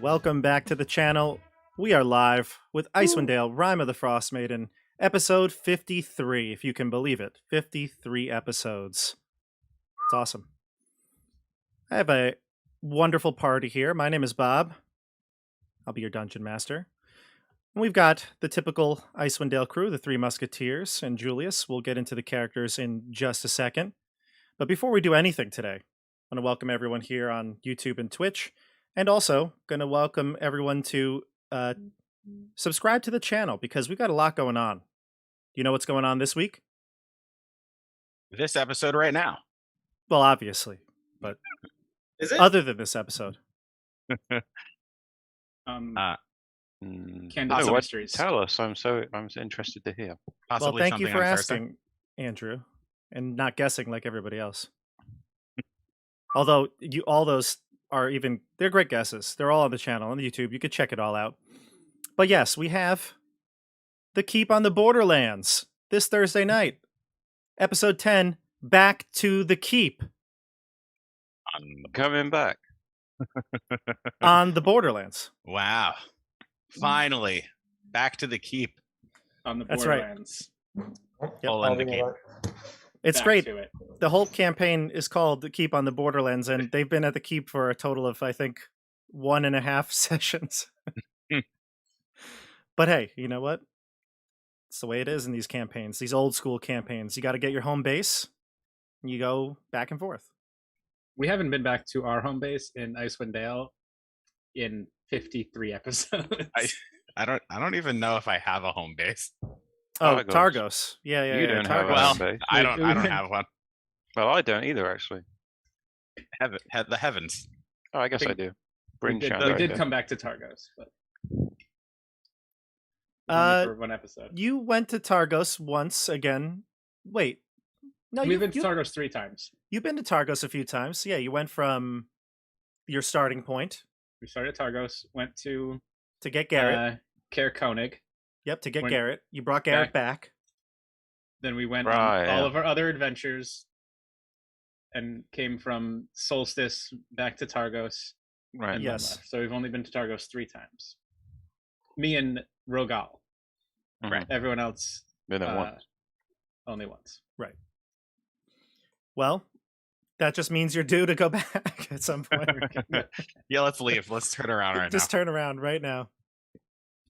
Welcome back to the channel. We are live with Icewind, Rime of the Frostmaiden, episode 53, if you can believe it. 53 episodes. It's awesome. I have a wonderful party here. My name is Bob. I'll be your dungeon master. And we've got the typical Icewind Dale crew, the Three Musketeers, and Julius. We'll get into the characters in just a second. But before we do anything today, I want to welcome everyone here on YouTube and Twitch. And also, going to welcome everyone to subscribe to the channel because we've got a lot going on. Do you know what's going on this week? This episode right now. Well, obviously, but is it? Other than this episode? Candid Mysteries. Tell us. I'm interested to hear. Well, thank you for asking, Andrew, and not guessing like everybody else. Although all those they're great guesses. They're all on the channel on the YouTube. You could check it all out. But yes, we have The Keep on the Borderlands this Thursday night. Episode 10, Back to the Keep. Coming back. On the Borderlands. Wow. Finally. Back to the Keep. On the Borderlands. That's right. Yep. It's great. The whole campaign is called The Keep on the Borderlands, and they've been at the Keep for a total of, I think, 1.5 sessions. But hey, you know what? It's the way it is in these campaigns, these old school campaigns. You got to get your home base, and you go back and forth. We haven't been back to our home base in Icewind Dale in 53 episodes. I don't even know if I have a home base. Oh, Targos. Yeah. You don't have well, a base. I don't have one. Well, I don't either, actually. The heavens. Oh, I guess I do. We did come back to Targos, but only for one episode. You went to Targos once again. Wait. No, we've been to Targos 3 times. You've been to Targos a few times. Yeah, you went from your starting point. We started at Targos, went to get Garrett. Caer Konig. Yep, to get Garrett. You brought Garrett back. Then we went on all of our other adventures and came from Solstice back to Targos. Right. Yes. So we've only been to Targos 3 times. Me and Rogal. Mm-hmm. Right. Everyone else once. Only once. Right. Well, that just means you're due to go back at some point. Yeah, let's leave. Let's turn around right now. Just turn around right now.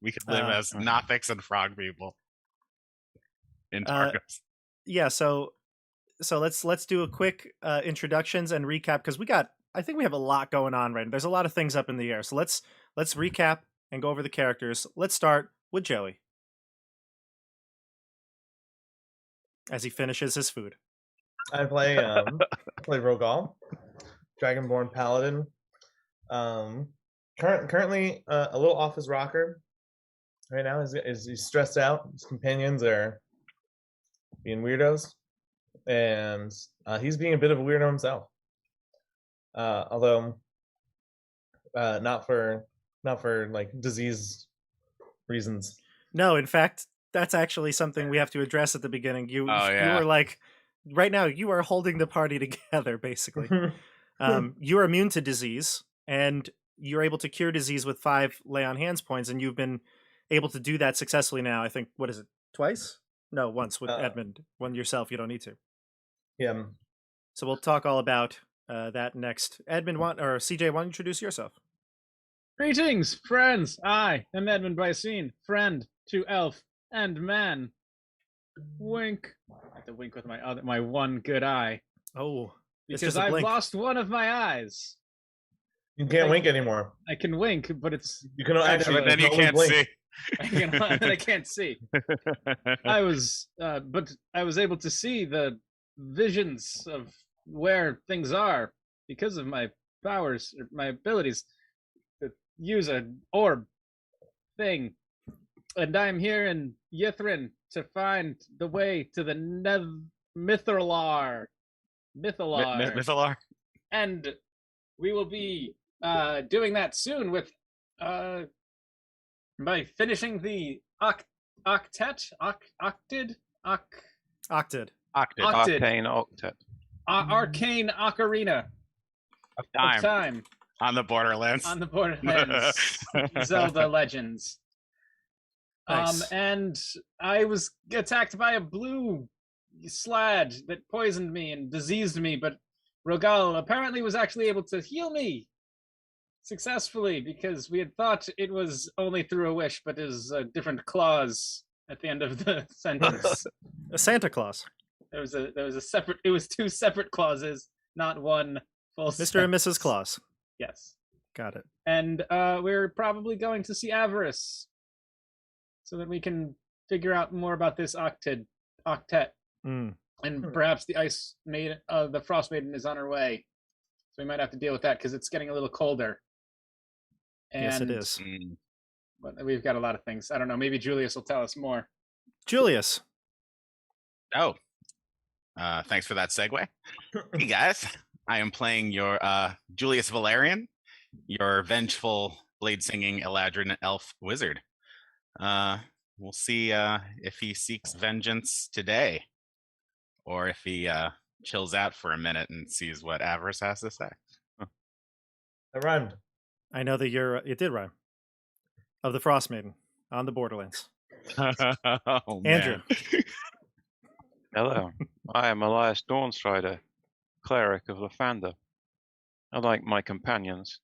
We could live as Nothics and frog people in Targos. Yeah, so let's do a quick introductions and recap because I think we have a lot going on right now. There's a lot of things up in the air. So let's recap and go over the characters. Let's start with Joey as he finishes his food. I play Rogal, Dragonborn Paladin. Currently a little off his rocker right now. He's stressed out. His companions are being weirdos, and he's being a bit of a weirdo himself. Although not for like disease reasons. No, in fact, that's actually something we have to address at the beginning. You were like, right now you are holding the party together, basically. You are immune to disease, and you're able to cure disease with 5 lay on hands points, and you've been able to do that successfully now. I think, what is it, twice? No, once with Edmund. One yourself, you don't need to. Yeah. So we'll talk all about that next. Edmund, CJ, why don't you introduce yourself? Greetings, friends. I am Edmund Brycene, friend to elf and man. Wink. I have to wink with my one good eye. Oh, because I've lost one of my eyes. You can't wink anymore. I can wink, but you can actually. But then you can't see. I can't see. I was able to see the visions of where things are because of my powers, or my abilities to use an orb thing. And I'm here in Ythryn to find the way to the Mythalar. And we will be doing that soon with by finishing the octid Octed. Octave Arcane Octet. Arcane Ocarina of of time Time on the Borderlands. on the Borderlands Zelda Legends. Nice. And I was attacked by a blue slad that poisoned me and diseased me, but Rogal apparently was actually able to heal me successfully because we had thought it was only through a wish, but is a different clause at the end of the sentence. A Santa Claus. There was a separate. It was two separate clauses, not one full. Mr. and Mrs. Claus. Yes. Got it. And we're probably going to see Avarice, so that we can figure out more about this octet, Mm. and perhaps the the Frostmaiden is on her way, so we might have to deal with that because it's getting a little colder. Yes, it is. But we've got a lot of things. I don't know. Maybe Julius will tell us more. Julius. Oh, thanks for that segue. Hey guys, I am playing your Julius Valerian, your vengeful blade-singing Eladrin elf wizard. We'll see if he seeks vengeance today, or if he chills out for a minute and sees what Avarice has to say. I rhymed. I know that it did rhyme. Of the Frostmaiden on the Borderlands. Oh, Andrew. Hello, I am Elias Dawnstrider, cleric of Lathander. Unlike my companions,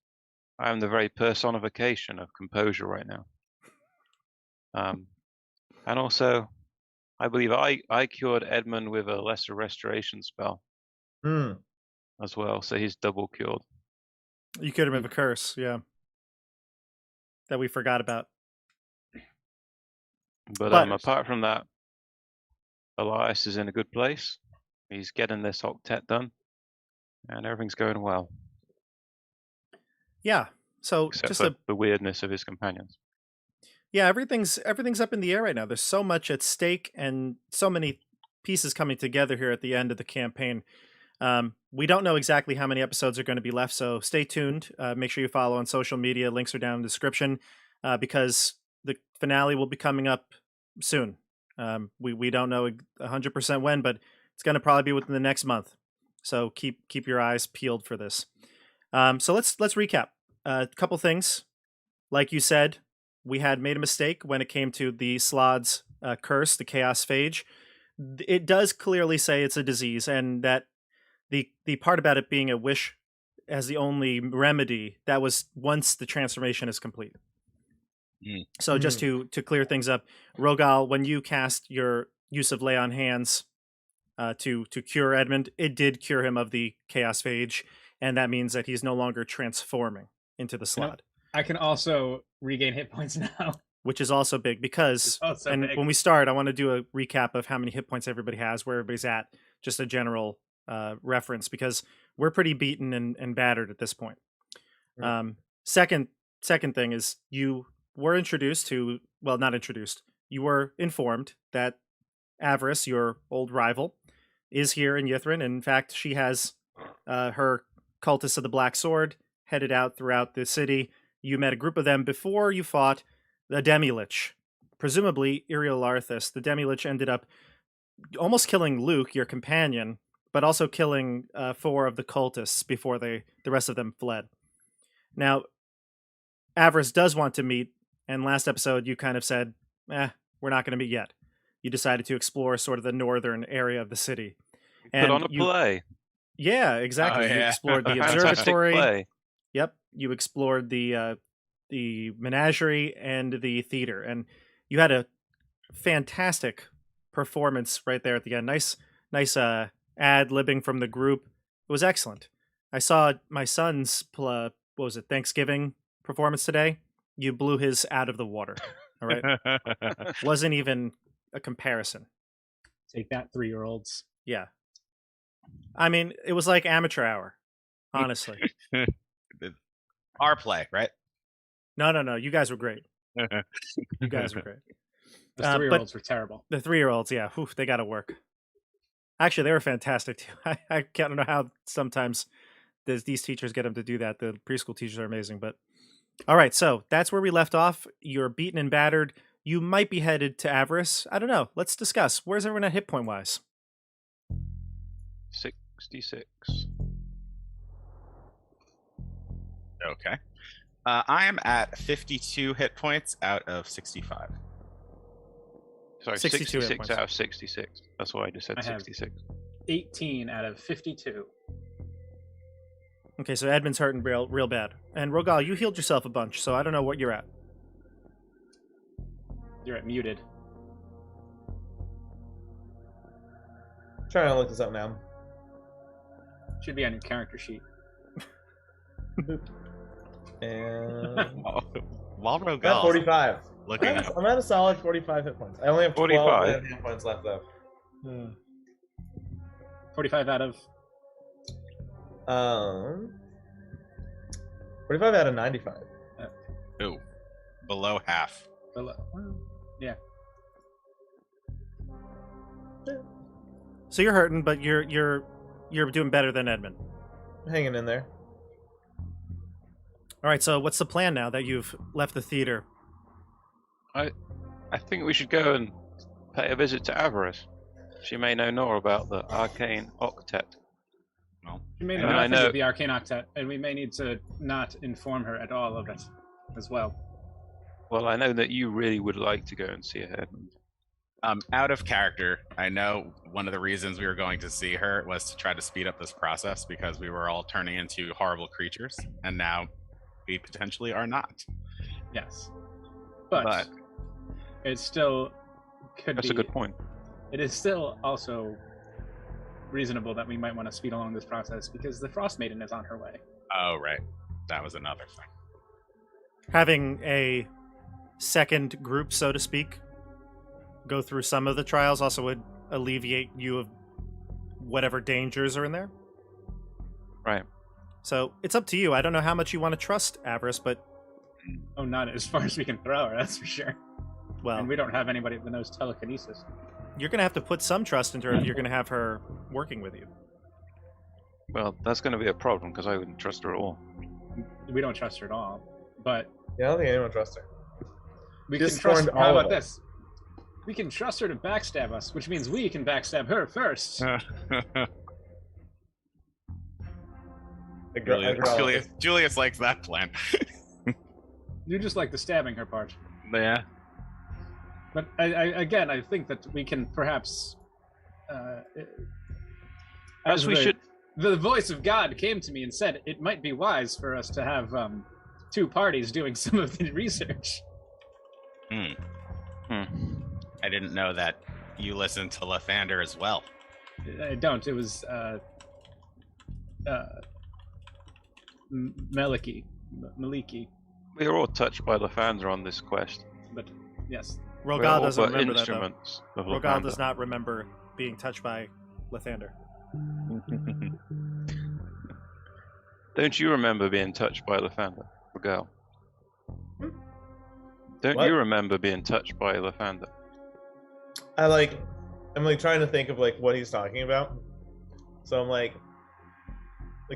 I am the very personification of composure right now. And also, I believe I cured Edmund with a lesser restoration spell as well, so he's double cured. You could have a curse, yeah. That we forgot about. But apart from that, Elias is in a good place. He's getting this octet done, and everything's going well. Yeah. So Except just for the weirdness of his companions. Yeah, everything's up in the air right now. There's so much at stake and so many pieces coming together here at the end of the campaign. We don't know exactly how many episodes are going to be left, so stay tuned. Make sure you follow on social media. Links are down in the description because the finale will be coming up soon. We don't know 100% when, but it's going to probably be within the next month. So keep your eyes peeled for this. So let's recap a couple things. Like you said, we had made a mistake when it came to the Slad's curse, the Chaos Phage. It does clearly say it's a disease, and that the part about it being a wish as the only remedy, that was once the transformation is complete. So just to clear things up, Rogal, when you cast your use of Lay on Hands to cure Edmund, it did cure him of the Chaos Phage, and that means that he's no longer transforming into the Slad. I can also regain hit points now. Which is also big because, big. When we start, I want to do a recap of how many hit points everybody has, where everybody's at, just a general reference, because we're pretty beaten and battered at this point. Right. Second thing is you were introduced to, well, not introduced, you were informed that Avarice, your old rival, is here in Ythryn. In fact, she has her cultists of the Black Sword headed out throughout the city. You met a group of them before you fought the Demi-Lich, presumably Iriel Arthas. The Demi-Lich ended up almost killing Luke, your companion, but also killing 4 of the cultists before the rest of them fled. Now, Avarice does want to meet, and last episode you kind of said, we're not going to meet yet. You decided to explore sort of the northern area of the city. Put on a play. Yeah, exactly. Oh, yeah. You explored the observatory. Yep, you explored the menagerie and the theater, and you had a fantastic performance right there at the end. Nice ad-libbing from the group. It was excellent. I saw my son's Thanksgiving performance today. You blew his out of the water. All right, wasn't even a comparison. Take that, 3-year-olds. Yeah, I mean, it was like amateur hour, honestly. Our play, right? No. You guys were great. You guys were great. The 3-year-olds were terrible. The 3-year-olds, yeah, they got to work. Actually, they were fantastic too. I can't know how sometimes these teachers get them to do that. The preschool teachers are amazing. But all right, so that's where we left off. You're beaten and battered. you might be headed to Avarice. I don't know. Let's discuss. Where's everyone at hit point wise? 66. Okay. I am at 52 hit points out of 65. Sorry, 62 hit 66 points. out of 66. That's why I just said I have- 66. 18 out of 52. Okay, so Edmund's hurting real bad. And Rogal, you healed yourself a bunch, so I don't know what you're at. You're at muted. Trying to look this up now. Should be on your character sheet. And While I'm at Rogal 45. looking up. I'm at a solid 45 hit points. I only have 12 45? hit points left though. 45 out of 45 out of 95. Ooh, below half. yeah. So you're hurting, but you're doing better than Edmund. Hanging in there. All right, so what's the plan now that you've left the theater? I think we should go and pay a visit to Avarice. She may know more about the Arcane Octet. Well, You may And know I nothing know- of the Arcane Octet, and we may need to not inform her at all of it as well. Well, I know that you really would like to go and see her. Out of character, I know one of the reasons we were going to see her was to try to speed up this process because we were all turning into horrible creatures, and now we potentially are not. Yes. But But it still could That's be. a good point. It is still also reasonable that we might want to speed along this process because the Frostmaiden is on her way. oh right, that was another thing. Having a second group, so to speak, go through some of the trials also would alleviate you of whatever dangers are in there. Right. So it's up to you. I don't know how much you want to trust Avarice, but, Oh, not as far as we can throw her, that's for sure. well, And we don't have anybody that knows telekinesis. you're going to have to put some trust into her if you're going to have her working with you. Well, that's going to be a problem because I wouldn't trust her at all. We don't trust her at all. But Yeah, I don't think anyone trusts her. we Just can trust. warned How all of about us. this? We can trust her to backstab us, which means we can backstab her first. Julius likes that plan. You just like the stabbing her part. Yeah. But again, I think that we can perhaps. As we should. The voice of God came to me and said it might be wise for us to have two parties doing some of the research. I didn't know that you listened to Lathander as well. I don't. It was Maliki. We are all touched by Lathander on this quest. But yes, Rogal We're all doesn't but remember that, though. instruments of Rogal Lathander. does not remember being touched by Lathander. Don't you remember being touched by Lathander, Rogal? Don't What? you remember being touched by Lathander? I'm like trying to think of like what he's talking about. So I'm like,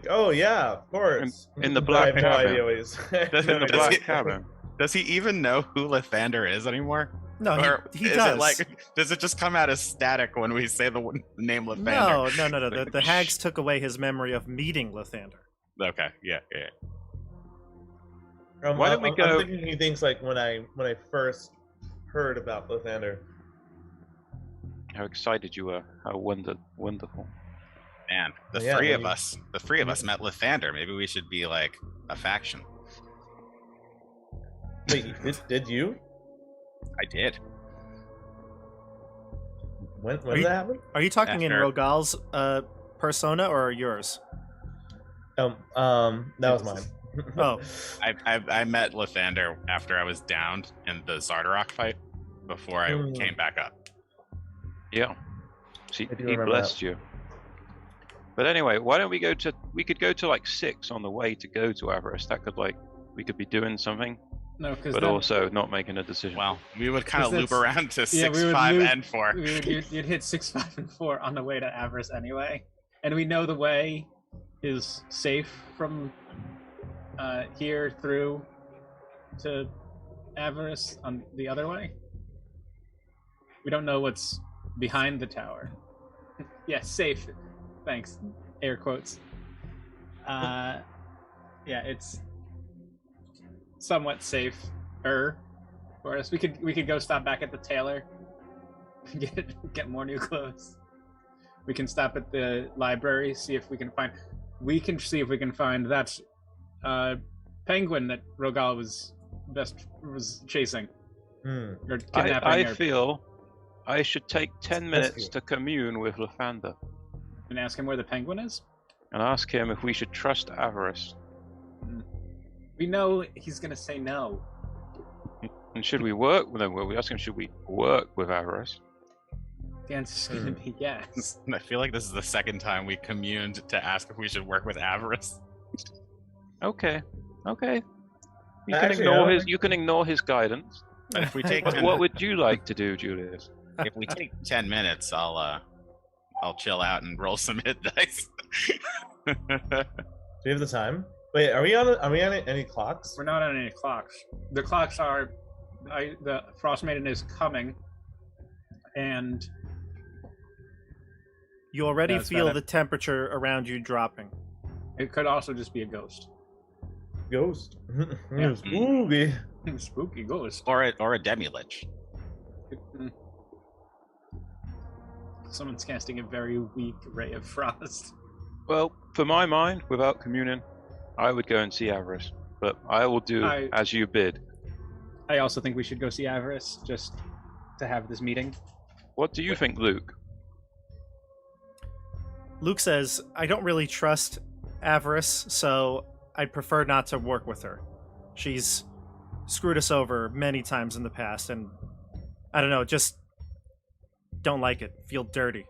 oh yeah, of course. In the I black have no cabin. idea what he's In the Does black he- cabin. Does he even know who Lathander is anymore? No, Or he is does. it like, does it just come out as static when we say the name Lathander? No. The hags took away his memory of meeting Lathander. Okay, yeah. Why don't we go- I'm thinking he thinks like when I first heard about Lathander. How excited you were. How wonderful. Man, the Yeah, three when of you- us met Lathander. Maybe we should be like a faction. Wait, did you? I did. When Are did you- that happen? Are you talking in After- Rogal's persona or yours? That was mine. Oh. I met Lathander after I was downed in the Zardarok fight before I came back up. Yeah. I do He remember blessed you. But anyway, why don't we could go to like 6 on the way to go to Avarice. That could we could be doing something, no, because but also not making a decision. Well, we would kind of 'Cause loop that's- around to yeah, 6, we would 5, loop- and 4. you'd hit 6, 5, and 4 on the way to Avarice anyway, and we know the way is safe from here through to Avarice on the other way. We don't know what's behind the tower. Yeah, safe. Thanks. Air quotes. Yeah, it's somewhat safe-er for us. We could go stop back at the tailor. Get more new clothes. We can stop at the library, see if we can find that penguin that Rogal was chasing. Or kidnapping. I or, feel I should take 10 minutes to commune with Lathander and ask him where the penguin is. and ask him if we should trust Avarice. We know he's gonna say no. And should we work with him? Well, we ask him, should we work with Avarice? The answer's gonna be yes. I feel like this is the second time we communed to ask if we should work with Avarice. Okay. You Actually, can ignore his guidance. But if we take But what would you like to do, Julius? if we take 10 minutes, I'll chill out and roll some hit dice. Do you have the time? Wait, are we on any clocks? We're not on any clocks. The clocks are the Frostmaiden is coming, and You already That's feel better. the temperature around you dropping. it could also just be a ghost. Ghost. Yeah. Spooky. Spooky ghost. or a demi-lich. Someone's casting a very weak ray of frost. Well, for my mind, without communing, I would go and see Avarice. But I will do as you bid. I also think we should go see Avarice just to have this meeting. What do you think, Luke? Luke says, I don't really trust Avarice, so I'd prefer not to work with her. She's screwed us over many times in the past, and I don't know, just don't like it. Feel dirty.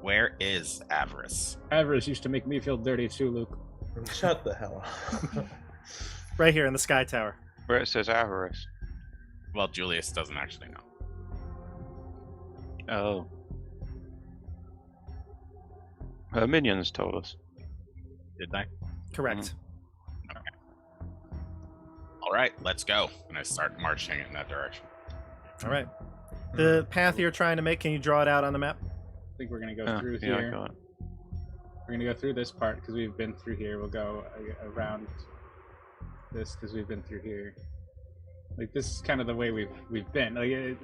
Where is Avarice? Avarice used to make me feel dirty too, Luke. Shut the hell up. Right here in the Skytower. Where it says Avarice. Well, Julius doesn't actually know. Oh. Her minions told us. Did I? Correct. All right, let's go. And I start marching in that direction. All right. The path you're trying to make, can you draw it out on the map? I think we're gonna go through Yeah, I here. got it. We're gonna go through this part because we've been through here. We'll go around this because we've been through here. Like this is kind of the way we've been. Like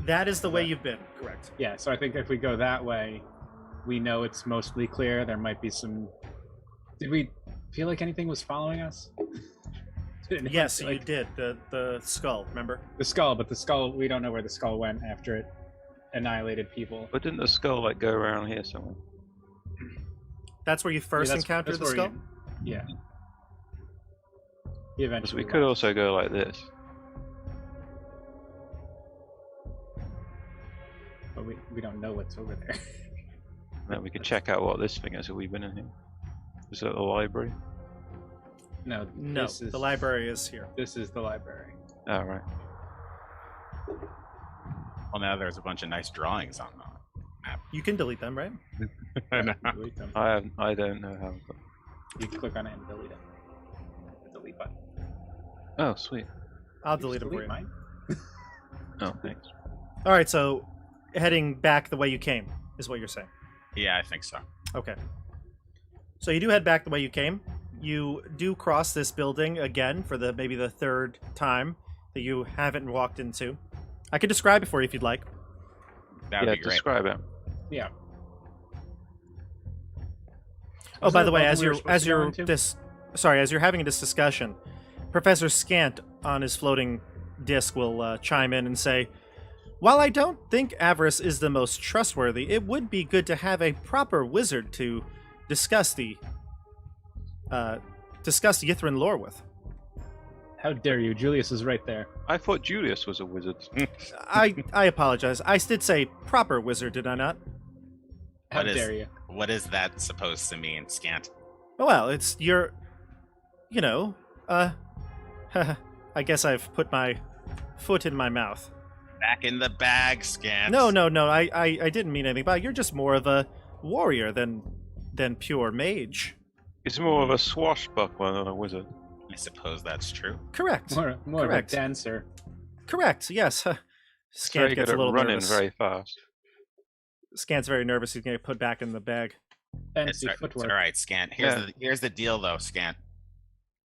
That is the way you've been. Correct. yeah. So I think if we go that way, we know it's mostly clear. There might be some. Did we feel like anything was following us? Yes, you Like, did. The skull, remember? the skull, but the skull. We don't know where the skull went after it annihilated people. But didn't the skull like go around here somewhere? That's where you first that's encountered the where skull? Yeah. He Because eventually. we could left. also go like this. But we don't know what's over there. Then we could check out what this thing is. Have we been in here? Is it the library? No. No, This is, the library is here. This is the library. Oh, right. Well, now there's a bunch of nice drawings on them. You can delete them, right? I know. Delete them. I don't know how. You can click on it and delete it. The delete button. Oh, sweet. I'll You delete just them for you. mine. Oh, thanks. All right, so heading back the way you came is what you're saying. Yeah, I think so. Okay. So you do head back the way you came. You do cross this building again for maybe the third time that you haven't walked into. I could describe it for you if you'd like. That would Yeah, be great. describe it. Yeah. Oh, Was by there the a way, bubble as we were you're supposed to go into? as you're having this discussion, Professor Scant on his floating disc will chime in and say, "While I don't think Avarice is the most trustworthy, it would be good to have a proper wizard to discuss the Ythryn lore with." How dare you? Julius is right there. I thought Julius was a wizard. I apologize. I did say proper wizard, did I not? How What is- dare you? What is that supposed to mean, Scant? Oh, well, it's your, I guess I've put my foot in my mouth. Back in the bag, Scant. No, I didn't mean anything by it. You're just more of a warrior than pure mage. He's more of a swashbuckler than a wizard. I suppose that's true. Correct. More of a Correct. dancer. Correct. Yes. It's Scant very gets good a at little running nervous. very fast. Scant's very nervous. He's going to put back in the bag. Fancy It's footwork. all right, Scant. Here's the deal, though, Scant.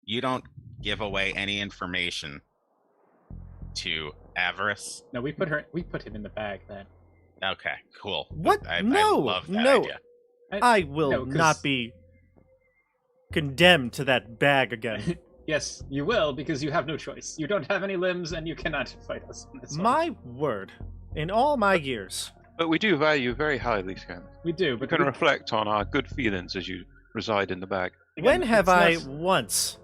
You don't give away any information to Avarice. No, we put him in the bag then. Okay, cool. What? I No, love that no. idea. I will No, 'cause- not be condemned to that bag again. Yes, you will, because you have no choice. You don't have any limbs, and you cannot fight us in this one. My word. In all my years. But we do value very highly, Scan. We do, We but can reflect on our good feelings as you reside in the bag. When have it's I not- once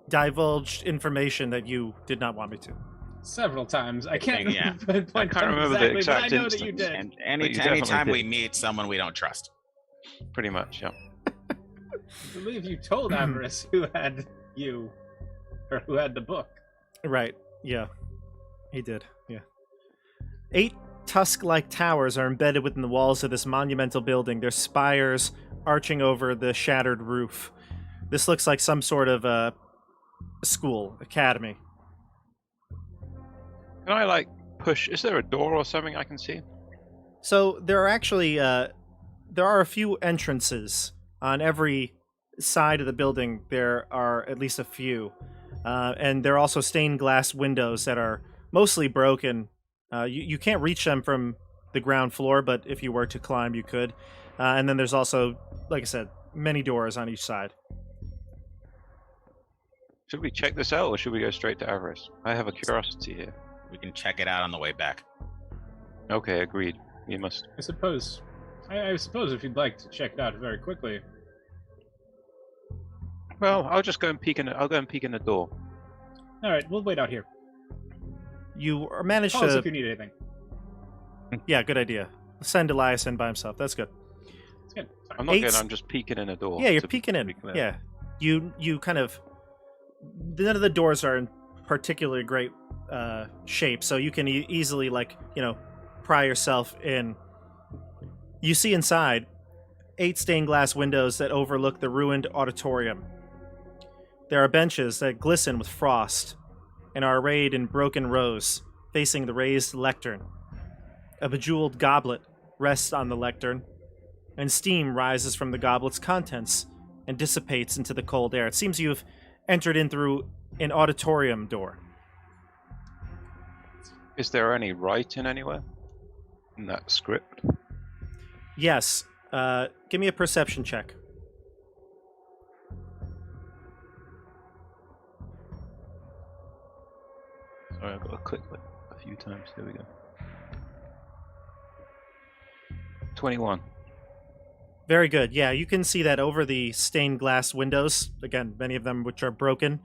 divulged information that you did not want me to? several times. I can't Yeah. point I can't out remember the exactly, but I exact know that you instance. did. And But you definitely anytime did. we meet someone we don't trust. Pretty much, yeah. I believe you told Avarice who had you, or who had the book. Right. Yeah. He did. Yeah. 8 tusk-like towers are embedded within the walls of this monumental building, their spires arching over the shattered roof. This looks like some sort of school, academy. Can I, like, push... Is there a door or something I can see? So there are actually there are a few entrances on every side of the building. There are at least a few, and there are also stained glass windows that are mostly broken. You can't reach them from the ground floor, but if you were to climb, you could. And then there's also, like I said, many doors on each side. Should we check this out, or should we go straight to Avarice? I have a curiosity here. We can check it out on the way back. Okay, agreed. We must. I suppose if you'd like to check it out very quickly. Well, I'll just go and peek in. I'll go and peek in the door. All right, we'll wait out here. You managed Call us to. if you need anything. Yeah, good idea. Send Elias in by himself. That's good. It's good. Sorry. I'm not Eight- good. I'm just peeking in a door. Yeah, you're to peeking in. be clear. Yeah, you kind of. None of the doors are in particularly great shape, so you can easily pry yourself in. You see inside 8 stained glass windows that overlook the ruined auditorium. There are benches that glisten with frost and are arrayed in broken rows, facing the raised lectern. A bejeweled goblet rests on the lectern, and steam rises from the goblet's contents and dissipates into the cold air. It seems you have entered in through an auditorium door. Is there any writing anywhere in that script? Yes. Give me a perception check. Sorry, I've got to click like a few times. There we go. 21. Very good. Yeah, you can see that over the stained glass windows, again, many of them which are broken,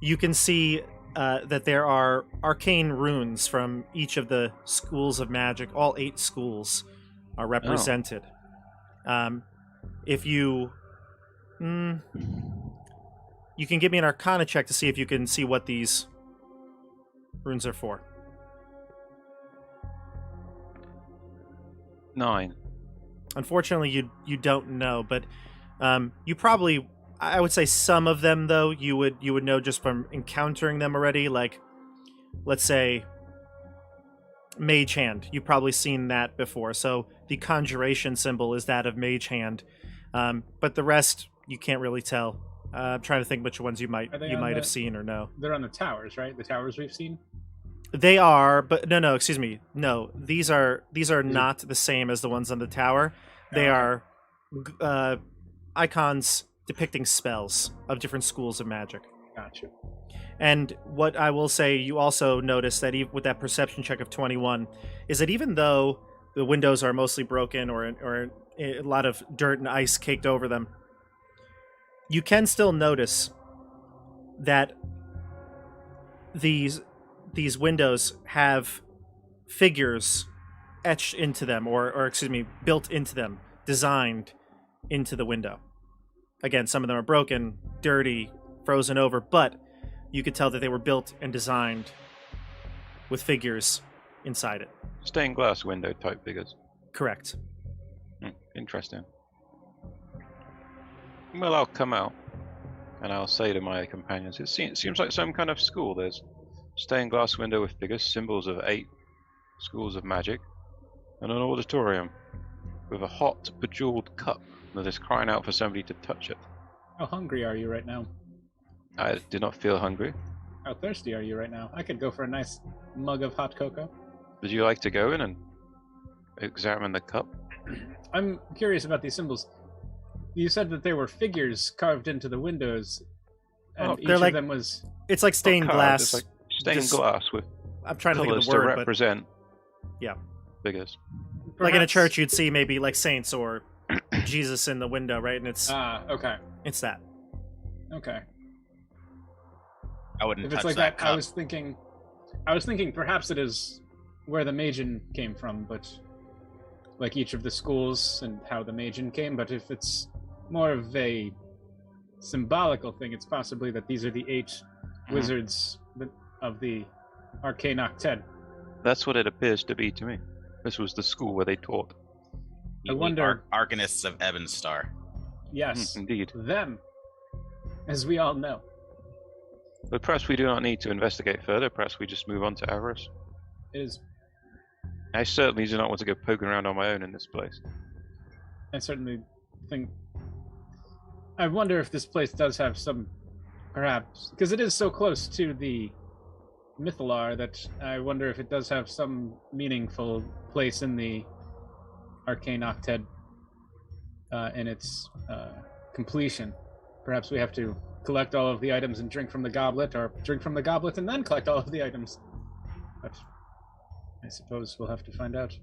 you can see that there are arcane runes from each of the schools of magic. All 8 schools are represented. If you... you can give me an Arcana check to see if you can see what these runes are for. 9. Unfortunately, you don't know, but you probably, I would say some of them though you would know just from encountering them already. Like, let's say, Mage Hand. You've probably seen that before. So the conjuration symbol is that of Mage Hand, but the rest you can't really tell. I'm trying to think which ones you might have seen or know. They're on the towers, right? The towers we've seen. They are, but no, excuse me. No, these are not the same as the ones on the tower. They are icons depicting spells of different schools of magic. Gotcha. And what I will say, you also notice that with that perception check of 21, is that even though the windows are mostly broken or a lot of dirt and ice caked over them, you can still notice that these windows have figures etched into them, or excuse me, built into them, designed into the window. Again, some of them are broken, dirty, frozen over, but you could tell that they were built and designed with figures inside it. Stained glass window type figures. Correct. Interesting. Well, I'll come out and I'll say to my companions, it seems like some kind of school. There's stained glass window with figures, symbols of 8 schools of magic, and an auditorium with a hot, bejeweled cup that is crying out for somebody to touch it. How hungry are you right now? I do not feel hungry. How thirsty are you right now? I could go for a nice mug of hot cocoa. Would you like to go in and examine the cup? I'm curious about these symbols. You said that there were figures carved into the windows, and Oh, each they're of like them was... It's like stained Carved, glass. It's like stained Just- glass with I'm trying to think of colors the to word, but represent. Yeah. Figures. like in a perhaps- church, you'd see maybe like saints or Jesus in the window, right? And it's Okay. it's that. Okay. I wouldn't If touch it's like that that, cup. I was thinking perhaps it is where the Magian came from, but like each of the schools and how the Magian came. But if it's more of a symbolical thing, it's possibly that these are the 8 wizards of the Arcane Octet. That's what it appears to be to me. This was the school where they taught. I wonder- Arcanists of Ebonstar. Yes, Indeed. them, as we all know. But perhaps we do not need to investigate further. Perhaps we just move on to Avarice. It is. I certainly do not want to go poking around on my own in this place. I certainly think. I wonder if this place does have some, perhaps, because it is so close to the Mythalar that I wonder if it does have some meaningful place in the Arcane Octet in its completion. Perhaps we have to collect all of the items and drink from the goblet, or drink from the goblet and then collect all of the items. But I suppose we'll have to find out.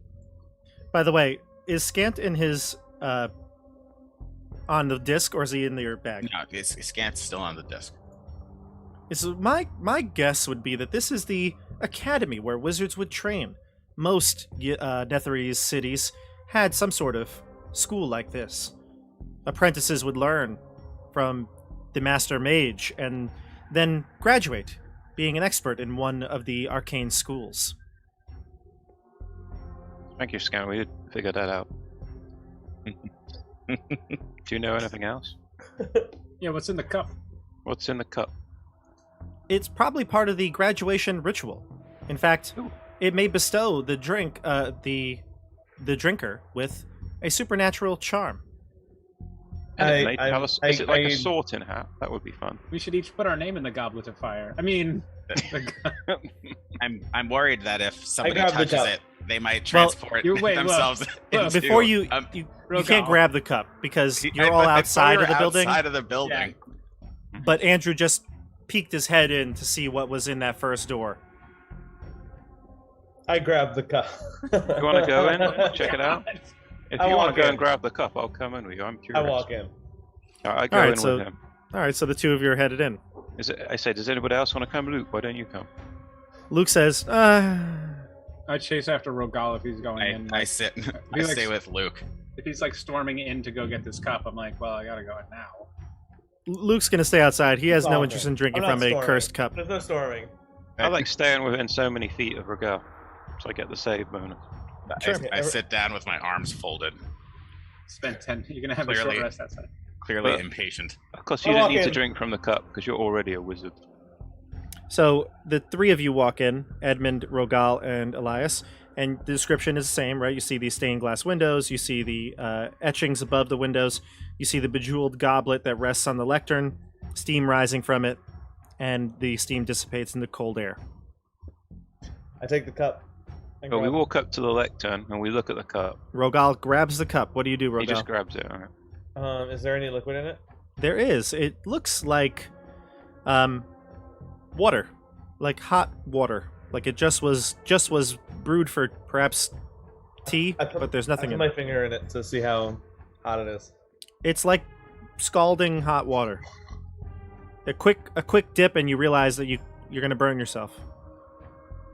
By the way, is Scant in his on the disc or is he in your bag? No, Scant's still on the disc. Is my guess would be that this is the academy where wizards would train. Most Netherese cities had some sort of school like this. Apprentices would learn from the master mage and then graduate, being an expert in one of the arcane schools. Thank you, Scan. We did figure that out. Do you know anything else? Yeah, what's in the cup? What's in the cup? It's probably part of the graduation ritual. In fact, Ooh. it may bestow the drinker with a supernatural charm. Is it like a sorting hat? That would be fun. We should each put our name in the goblet of fire. I mean, I'm worried that if somebody grabbed the touches cup. it, they might transport well, themselves into... Before you Rogal. can't grab the cup because you're all I thought outside we of were the building. Outside of the building. But Andrew just peeked his head in to see what was in that first door. I grabbed the cup. You want to go in? Check it out? If I you want walk to go in. and grab the cup, I'll come in with you. I'm I curious. walk in. I go Alright, in so- with him. All right, so the two of you are headed in. I say, does anybody else want to come? Luke, why don't you come? Luke says, I chase after Rogal if he's going in. I Like, sit. He I likes- stay with Luke. if he's like storming in to go get this cup, I'm like, well, I gotta go in now. Luke's going to stay outside. He has no Oh, interest okay. in drinking I'm not from a storming. cursed cup. There's no storming. I like staying within so many feet of Regal, so I get the save bonus. I sit down with my arms folded, Spend 10. You're gonna have a short Clearly. rest outside. clearly But- impatient. Of course, you I'll don't walk need to in. drink from the cup because you're already a wizard. So the three of you walk in, Edmund, Rogal, and Elias, and the description is the same, right? You see these stained glass windows, you see the etchings above the windows, you see the bejeweled goblet that rests on the lectern, steam rising from it, and the steam dissipates in the cold air. I take the cup. and But we grab- walk up to the lectern and we look at the cup. Rogal grabs the cup. What do you do, He just Rogal? grabs it. All right. Is there any liquid in it? There is. It looks like water, like hot water. Like it just was brewed for perhaps tea, but there's nothing I in put it. my finger in it to see how hot it is. It's like scalding hot water. A quick dip, and you realize that you're gonna burn yourself.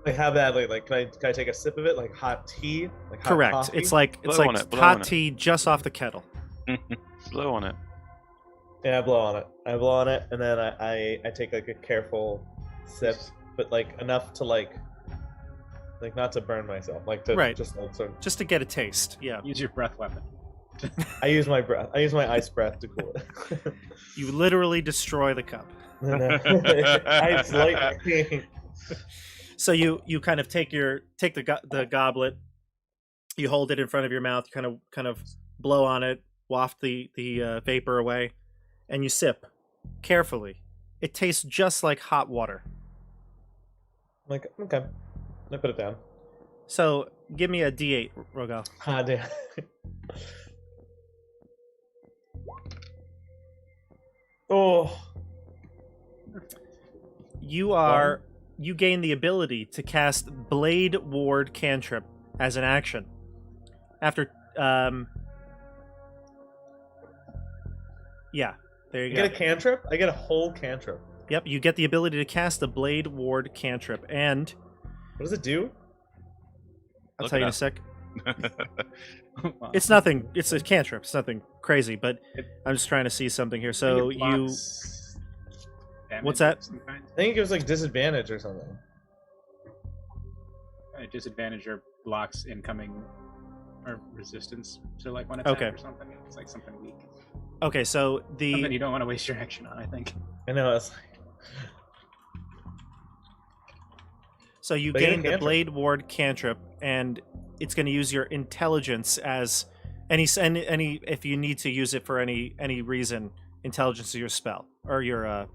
Like how badly? Like can I take a sip of it? Like hot tea? Like hot Correct. coffee? It's like Blow on it, blow hot on it. tea just off the kettle. Blow on it. Yeah, I blow on it. I blow on it, and then I take like a careful sip, but like enough to like not to burn myself, like to Right. just like sort of. Just to get a taste. Yeah. Use your breath weapon. I use my breath. I use my ice breath to cool it. You literally destroy the cup. Ice lightning. So you kind of take the goblet, you hold it in front of your mouth, kind of blow on it, waft the vapor away, and you sip carefully. It tastes just like hot water. Like, okay. I put it down. So give me a D8, Rogal. Ah, damn. Oh. You gain the ability to cast Blade Ward cantrip as an action. After yeah, there you You go. get a cantrip? I get a whole cantrip. Yep, you get the ability to cast a Blade Ward cantrip, and What does it do? I'll Look tell it you in a up. sec. Wow. It's nothing. It's a cantrip. It's nothing crazy, but I'm just trying to see something here. I think So it you, blocks damage What's that? of some kind. I think it gives like disadvantage or something. Disadvantage or blocks incoming or resistance. So like one attack Okay. or something. It's like something weak. okay, so Something the you don't want to waste your action on, I think. I know. It's like, so you But you get a gain the cantrip. Blade Ward cantrip, and it's going to use your intelligence as any if you need to use it for any reason. Intelligence is your spell or your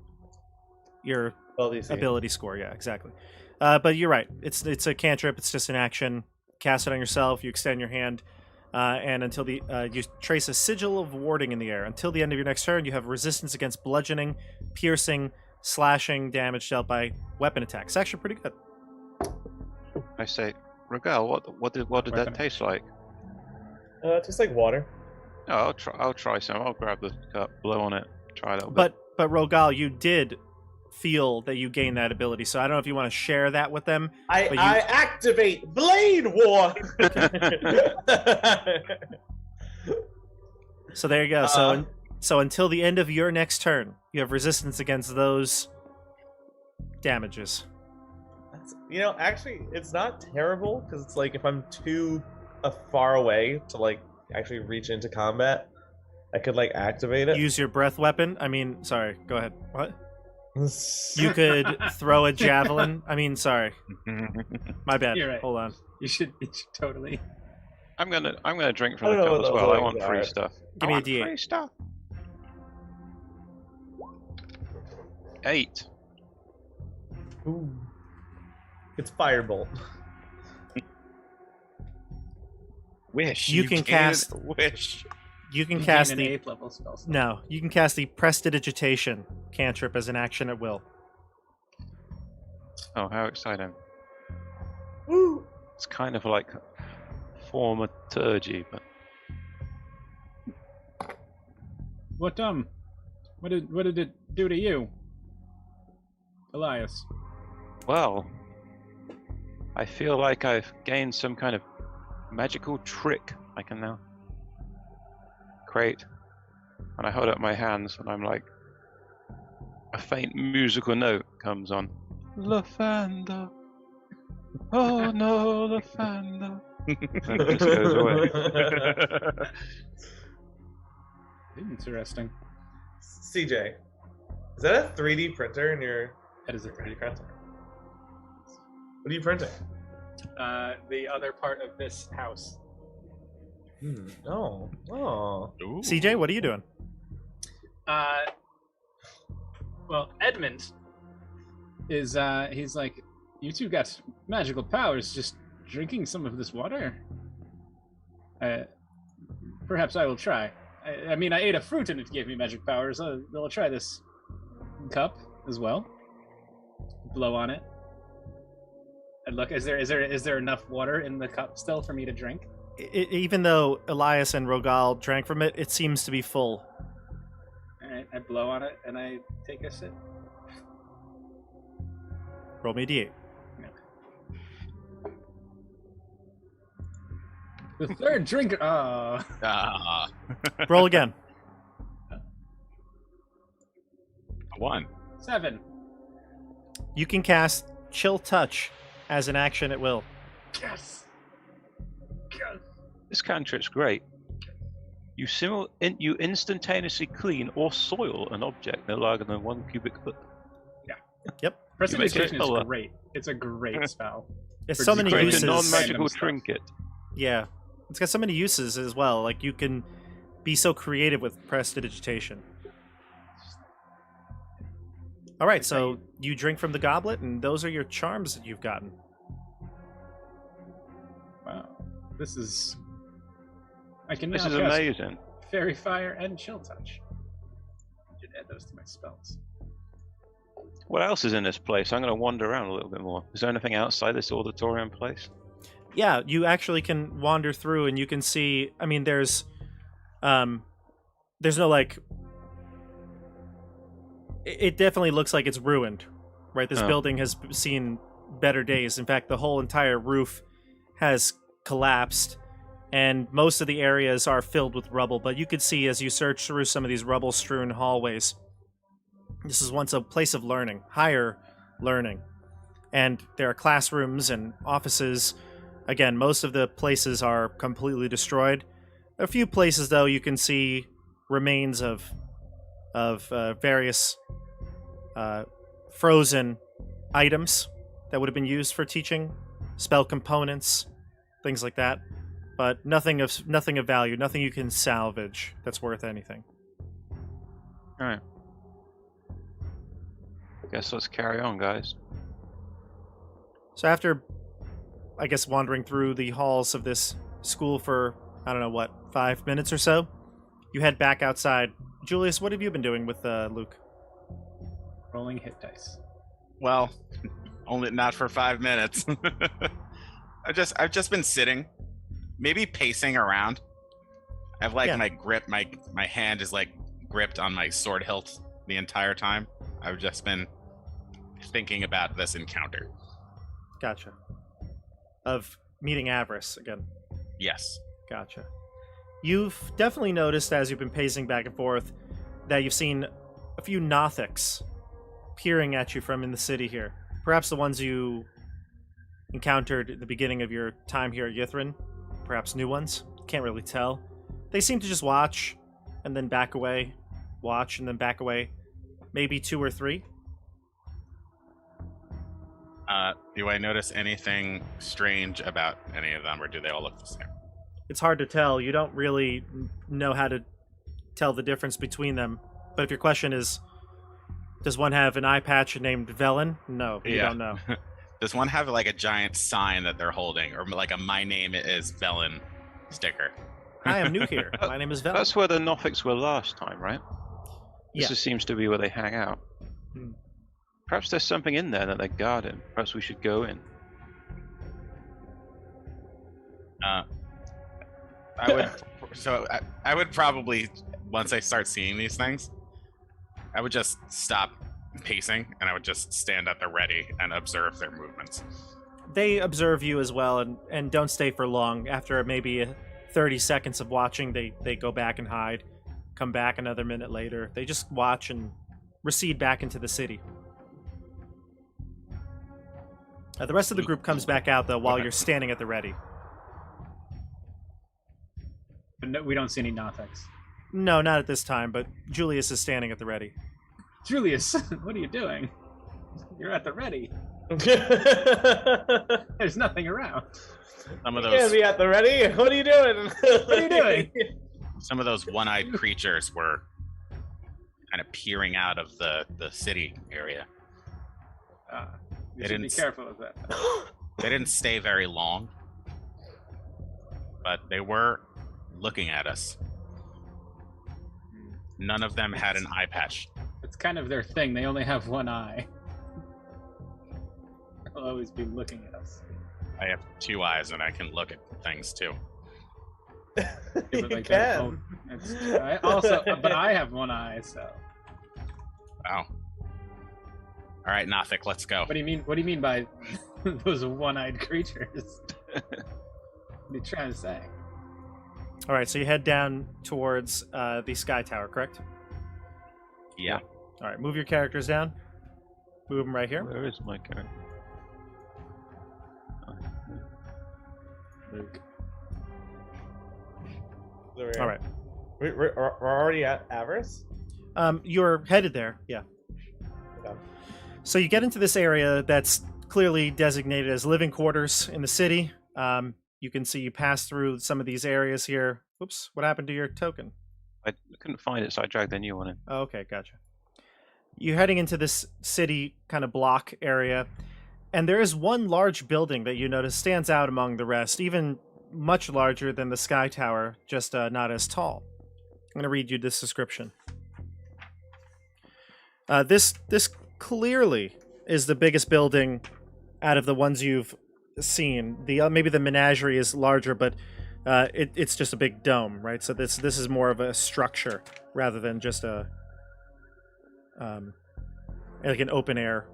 well, DC. ability score. Yeah, exactly. But you're right. It's a cantrip. It's just an action. Cast it on yourself. You extend your hand, and until the you trace a sigil of warding in the air. Until the end of your next turn, you have resistance against bludgeoning, piercing, slashing damage dealt by weapon attacks. Actually, pretty good. I say, Regal, what did Weapon. that taste like? It tastes like water. Oh, I'll try some. I'll grab the cup, blow on it, try a little bit. But Rogal, you did feel that you gained that ability. So I don't know if you want to share that with them. But you- I activate Blade War. So there you go. So until the end of your next turn, you have resistance against those damages. Actually, it's not terrible because it's like if I'm too far away to like actually reach into combat, I could like activate it. Use your breath weapon. I mean, sorry. Go ahead. What? You could throw a javelin. I mean, sorry. My bad. You're right. Hold on. You should totally. I'm gonna drink I from the don't know cup what as those well. I legs want free are. stuff. Give I me a want D8. free stuff. 8. Ooh. It's Firebolt. Wish. You can can't cast- Wish. You can You cast gain an the 8th level spell slot. no. You can cast the Prestidigitation cantrip as an action at will. Oh, how exciting! Woo! It's kind of like thaumaturgy, but What did it do to you, Elias? well, I feel like I've gained some kind of magical trick I can now create. And I hold up my hands and I'm like, a faint musical note comes on. Lavender. Oh no, lavender. And it just goes away. Interesting. CJ, is that a 3D printer in your That is a 3D printer? What are you printing? the other part of this house. Oh. Ooh. CJ, what are you doing? Well, Edmund is he's like, you two got magical powers. Just drinking some of this water. Perhaps I will try. I mean, I ate a fruit and it gave me magic powers. I'll try this cup as well. Blow on it. And look, is there enough water in the cup still for me to drink? Even though Elias and Rogal drank from it, it seems to be full. Alright, I blow on it and I take a sip. Roll me a D8. The third drink. Ah, Roll again. 1. 7. You can cast Chill Touch as an action at will. Yes. Yes. This cantrip's great. You instantaneously clean or soil an object no larger than 1 cubic foot. Prestidigitation is color. great. It's a great spell. There's For so just many Create a uses. non-magical Random stuff. trinket. Yeah, it's got so many uses as well. Like you can be so creative with prestidigitation. All right, so you drink from the goblet, and those are your charms that you've gotten. Wow. This is. I can This now is cast amazing. Fairy Fire and Chill Touch. I should add those to my spells. What else is in this place? I'm going to wander around a little bit more. Is there anything outside this auditorium place? Yeah, you actually can wander through, and you can see. I mean, there's no like. It definitely looks like it's ruined, right? This Oh. building has seen better days. In fact, the whole entire roof has collapsed, and most of the areas are filled with rubble. But you could see as you search through some of these rubble-strewn hallways, this is once a place of learning, higher learning. And there are classrooms and offices. Again, most of the places are completely destroyed. A few places, though, you can see remains of various frozen items that would have been used for teaching, spell components, things like that. But nothing of value, nothing you can salvage that's worth anything. All right. Guess let's carry on, guys. So after, I guess, wandering through the halls of this school for, I don't know, what, 5 minutes or so, you head back outside. Julius, what have you been doing with Luke? Rolling hit dice. Well, only not for 5 minutes. I've just been sitting, maybe pacing around. I've like Yeah. my grip, my hand is like gripped on my sword hilt the entire time. I've just been thinking about this encounter. Gotcha. Of meeting Avarice again. Yes. Gotcha. You've definitely noticed as you've been pacing back and forth that you've seen a few Nothics peering at you from in the city here. Perhaps the ones you encountered at the beginning of your time here at Ythryn. Perhaps new ones. Can't really tell. They seem to just watch and then back away. Watch and then back away. Maybe 2 or 3. Do I notice anything strange about any of them, or do they all look the same? It's hard to tell. You don't really know how to tell the difference between them. But if your question is, does one have an eye patch named Velen? No, you don't know. Does one have like a giant sign that they're holding, or like a "My name is Velen" sticker? I am new here. My name is Velen. That's where the Nothics were last time, right? This Yeah. just seems to be where they hang out. Hmm. Perhaps there's something in there that they're guarding. Perhaps we should go in. I would probably, once I start seeing these things, I would just stop pacing and I would just stand at the ready and observe their movements. They observe you as well and don't stay for long. After maybe 30 seconds of watching, they go back and hide. Come back another minute later. They just watch and recede back into the city. The rest of the group comes back out, though, while you're standing at the ready. But no, we don't see any Nothics. No, not at this time, but Julius is standing at the ready. Julius, what are you doing? You're at the ready. There's nothing around. Some of Yeah, those, be at the ready. What are you doing? What are you doing? some of those one-eyed creatures were kind of peering out of the city area. We They should be didn't- careful of that. They didn't stay very long, but they were looking at us. None of them had an eye patch. It's kind of their thing. They only have one eye. They'll always be looking at us. I have 2 eyes and I can look at things too. Yeah, but You like can. I also, but I have one eye. So, Wow. All right, Nothic, let's go. what do you mean? What do you mean by those one-eyed creatures? What are you trying to say? All right, so you head down towards the Sky Tower, correct? Yeah. All right, move your characters down. Move them right here. Where is my character? Luke. All right. We're already at Avarice? You're headed there, yeah. Okay. So you get into this area that's clearly designated as living quarters in the city. You can see you pass through some of these areas here. Whoops, what happened to your token? I couldn't find it, so I dragged a new one in. Oh, okay, gotcha. You're heading into this city kind of block area, and there is one large building that you notice stands out among the rest, even much larger than the Skytower, just not as tall. I'm going to read you this description. This clearly is the biggest building out of the ones you've seen. The maybe the menagerie is larger, but it's just a big dome, right? So this is more of a structure rather than just a like an open air.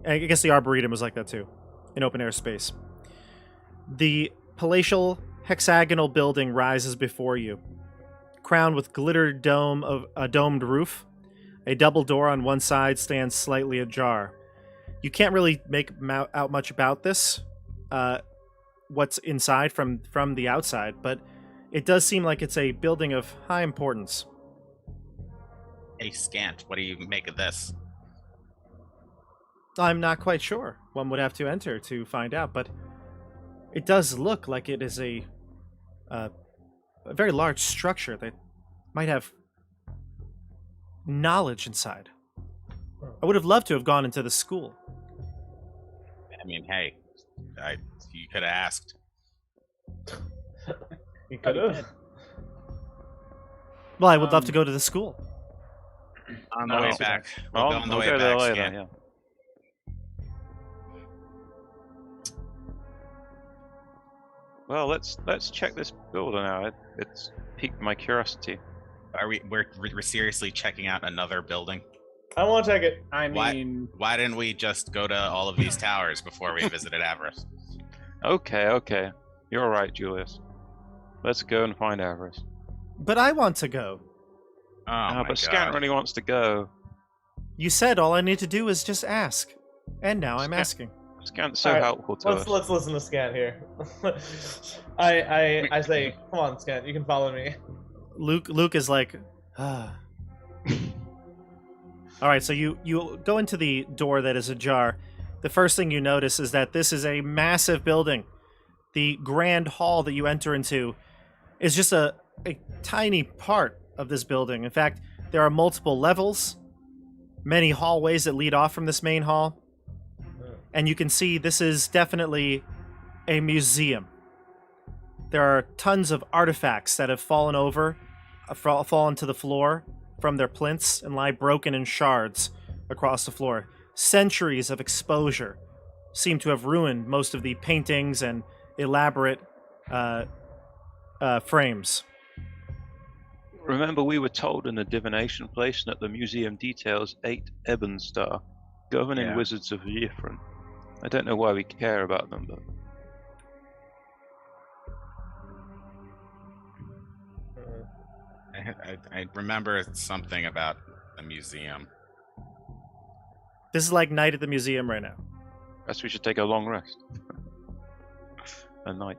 I guess the Arboretum was like that too, an open air space. The palatial hexagonal building rises before you, crowned with glittered dome of a domed roof. A double door on one side stands slightly ajar. You can't really make out much about this, what's inside from the outside, but it does seem like it's a building of high importance. Hey, Scant, what do you make of this? I'm not quite sure. One would have to enter to find out, but it does look like it is a very large structure that might have knowledge inside. I would have loved to have gone into the school. I mean, hey, you could have asked. You could have. Well, I would love to go to the school. On the way back. We'll go on the way go back, later, Scant. yeah. Well, let's check this building out. It's piqued my curiosity. We're seriously checking out another building? I want to check it. I Why- mean, Why didn't we just go to all of these towers before we visited Avarice? Okay. You're right, Julius. Let's go and find Avarice. But I want to go. Oh my But god. Scant really wants to go. You said all I need to do is just ask. And now I'm asking. Scant's so Alright, helpful to us. Let's listen to Scant here. I say, come on, Scant, you can follow me. Luke is like, ah. All right, so you go into the door that is ajar. The first thing you notice is that this is a massive building. The grand hall that you enter into is just a tiny part of this building. In fact, there are multiple levels, many hallways that lead off from this main hall. And you can see this is definitely a museum. There are tons of artifacts that have fallen to the floor from their plinths and lie broken in shards across the floor. Centuries of exposure seem to have ruined most of the paintings and elaborate frames. Remember, we were told in the divination place that the museum details 8 Ebon Star, governing Yeah. wizards of Ythryn. I don't know why we care about them, but I remember something about a museum. This is like night at the museum right now. guess we should take a long rest. A night.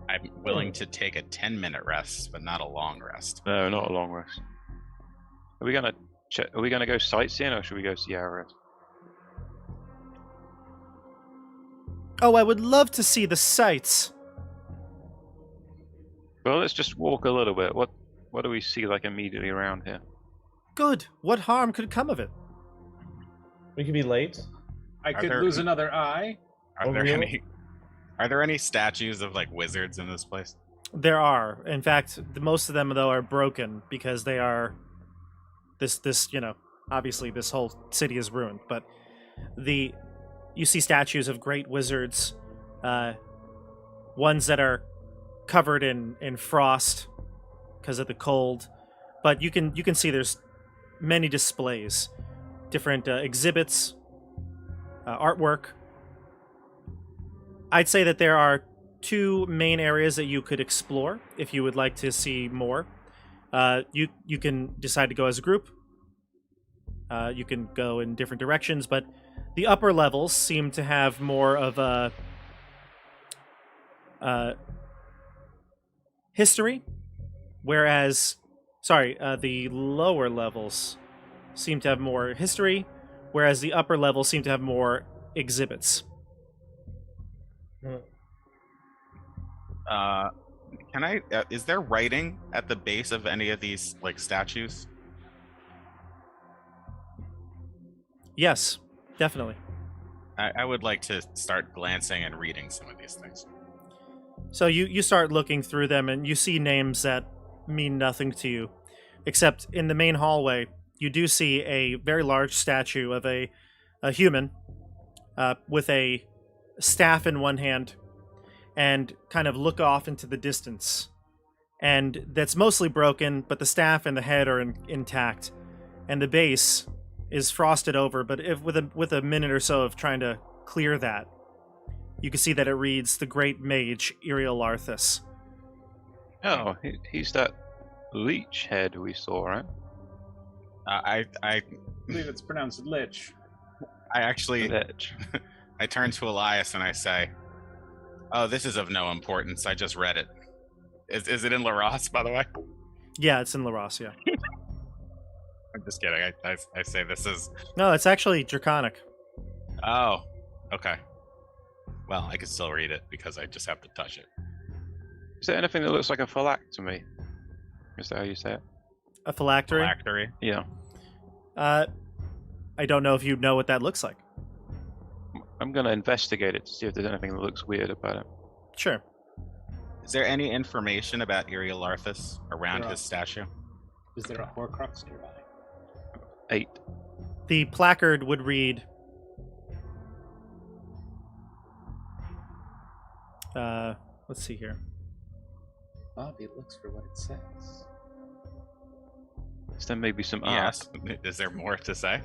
I'm willing to take a 10-minute rest, but not a long rest. No, not a long rest. Are we gonna go sightseeing or should we go see Avarice? Oh, I would love to see the sights. Well, let's just walk a little bit. What do we see like immediately around here? Good. What harm could come of it? We could be late. I could there- lose another eye. Are there really? any statues of like wizards in this place? There are. In fact, most of them though are broken because they are this obviously this whole city is ruined, but you see statues of great wizards, ones that are covered in frost because of the cold, but you can see there's many displays, different exhibits, artwork. I'd say that there are 2 main areas that you could explore if you would like to see more. You can decide to go as a group. You can go in different directions, but the upper levels seem to have more of a history, whereas the lower levels seem to have more history, whereas the upper level seem to have more exhibits. Can I? Is there writing at the base of any of these like statues? Yes, definitely. I would like to start glancing and reading some of these things. So you start looking through them, and you see names that mean nothing to you, except in the main hallway, you do see a very large statue of a human with a staff in one hand and kind of look off into the distance. And that's mostly broken, but the staff and the head are intact. And the base is frosted over, but if with a minute or so of trying to clear that, you can see that it reads the Great Mage Larthus. Oh, he's that leech head we saw, right? I believe it's pronounced lich. actually Lich. I turn to Elias and I say, "Oh, this is of no importance. I just read it. Is it in Laros, by the way?" Yeah, it's in Laros, yeah. I'm just kidding. I say this is. No, it's actually Draconic. Oh, okay. Well, I can still read it because I just have to touch it. Is there anything that looks like a phylactery? Is that how you say it? A phylactery? Phylactery. Yeah. I don't know if you know what that looks like. I'm going to investigate it to see if there's anything that looks weird about it. Sure. Is there any information about Larthus around his statue? Is there a Horcrux nearby? 8. The placard would read, let's see here. Bobby looks for what it says. Is there maybe some art? Yes. Is there more to say?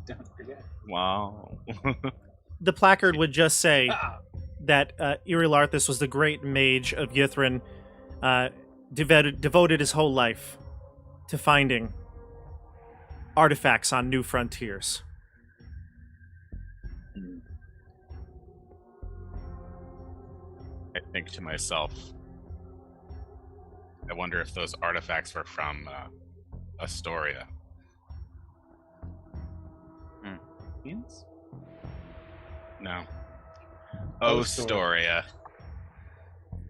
Don't forget. Wow. The placard would just say Ah! that Larthus was the great mage of Ythryn, devoted his whole life to finding artifacts on new frontiers. I think to myself, I wonder if those artifacts were from Astoria. Means? No. Ostoria. Ostoria.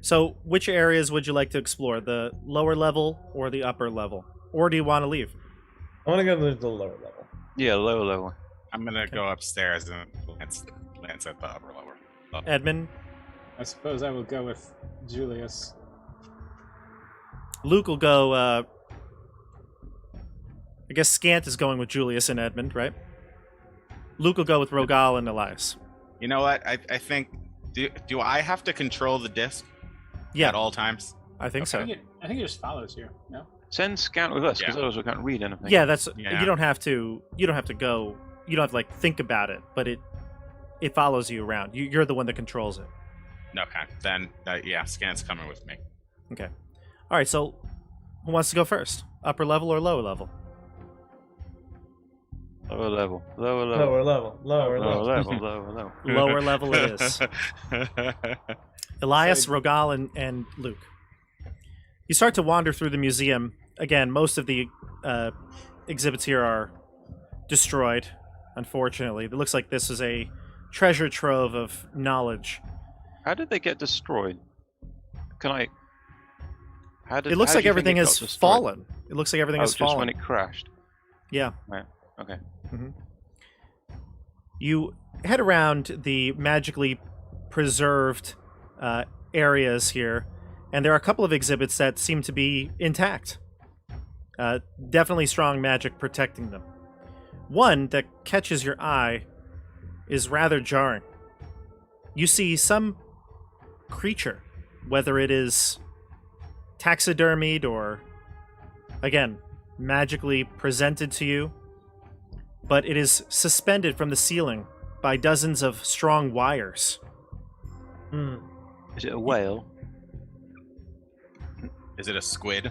So, which areas would you like to explore? The lower level or the upper level? Or do you want to leave? I want to go to the lower level. Yeah, lower level. I'm gonna go upstairs and glance at the upper level. Edmund? I suppose I will go with Julius. Luke will go, I guess Scant is going with Julius and Edmund, right? Luke will go with Rogal and Elias. You know what? I think. Do I have to control the disc Yeah, at all times? I think so. I think it just follows you. No. Send Scout with us, because Yeah. otherwise we can't read anything. Yeah, that's Yeah. you don't have to go, you don't have to like think about it, but it follows you around. You're the one that controls it. Okay, then yeah, Scan's coming with me. Okay. All right, so who wants to go first? Upper level or lower level? Lower level. Lower level. Lower level. Lower Lower level. level. Lower level. Lower level it is. Elias, Rogal, and Luke. You start to wander through the museum. Again, most of the exhibits here are destroyed, unfortunately. It looks like this is a treasure trove of knowledge. How did they get destroyed? Can I? It looks like everything has fallen. It looks like everything has just fallen. when it crashed. Yeah. Right. Okay. You head around the magically preserved areas here, and there are a couple of exhibits that seem to be intact. Definitely strong magic protecting them. One that catches your eye is rather jarring. You see some creature, whether it is taxidermied or, again, magically presented to you, but it is suspended from the ceiling by dozens of strong wires. Is it a whale? Is it a squid?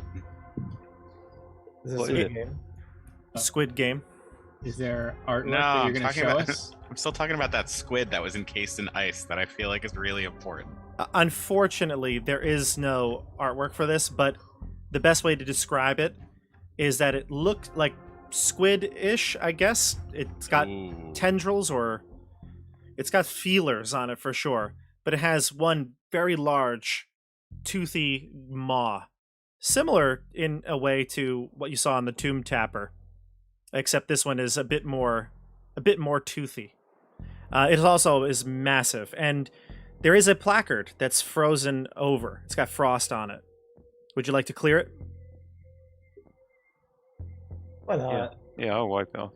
This is What a is Squid it? Game. Squid Game. Is there artwork No, that I'm you're going to talking show about- us? I'm still talking about that squid that was encased in ice that I feel like is really important. Unfortunately, there is no artwork for this, but the best way to describe it is that it looked like squid-ish, I guess. It's got Ooh. tendrils, or it's got feelers on it for sure, but it has one very large toothy maw, similar in a way to what you saw on the Tomb Tapper, except this one is a bit more toothy. It also is massive, and there is a placard that's frozen over. It's got frost on it. Would you like to clear it? Why not? Yeah, I'll wipe it off.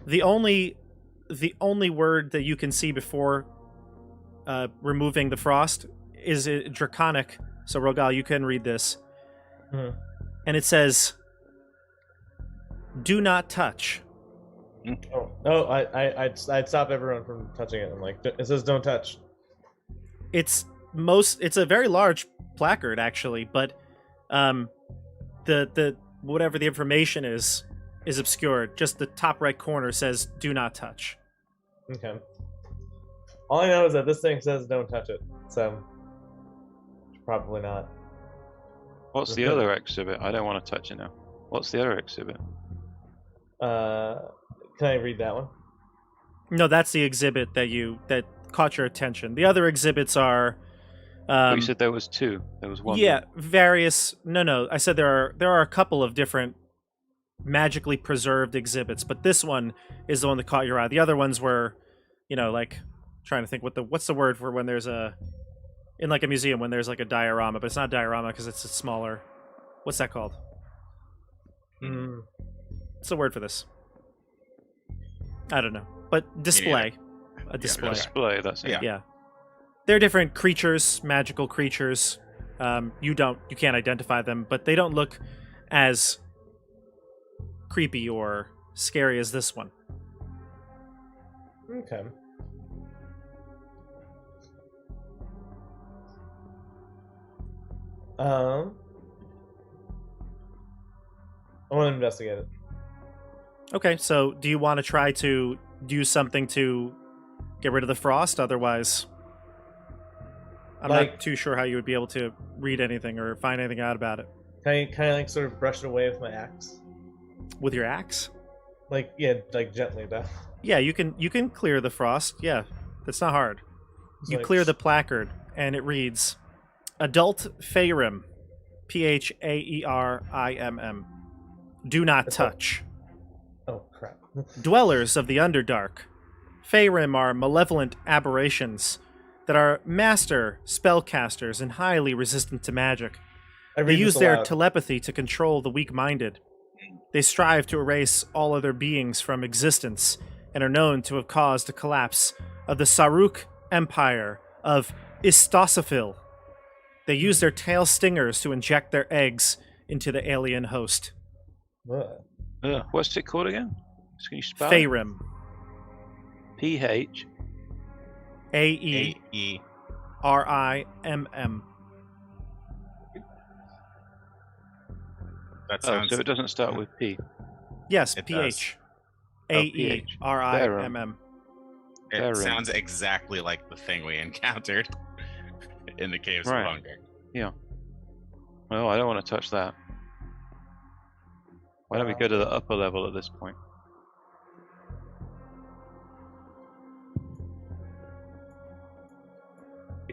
The only word that you can see before removing the frost is Draconic. So Rogal, you can read this, Mhm. and it says, "Do not touch." Oh, I'd stop everyone from touching it. I'm like, it says don't touch. It's a very large placard actually, but the whatever the information is obscured. Just the top right corner says "Do not touch." Okay. All I know is that this thing says don't touch it, so probably not. What's the other exhibit? I don't want to touch it now. What's the other exhibit? Can I read that one? No, that's the exhibit that caught your attention. The other exhibits are. You said there was two. There was one. Yeah, various. No. I said there are a couple of different magically preserved exhibits, but this one is the one that caught your eye. The other ones were, like trying to think what's the word for when there's in like a museum when there's like a diorama, but it's not a diorama because it's a smaller. What's that called? What's the word for this? I don't know, but display. A display. Display. That's it. Yeah. They're different creatures, magical creatures. You can't identify them, but they don't look as creepy or scary as this one. Okay. I want to investigate it. Okay, so do you want to try to do something to get rid of the frost? Otherwise, I'm not too sure how you would be able to read anything or find anything out about it. Can I like sort of brush it away with my axe? With your axe? Like gently though. Yeah, you can clear the frost. Yeah, that's not hard. You like- clear the placard, and it reads, "Adult Feyrim, Phaerimm. Do not touch. Oh crap. Dwellers of the Underdark. Feyrim are malevolent aberrations that are master spellcasters and highly resistant to magic. They use their telepathy to control the weak-minded. They strive to erase all other beings from existence and are known to have caused the collapse of the Saruk Empire of Istosafil. They use their tail stingers to inject their eggs into the alien host." What? What's it called again? Can you spell? Feyrim. PH. Aerimm. That Oh, sounds. so it doesn't start with P. Yes, It PH. PH. Aerimm. It Fair sounds exactly like the thing we encountered in the caves Right. of hunger. Well, I don't want to touch that. Why don't we go to the upper level at this point?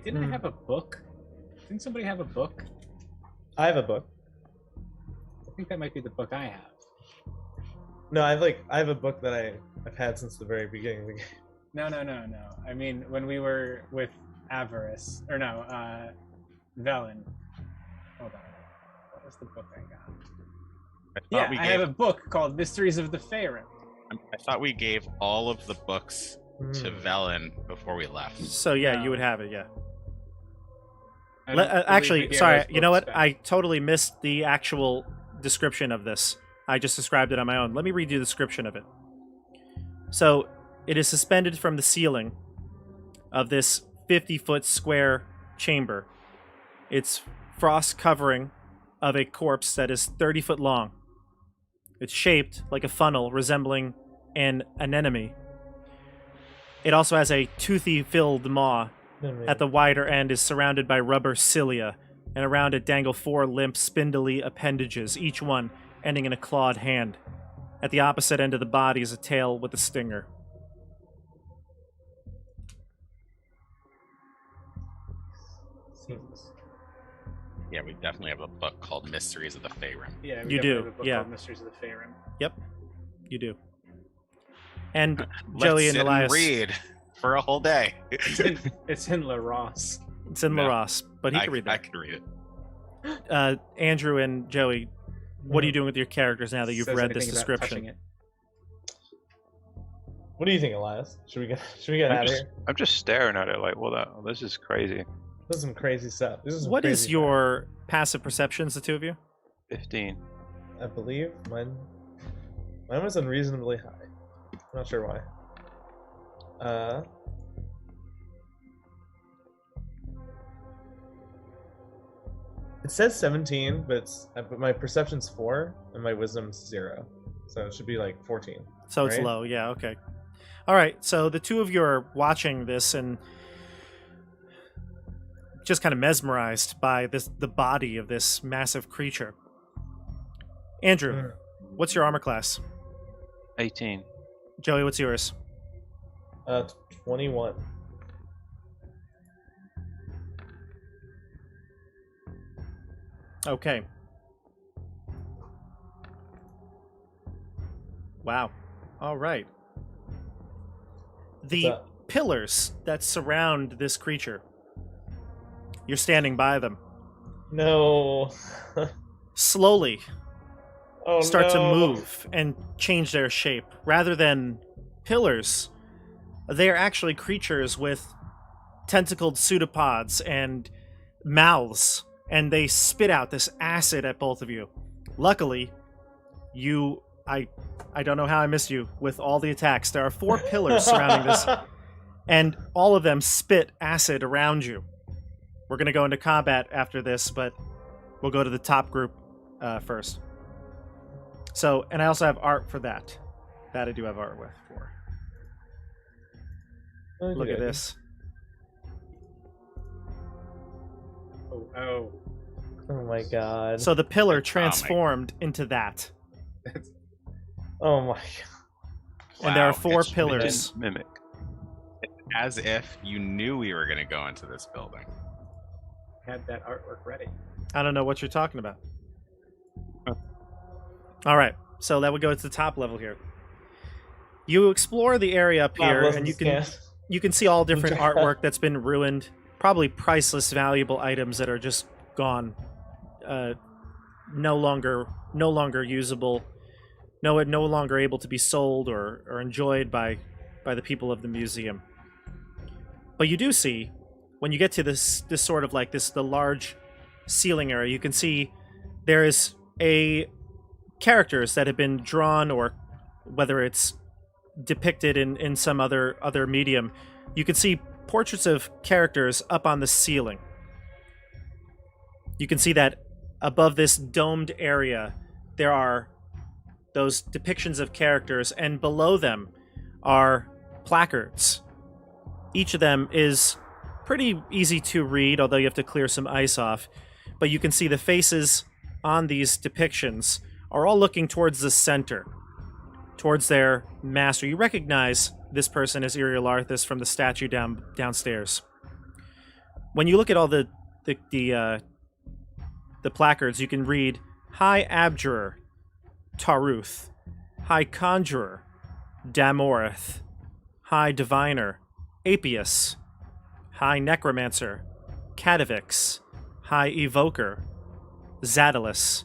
Didn't I have a book? Didn't somebody have a book? I have a book. I think that might be the book I have. No, I have a book that I've had since the very beginning of the game. No. I mean, when we were with Avarice, or no, Velen. Hold on. What was the book I got? I I have a book called Mysteries of the Feyrim. I thought we gave all of the books to Hmm. Velen before we left. So yeah, No. you would have it, yeah. I don't believe we Actually, gave sorry, those you know books what? back. I totally missed the actual description of this. I just described it on my own. Let me read you the description of it. So, it is suspended from the ceiling of this 50-foot square chamber. It's frost covering of a corpse that is 30 foot long. It's shaped like a funnel resembling an anemone. It also has a toothy-filled maw. At the wider end is surrounded by rubber cilia, and around it dangle 4 limp, spindly appendages, each one ending in a clawed hand. At the opposite end of the body is a tail with a stinger. Seems. Yeah, we definitely have a book called Mysteries of the Faerun. Yeah, You definitely do, have a book yeah. called Mysteries of the Faerun. Yep, you do. And Let's Joey and sit Elias. and read for a whole day. It's in La Ross. It's in No. LaRosse, but he I can read I that. can read it. Andrew and Joey, what are you doing with your characters now that you've Says read this anything about touching description? it. What do you think, Elias? Should we get out of here? I'm just staring at it like, well, this is crazy. This is some crazy stuff. This is some What is crazy your passive perceptions, the two of you? 15. stuff. I believe mine was unreasonably high. I'm not sure why. It says 17, but my perception's 4 and my wisdom's 0, so it should be like 14. So it's Right. low, yeah, okay. All right, so the two of you are watching this and just kind of mesmerized by the body of this massive creature. Andrew, Mm. what's your armor class? 18. Joey, what's yours? 21. Okay. Wow. All right. The What's up? pillars that surround this creature, you're standing by them, No. slowly Oh, start to no. move and change their shape. Rather than pillars, they are actually creatures with tentacled pseudopods and mouths, and they spit out this acid at both of you. Luckily, I don't know how I missed you with all the attacks. There are 4 pillars surrounding this, and all of them spit acid around you. We're going to go into combat after this, but we'll go to the top group first. So, and I also have art for that. That I do have art with for. Look at Okay. this. Oh. Oh my god. So the pillar Oh my- transformed into that. Oh my god. And there are Wow, 4 it's pillars. Mimic. As if you knew we were going to go into this building. Had that artwork ready. I don't know what you're talking about. All right, so that would go to the top level here. You explore the area up here, and you can see all different artwork that's been ruined. Probably priceless, valuable items that are just gone, no longer usable, no longer able to be sold or enjoyed by the people of the museum. But you do see, when you get to this sort of like the large ceiling area, you can see there is characters that have been drawn, or whether it's depicted in some other medium. You can see portraits of characters up on the ceiling. You can see that above this domed area there are those depictions of characters, and below them are placards. Each of them is pretty easy to read, although you have to clear some ice off. But you can see the faces on these depictions are all looking towards the center, towards their master. You recognize this person as Iriel Arthas from the statue downstairs. When you look at all the placards, you can read High Abjurer, Taruth, High Conjurer, Damorith, High Diviner, Apius, High Necromancer, Catavix, High Evoker, Zadalus,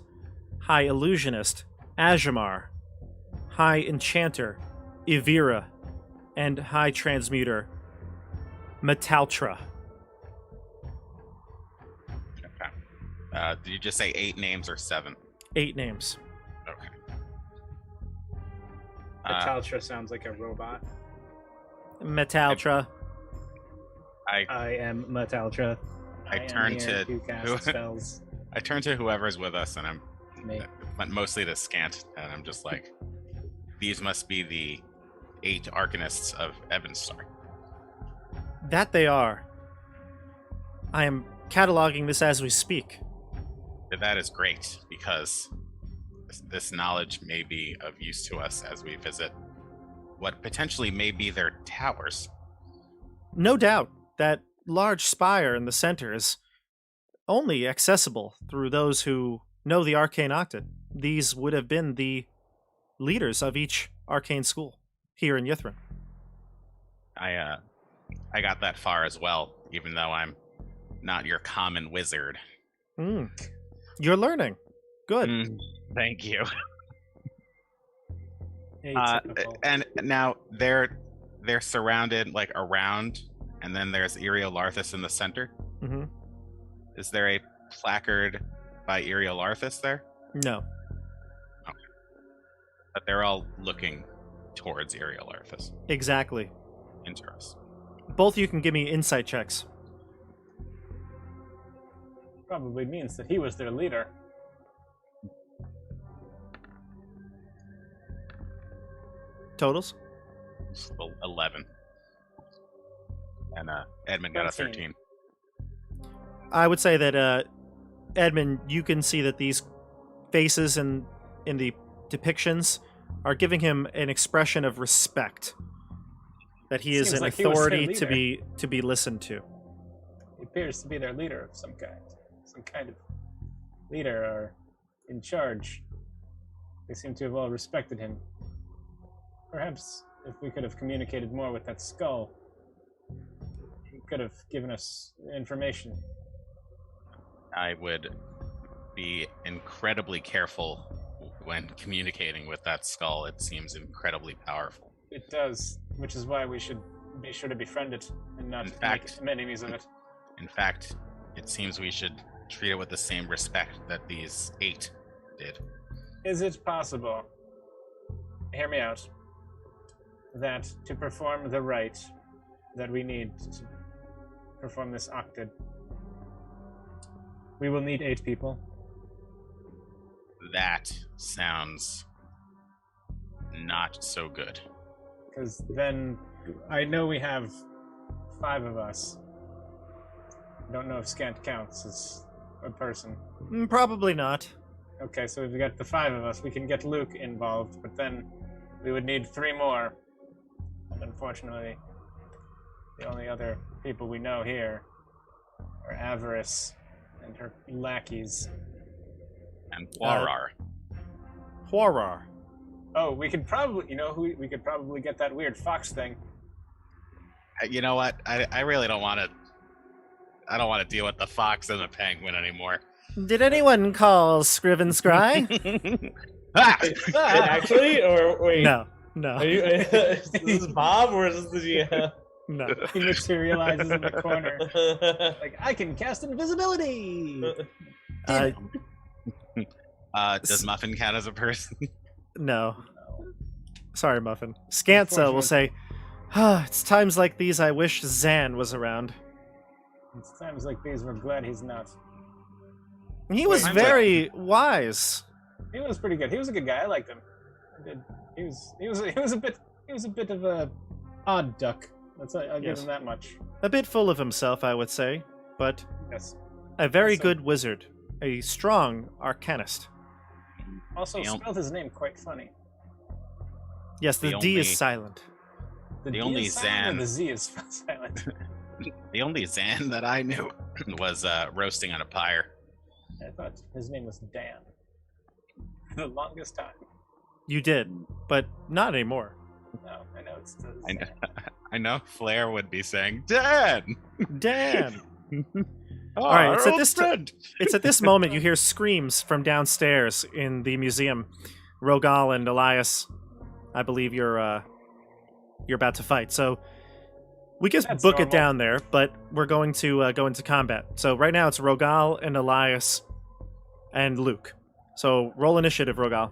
High Illusionist, Azamar, High Enchanter, Evira, and High Transmuter, Metaltra. Okay. Did you just say 8 names or 7? 8 names. Okay. Metaltra sounds like a robot. Metaltra. I am Metaltra. I am turn here to cast spells. I turn to whoever's with us, and I'm Me. mostly the Scant, and I'm just like, these must be the 8 Arcanists of Evenstar. That they are. I am cataloging this as we speak. That is great, because this knowledge may be of use to us as we visit what potentially may be their towers. No doubt that large spire in the center is only accessible through those who know the Arcane Octet. These would have been the leaders of each arcane school here in Ythryn. I got that far as well, even though I'm not your common wizard. You're learning. Good. Thank you. Atypical. And now they're surrounded like around, and then there's Eriolarthus in the center. Mm-hmm. Is there a placard by Eriolarthus there? No. Okay. But they're all looking towards Eriolarthus. Exactly. Interesting. Both of you can give me insight checks. Probably means that he was their leader. Totals? 11. And Edmund got a 13. I would say that Edmund, you can see that these faces in the depictions are giving him an expression of respect. That he is Seems an like he was their authority leader. to be listened to. He appears to be their leader of some kind of leader or in charge. They seem to have all respected him. Perhaps if we could have communicated more with that skull, he could have given us information. I would be incredibly careful when communicating with that skull. It seems incredibly powerful. It does, which is why we should be sure to befriend it and not In fact- make enemies of it. In fact, it seems we should treat it with the same respect that these 8 did. Is it possible, hear me out, that to perform the rite that we need to perform this octet, we will need 8 people? That sounds not so good. Because then I know we have 5 of us. I don't know if Scant counts as a person. Probably not. Okay, so we've got the 5 of us. We can get Luke involved, but then we would need 3 more. And unfortunately, the only other people we know here are Avarice and her lackeys. And Warar. Horror. Oh, we could probably, we could probably get that weird fox thing. You know what? I really don't want to. I don't want to deal with the fox and the penguin anymore. Did anyone call Scriven Scry? Ah! Actually, or wait, No. Are you, is this Bob or is this the GM? No. He materializes in the corner. Like, I can cast invisibility! Does Muffin count as a person? No. Sorry, Muffin. Scansa will say, it's times like these I wish Zan was around. It's times like these we're glad he's not. He was Times very wise. He was pretty good. He was a good guy. I liked him. I did. He was a bit of a odd duck. I'll give Yes. him that much. A bit full of himself, I would say, but Yes. a very So- good wizard. A strong arcanist. Also The spelled his name quite funny. Yes, the The D is only- silent. The The D only is silent or Zan- the Z is silent. The only Zan that I knew was roasting on a pyre. I thought his name was Dan. For the longest time. You did, but not anymore. No, I know it's the I know, I know Flair would be saying, "Dan." Dan! Oh, All right, our it's at old this friend. It's at this moment you hear screams from downstairs in the museum. Rogal and Elias, I believe you're about to fight. So we just That's book it normal. down there, but we're going to go into combat. So right now it's Rogal and Elias and Luke. So roll initiative, Rogal.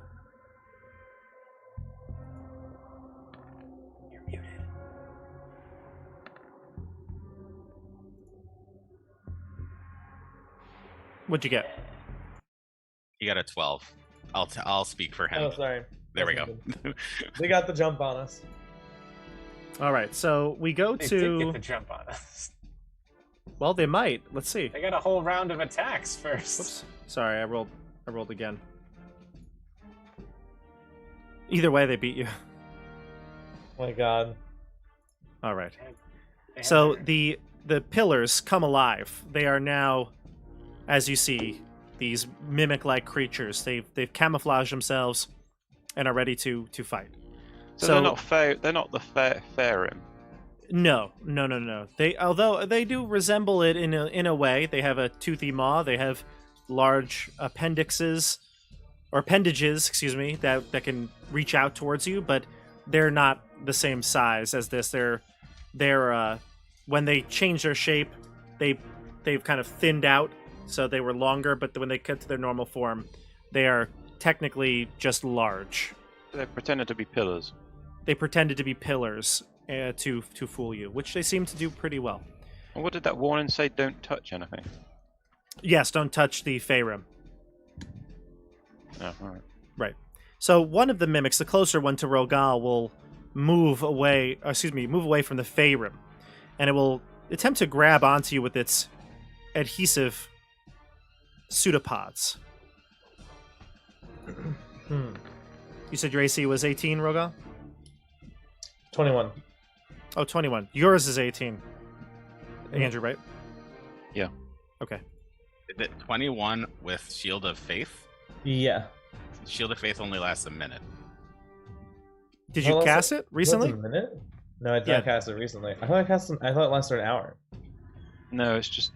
You're muted. What'd you get? He got a 12. I'll speak for him. Oh, sorry. There we go. They got the jump on us. All right, so we go They did to. get the jump on us. Well, they might. Let's see. They got a whole round of attacks first. Whoops. Sorry, I rolled again. Either way, they beat you. Oh my god. All right. They have So their- the pillars come alive. They are now, as you see, these mimic-like creatures. They've camouflaged themselves and are ready to fight. So they're not fair. They're not the Farim. No. They, although they do resemble it in a way. They have a toothy maw. They have large appendages, excuse me, that can reach out towards you. But they're not the same size as this. They're when they change their shape, they've kind of thinned out. So they were longer, but when they cut to their normal form, they are technically just large. They pretended to be pillars. They pretended to be pillars to fool you, which they seem to do pretty well. And what did that warning say? Don't touch anything. Yes, don't touch the Faerun. Oh, all right. Right. So one of the mimics, the closer one to Rogal, will move away from the Faerun, and it will attempt to grab onto you with its adhesive pseudopods. You said your AC was 18, Rogal? 21. Oh, 21. Yours is 18. Andrew, right? Yeah. Okay. Is it 21 with Shield of Faith? Yeah. Shield of Faith only lasts a minute. Did you Well, cast it recently? A minute? No, I did Yeah. not cast it recently. I thought it lasted an hour. No, it's just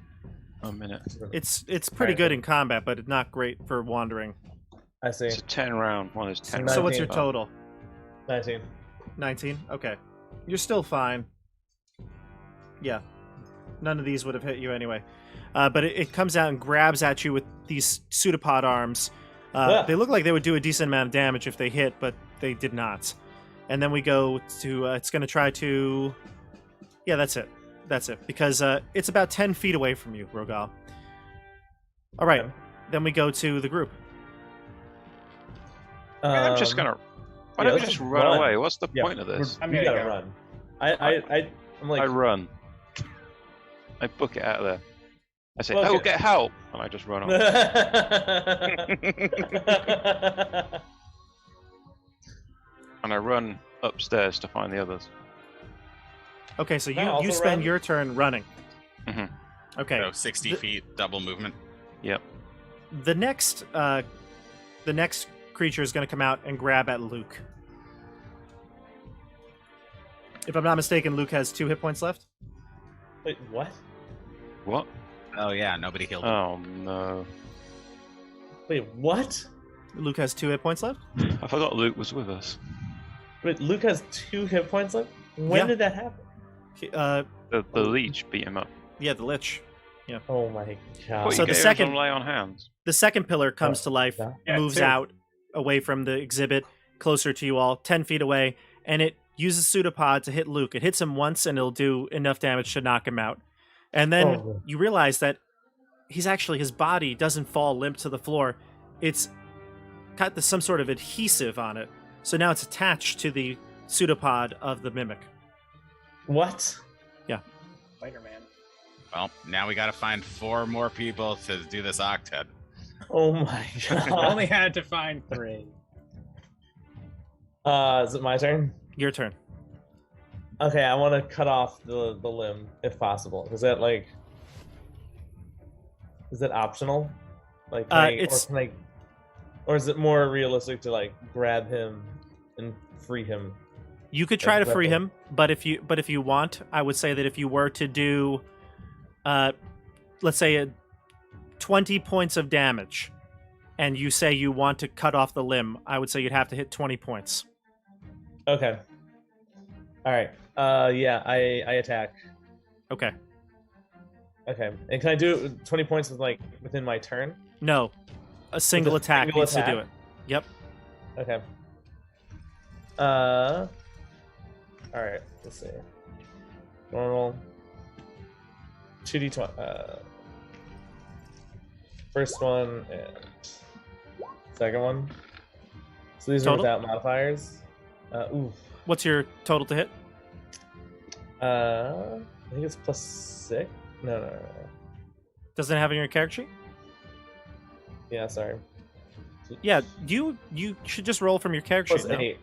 a minute. It's pretty good in combat, but it's not great for wandering. I see. It's a 10 round. One is 10 So So what's your 19. total? 19. 19? Okay. You're still fine. Yeah. None of these would have hit you anyway. But it comes out and grabs at you with these pseudopod arms. Yeah. They look like they would do a decent amount of damage if they hit, but they did not. And then we go to... it's going to try to... Yeah, that's it. That's it. Because it's about 10 feet away from you, Rogal. All right. Okay. Then we go to the group. I'm just gonna. Why yeah, don't we let's just just run run. away? What's the point of this? I'm We gonna gotta go. run. I'm like. I run. I book it out of there. I say, Well, "Oh, okay. get help!" And I just run off. And I run upstairs to find the others. Okay, so Can I you also spend run? your turn running. Mhm. Okay. So 60 feet, double movement. Yep. The next creature is going to come out and grab at Luke. If I'm not mistaken, Luke has 2 hit points left. Wait, what? What? Oh yeah, nobody healed him. Oh no! Wait, what? Luke has 2 hit points left. I forgot Luke was with us. Wait, Luke has 2 hit points left? When Yeah. did that happen? The leech beat him up. Yeah, the Lich. Oh my god. What, So you the gave him second- some lay on hands. The second pillar comes Oh, to life, yeah. Yeah, moves 2. out away from the exhibit, closer to you all, 10 feet away, and it uses pseudopod to hit Luke. It hits him once, and it'll do enough damage to knock him out. And then Oh. you realize that his body doesn't fall limp to the floor. It's got some sort of adhesive on it. So now it's attached to the pseudopod of the mimic. What? Spider-Man. Well, now we gotta find 4 more people to do this octet. Oh my I god. only had to find 3. Is it my turn? Your turn. Okay, I want to cut off the limb if possible. Is that optional? Like, or is it more realistic to like grab him and free him? You could try to free Exactly. him, but if you want, I would say that if you were to do, let's say 20 points of damage, and you say you want to cut off the limb, I would say you'd have to hit 20 points. Okay. All right. Yeah, I attack. Okay. Okay, and can I do it 20 points within my turn? No, a single a attack single needs to do attack? it. Yep. Okay. All right. Let's see. Normal. 2d20. First one and second one. So these are Total? without modifiers. Oof. What's your total to hit? I think it's +6. No. Doesn't it have it in your character sheet? Yeah, sorry. Yeah, you should just roll from your character Plus sheet. No? 8.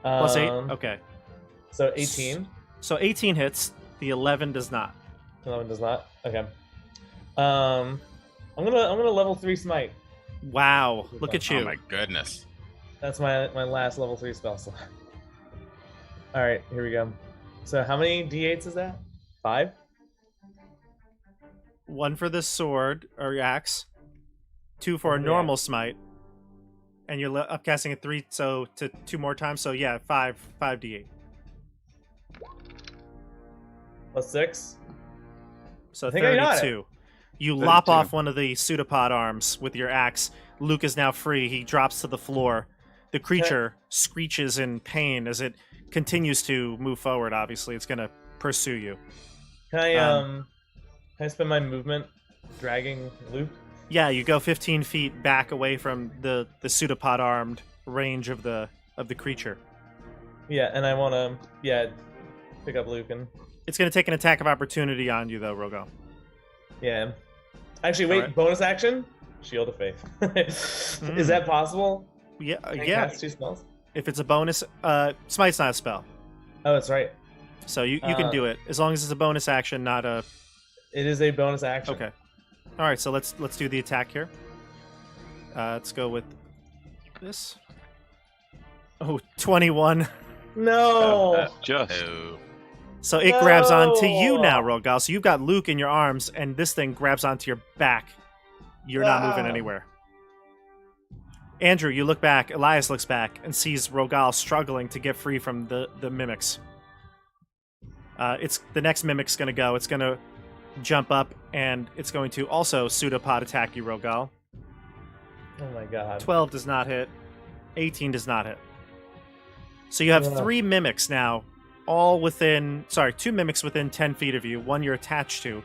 Plus 8? Okay. So 18. So 18 hits. The 11 does not. 11 does not. Okay. I'm gonna level 3 smite. Wow. Look at you. Oh my goodness. That's my last level 3 spell slot. All right, here we go. So how many d8s is that? 5. 1 for the sword or axe, 2 for a Yeah. normal smite, and you're upcasting it 3, so to 2 more times. So yeah, 5 d8. Plus 6. So I think I got it. 32. You 32. lop off one of the pseudopod arms with your axe. Luke is now free. He drops to the floor. The creature screeches in pain as it continues to move forward. Obviously, it's going to pursue you. Can I spend my movement dragging Luke? Yeah, you go 15 feet back away from the pseudopod armed range of the creature. Yeah, and I want to pick up Luke and It's going to take an attack of opportunity on you, though, Rogal. yeah. Actually, wait. Alright. Bonus action. Shield of Faith. Is that possible? Yeah, Can I yeah. cast 2 spells? If it's a bonus, Smite's not a spell, Oh, that's right. so you can do it as long as it's a bonus action, not a. It is a bonus action. Okay. All right, so let's do the attack here. Let's go with this. Oh, 21. No. Just. Oh. So it grabs onto you No. now, Rogal. So you've got Luke in your arms, and this thing grabs onto your back. You're not moving Ah. anywhere. Andrew, you look back. Elias looks back and sees Rogal struggling to get free from the mimics. It's the next mimic's going to go. It's going to jump up, and it's going to also pseudopod attack you, Rogal. Oh my god. 12 does not hit. 18 does not hit. So you have Yeah. 3 mimics now, all within... Sorry, 2 mimics within 10 feet of you. One you're attached to.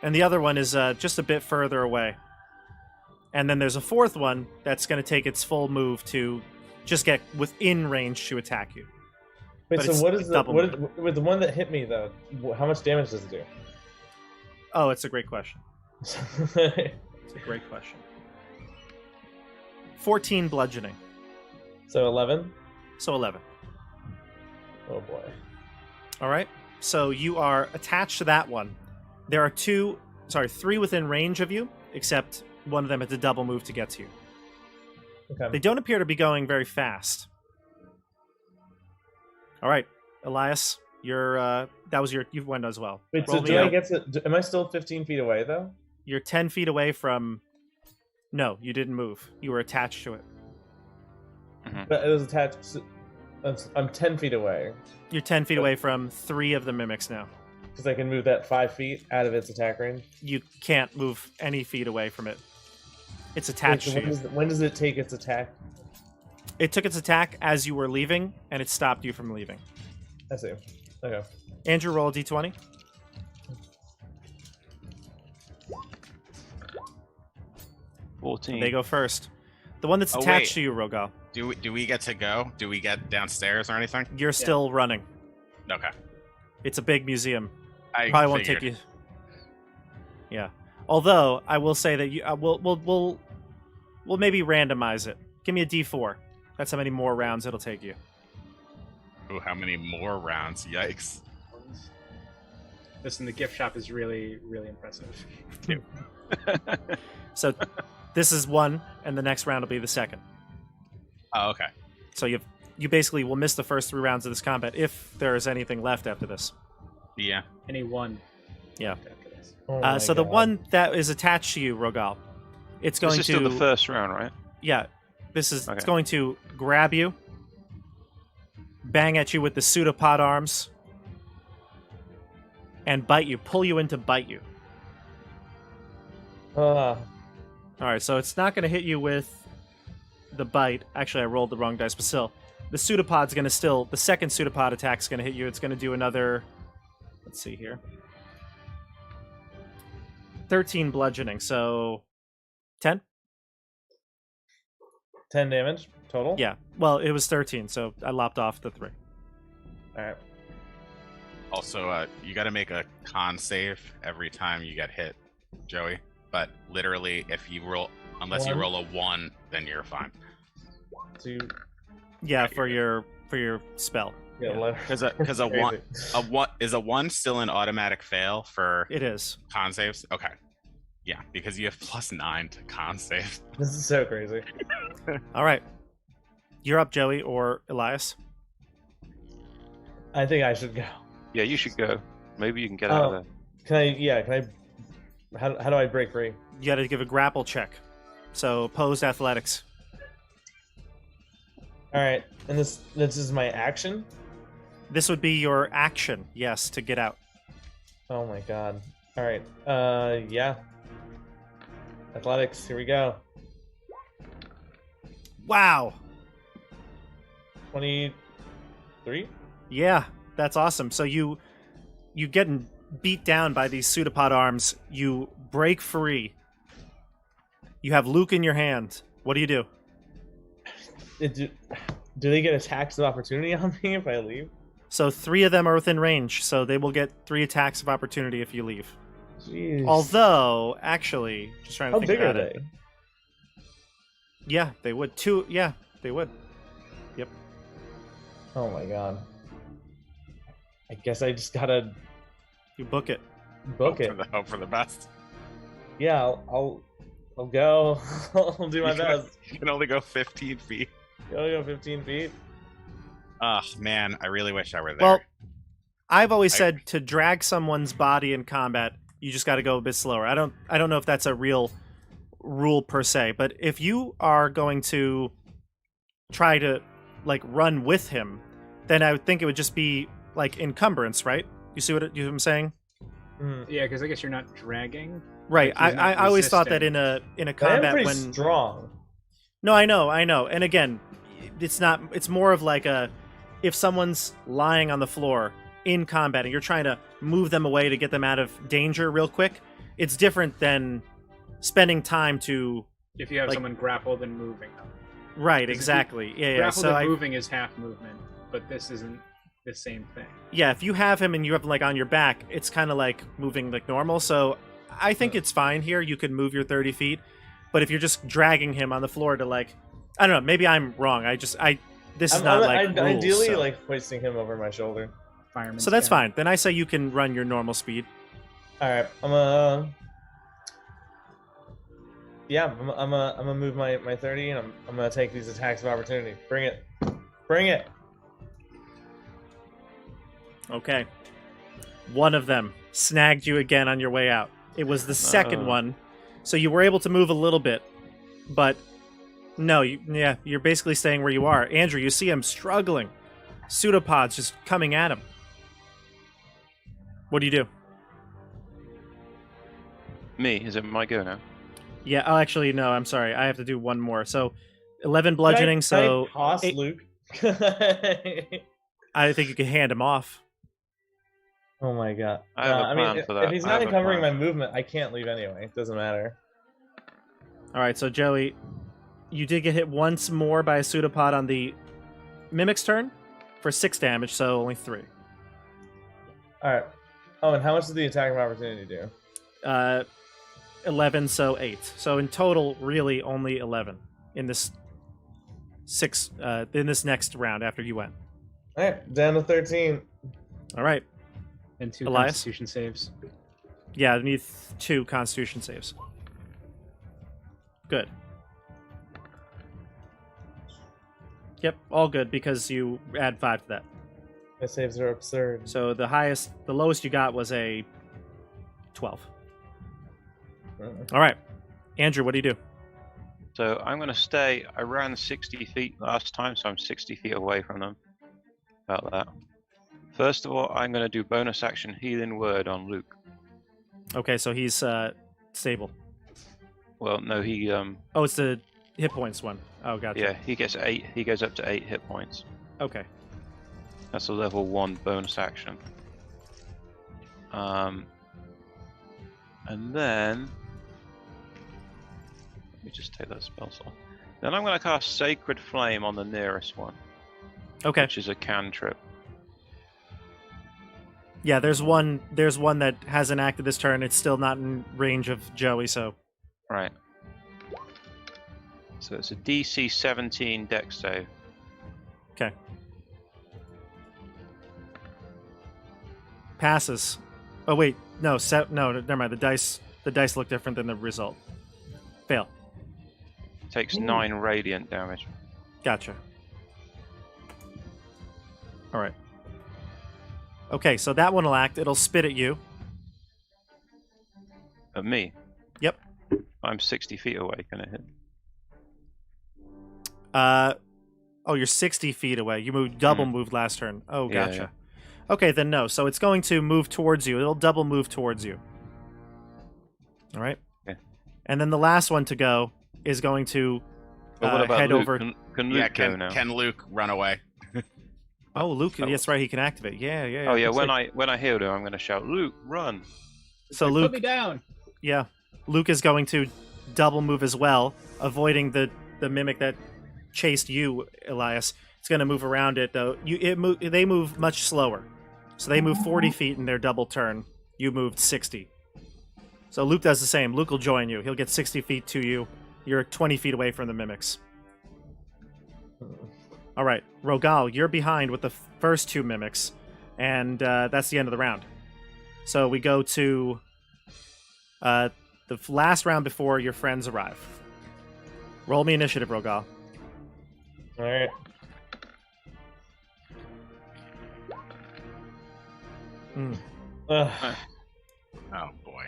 And the other one is just a bit further away. And then there's a 4th one that's going to take its full move to just get within range to attack you. Wait, but so it's what is the double with the one that hit me though? How much damage does it do? Oh, it's a great question. It's a great question. 14 bludgeoning. So 11. So 11. Oh boy. All right. So you are attached to that one. There are 3 within range of you, except one of them has a double move to get to you. Okay. They don't appear to be going very fast. All right, Elias, you've won as well. Wait, Roll so me do I out. get to? Am I still 15 feet away though? You're 10 feet away from. No, you didn't move. You were attached to it. But it was attached. I'm 10 feet away You're 10 feet away from 3 of the mimics now. because I can move that 5 feet out of its attack range. You can't move any feet away from it. It's Wait, attached so to you. when does it take its attack? It took its attack as you were leaving, and it stopped you from leaving. I see. Okay. Andrew, roll a d20. They go first. The one that's Oh, attached wait. to you, Rogal. Do we get to go? Do we get downstairs or anything? You're still running. Okay. It's a big museum. I Probably won't figured. take you. Yeah. Although I will say that you we'll maybe randomize it. Give me a d4. That's how many more rounds it'll take you. Ooh, how many more rounds? Yikes. This in the gift shop is really, really impressive. So this is 1, and the next round will be the second. Oh, okay. So you basically will miss the first 3 rounds of this combat if there is anything left after this. Yeah. Any one. Yeah. after this. Oh my So the God. one that is attached to you, Rogal, it's going This is to still the first round, right? Yeah, it's Okay. going to grab you, bang at you with the pseudopod arms, and bite you, pull you in to bite you. Ah, All right, so it's not going to hit you with the bite. Actually, I rolled the wrong dice, but still, the pseudopod's going to the second pseudopod attack's going to hit you. It's going to do another. Let's see here. 13 bludgeoning, so 10. 10 damage total. Yeah, well, it was 13, so I lopped off the 3. All right. Also, you got to make a con save every time you get hit, Joey. But literally, if you roll, unless you One. roll a 1, then you're fine. 2. Yeah, for your spell. Yeah, Yeah. letter. Because a one is a 1 still an automatic fail for It is. con saves. Okay, yeah, because you have +9 to con save. This is so crazy. All right. You're up, Joey or Elias. I think I should go. Yeah, you should go. Maybe you can get out of there. Can I? Yeah, can I? How do I break free? You got to give a grapple check. So opposed athletics. All right, and this is my action. This would be your action, yes, to get out. Oh my god. All right. Yeah. Athletics. Here we go. Wow. 23. Yeah, that's awesome. So you getting beat down by these pseudopod arms. You break free. You have Luke in your hand. What do you do? Do they get attacks of opportunity on me if I leave? So 3 of them are within range, so they will get 3 attacks of opportunity if you leave. Jeez. Although, actually, just trying to How think big are about they? it. Yeah, they would. 2, yeah, they would. Yep. Oh my god. I guess I just gotta You book it. book it. Hope for the best. Yeah, I'll go. I'll do my best. You can only go 15 feet. Go 15 feet. Oh man, I really wish I were there. Well, I've always said to drag someone's body in combat, you just got to go a bit slower. I don't know if that's a real rule per se, but if you are going to try to like run with him, then I would think it would just be like encumbrance, right? You see what I'm saying? Mm. Yeah, because I guess you're not dragging. Right. Like, he's not I always thought that resisting. in a But I am combat pretty when strong. No, I know. And again, it's more of like if someone's lying on the floor in combat and you're trying to move them away to get them out of danger real quick, it's different than spending time to If you have like- someone grappled and moving them. right, Because if you exactly. Yeah, Grappled so and moving is half movement, but this isn't the same thing. yeah, if you have him and you have him like on your back, it's kind of like moving like normal. So I think it's fine here. You can move your 30 feet, but if you're just dragging him on the floor to like, I don't know, maybe I'm wrong. This is not like rules, ideally so. like hoisting him over my shoulder. Fireman's So that's carry. fine. Then I say you can run your normal speed. All right, I'm gonna move my 30 and I'm gonna take these attacks of opportunity. Bring it. Okay. One of them snagged you again on your way out. It was the second one. So you were able to move a little bit, but no, you're basically staying where you are. Andrew, you see him struggling. Pseudopods just coming at him. What do you do? Me? Is it my go now? Yeah, oh, actually, no, I'm sorry. I have to do one more. So 11 bludgeoning, Can I toss eight- Luke. I think you can hand him off. Oh my god. I have a I plan mean, for that. if he's I not have a encumbering my plan. movement, I can't leave anyway. It doesn't matter. All right, so Joey, you did get hit once more by a pseudopod on the Mimic's turn for 6 damage, so only 3. All right. Oh, and how much does the attack of opportunity do? 11, so 8. So in total, really only 11 in this in this next round after you went. All right, down to 13. All right. And 2 Elias? Constitution saves. Yeah, I need 2 Constitution saves. Good. Yep, all good because you add 5 to that. My saves are absurd. So the lowest you got was a 12. All right. Andrew, what do you do? So I'm going to stay. I ran 60 feet last time, so I'm 60 feet away from them. About that. First of all, I'm going to do bonus action Healing Word on Luke. Okay, so he's stable. Well, no, he Oh, it's the hit points one. Oh, gotcha. yeah, he gets 8. He goes up to 8 hit points. Okay. That's a level 1 bonus action. And then let me just take that spell slot. Then I'm going to cast Sacred Flame on the nearest one, Okay. which is a cantrip. Yeah, there's one that hasn't acted this turn. It's still not in range of Joey, so Right. So it's a DC 17 Dex save. Okay. Passes. Oh wait, no, no, never mind. The dice look different than the result. Fail. Takes Ooh. 9 radiant damage. Gotcha. All right. Okay, so that one will act. It'll spit at you. At me? Yep. I'm 60 feet away. Can it hit? Oh, you're 60 feet away. You moved double moved last turn. Oh, Yeah, gotcha. Okay, then no. So it's going to move towards you. It'll double move towards you. All right. Okay. And then the last one to go is going to But what about head Luke? over. Can Luke go can, now? can Luke run away? Oh, Luke. Oh. That's right. He can activate. Yeah. Oh yeah, Looks when like- I healed him, I'm going to shout, "Luke, run!" So Put Luke. me down. Yeah, Luke is going to double move as well, avoiding the mimic that chased you, Elias. It's going to move around it though. They move much slower, so they move 40 feet in their double turn. You moved 60. So Luke does the same. Luke will join you. He'll get 60 feet to you. You're 20 feet away from the mimics. All right, Rogal, you're behind with the first 2 mimics, and that's the end of the round. So we go to the last round before your friends arrive. Roll me initiative, Rogal. All right. Ugh. Oh boy.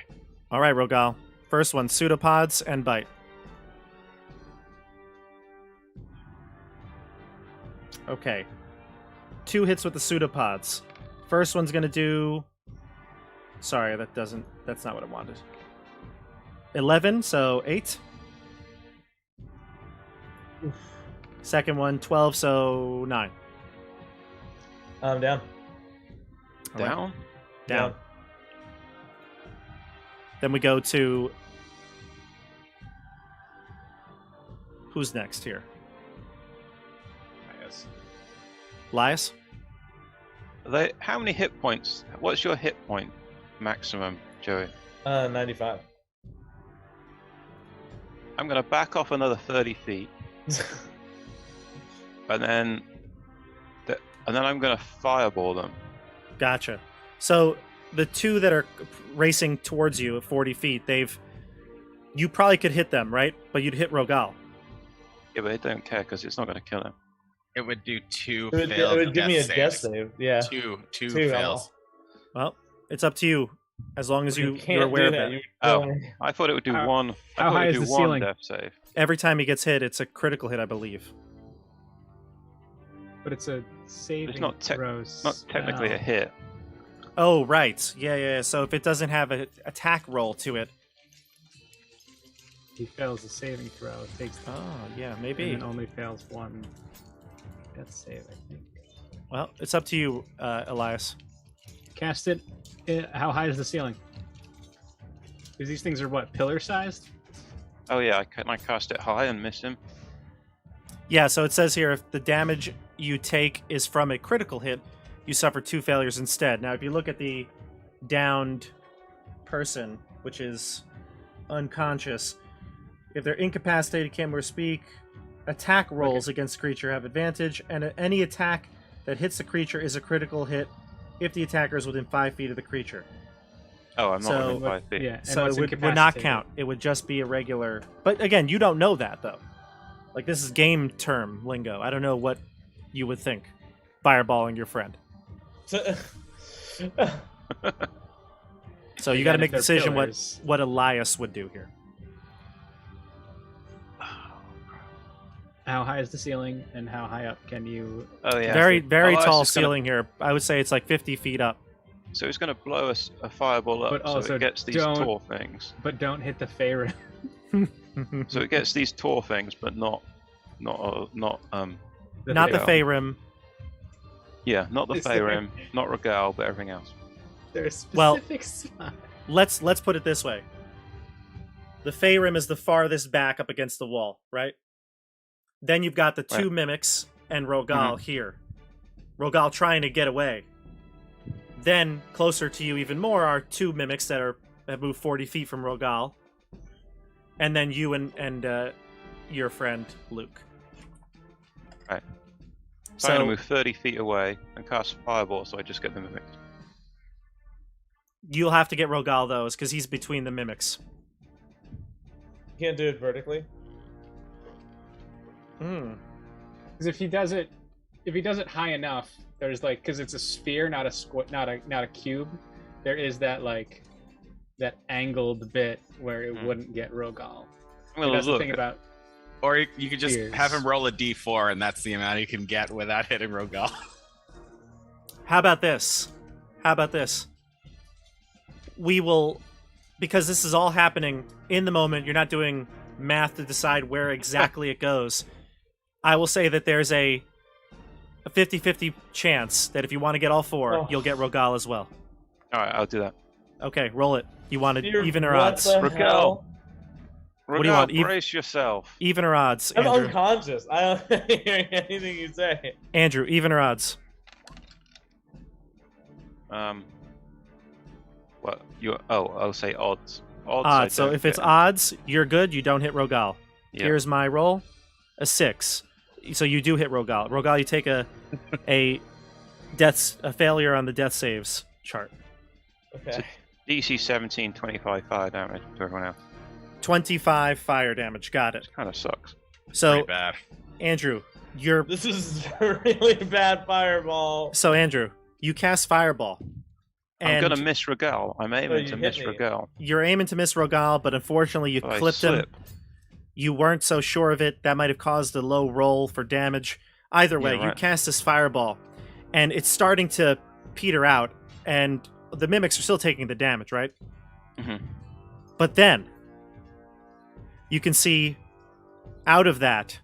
All right, Rogal. First one, pseudopods and bite. Okay. 2 hits with the pseudopods. First one's gonna do. Sorry, that's not what I wanted. 11, so 8. Second one, 12, so 9. I'm down. All right, Down. down. Then we go to. Who's next here? Yes. Lias? How many hit points? What's your hit point maximum, Joey? 95. I'm going to back off another 30 feet, and then I'm going to fireball them. Gotcha. So the 2 that are racing towards you at 40 feet, you probably could hit them, right? But you'd hit Rogal. Yeah, but they don't care because it's not going to kill him. It would do 2 It failed would give me a death death saves. save. Yeah. Two Two, fails. Well, it's up to you, as long as You you're can't aware do of that. it. Oh, I thought it would do How- one. I how thought high it would is do the one ceiling? death save. Every time he gets hit, it's a critical hit, I believe. But it's a saving It's not throw. Not technically a spell. hit. Oh, right. Yeah. So if it doesn't have an attack roll to it. He fails a saving throw. It takes Oh, yeah, and maybe. then only fails 1 death save, I think. Well, it's up to you, Elias. Cast it. How high is the ceiling? Because these things are what, pillar sized? Oh yeah, I cast it high and miss him. Yeah, so it says here if the damage you take is from a critical hit, you suffer 2 failures instead. Now, if you look at the downed person, which is unconscious, if they're incapacitated, can't move or speak, attack rolls against the creature have advantage, and any attack that hits the creature is a critical hit if the attacker is within 5 feet of the creature. Oh, I'm not So- within 5 feet. Yeah. And So what's it would not incapacitated? count. It would just be a regular. But again, you don't know that though. Like this is game term lingo. I don't know what you would think. Fireballing your friend. So you And got to then make a if they're decision pillars- what Elias would do here. How high is the ceiling, and how high up can you? Oh yeah. Very very Elias tall is gonna- ceiling here. I would say it's like 50 feet up. So it's going to blow a fireball up, But so also it gets these don't- Tor things. But don't hit the Feyre. So it gets these Tor things, but not Not the Regal. Feyrim. Yeah, not the Is there- Feyrim, not Regal, but everything else. There are Well- specific spots. Let's put it this way. The Feyrim is the farthest back up against the wall, right? Then you've got the 2 Right. mimics and Rogal here. Rogal trying to get away. Then closer to you even more are 2 mimics that have moved 40 feet from Rogal. And then you and your friend Luke. Right. So I'm So going to move 30 feet away and cast Fireball, so I just get the mimics. you'll have to get Rogal those because he's between the mimics. You can't do it vertically. Hmm. Because if he does it high enough, there's like, because it's a sphere, not a cube. There is that like that angled bit where it wouldn't get Rogal. I'm going That's to the look. thing about. Or you could just Cheers. have him roll a d4, and that's the amount he can get without hitting Rogal. How about this? We will, because this is all happening in the moment, you're not doing math to decide where exactly it goes. I will say that there's a 50-50 chance that if you want to get all four, you'll get Rogal as well. All right, I'll do that. Okay, roll it. You wanted Dear, even or what odds? the Rogal. hell? What do you want? Brace yourself. Even or odds, I'm Andrew? unconscious. I don't hear anything you say. Andrew, even or odds? What? I'll say odds. Odds. So if it's odds, you're good. You don't hit Rogal. Yeah. Here's my roll. A 6. So you do hit Rogal. Rogal, you take a failure on the death saves chart. Okay. DC 17, 25 fire damage to everyone else. 25 fire damage. Got it. Kind of sucks. So Pretty bad. Andrew, you're This is a really bad fireball. so Andrew, you cast Fireball. I'm And gonna miss Rogal. I'm aiming you to hit miss me. Rogal. you're aiming to miss Rogal, but unfortunately you So I clipped him. slip. You weren't so sure of it. That might have caused a low roll for damage. Either way, Yeah, you right. cast this Fireball, and it's starting to peter out, and the mimics are still taking the damage, right? Mm-hmm. But then, you can see out of that,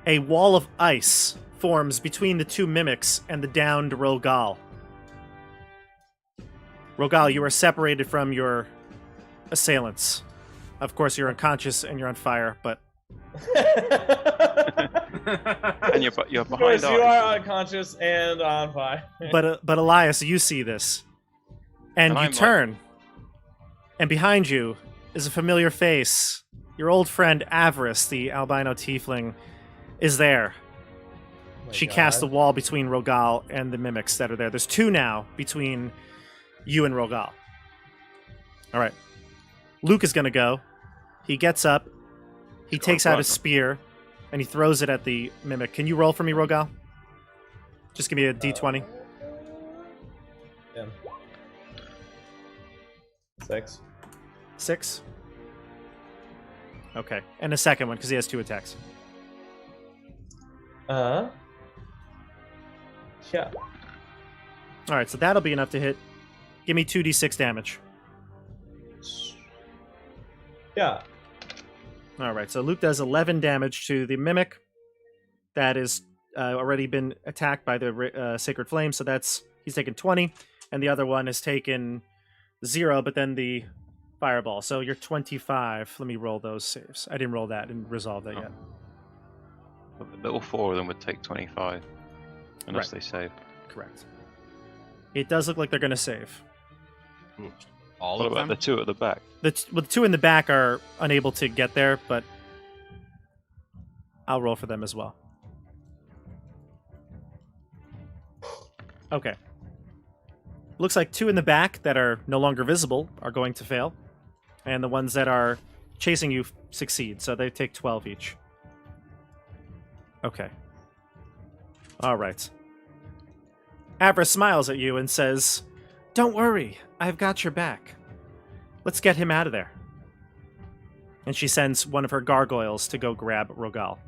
a wall of ice forms between the two mimics and the downed Rogal. Rogal, you are separated from your assailants. Of course, you're unconscious and you're on fire, but And you're Of behind course, you Arcane. are unconscious and on fire. but Elias, you see this, and And you I'm turn, and behind you is a familiar face. Your old friend Avarice, the albino tiefling, is there. Oh my She God. cast a wall between Rogal and the mimics that are there. There's 2 now between you and Rogal. All right. Luke is going to go. He gets up. He takes out his spear, and he throws it at the mimic. Can you roll for me, Rogal? Just give me a d20. Yeah. 6. 6. Okay. And a second one, because he has 2 attacks. Yeah. All right, so that'll be enough to hit. Give me 2d6 damage. Yeah. All right, so Luke does 11 damage to the mimic. That is already been attacked by the Sacred Flame, so he's taken 20, and the other one has taken 0, but then the Fireball. So you're 25. Let me roll those saves. I didn't roll that and resolve that yet. All 4 of them would take 25, unless they save. Correct. It does look like they're going to save. All What of about them? the 2 at the back? The 2 in the back are unable to get there, but I'll roll for them as well. Okay. Looks like 2 in the back that are no longer visible are going to fail, and the ones that are chasing you succeed, so they take 12 each. Okay. All right. Avra smiles at you and says, "Don't worry, I've got your back. Let's get him out of there." And she sends one of her gargoyles to go grab Rogal.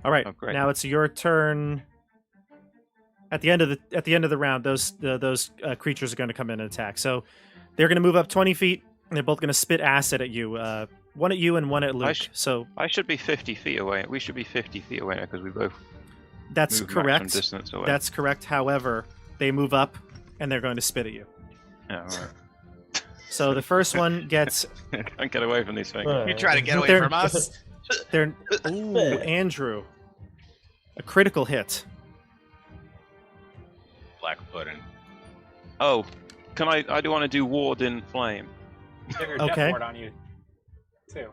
All right, Oh, great. now it's your turn. At the end of the round, those creatures are going to come in and attack. So they're going to move up 20 feet, and they're both going to spit acid at you. One at you and one at Luke. So I should be 50 feet away. We should be 50 feet away because we both that's move maximum correct. distance away. That's correct. However, they move up, and they're going to spit at you. Yeah, all right. So the first one gets Can't get away from these things. You try to get away They're- from us? They're ooh, Andrew. A critical hit. Black pudding. Oh, I do want to do Ward in Flame. They're Okay. death ward on you, too.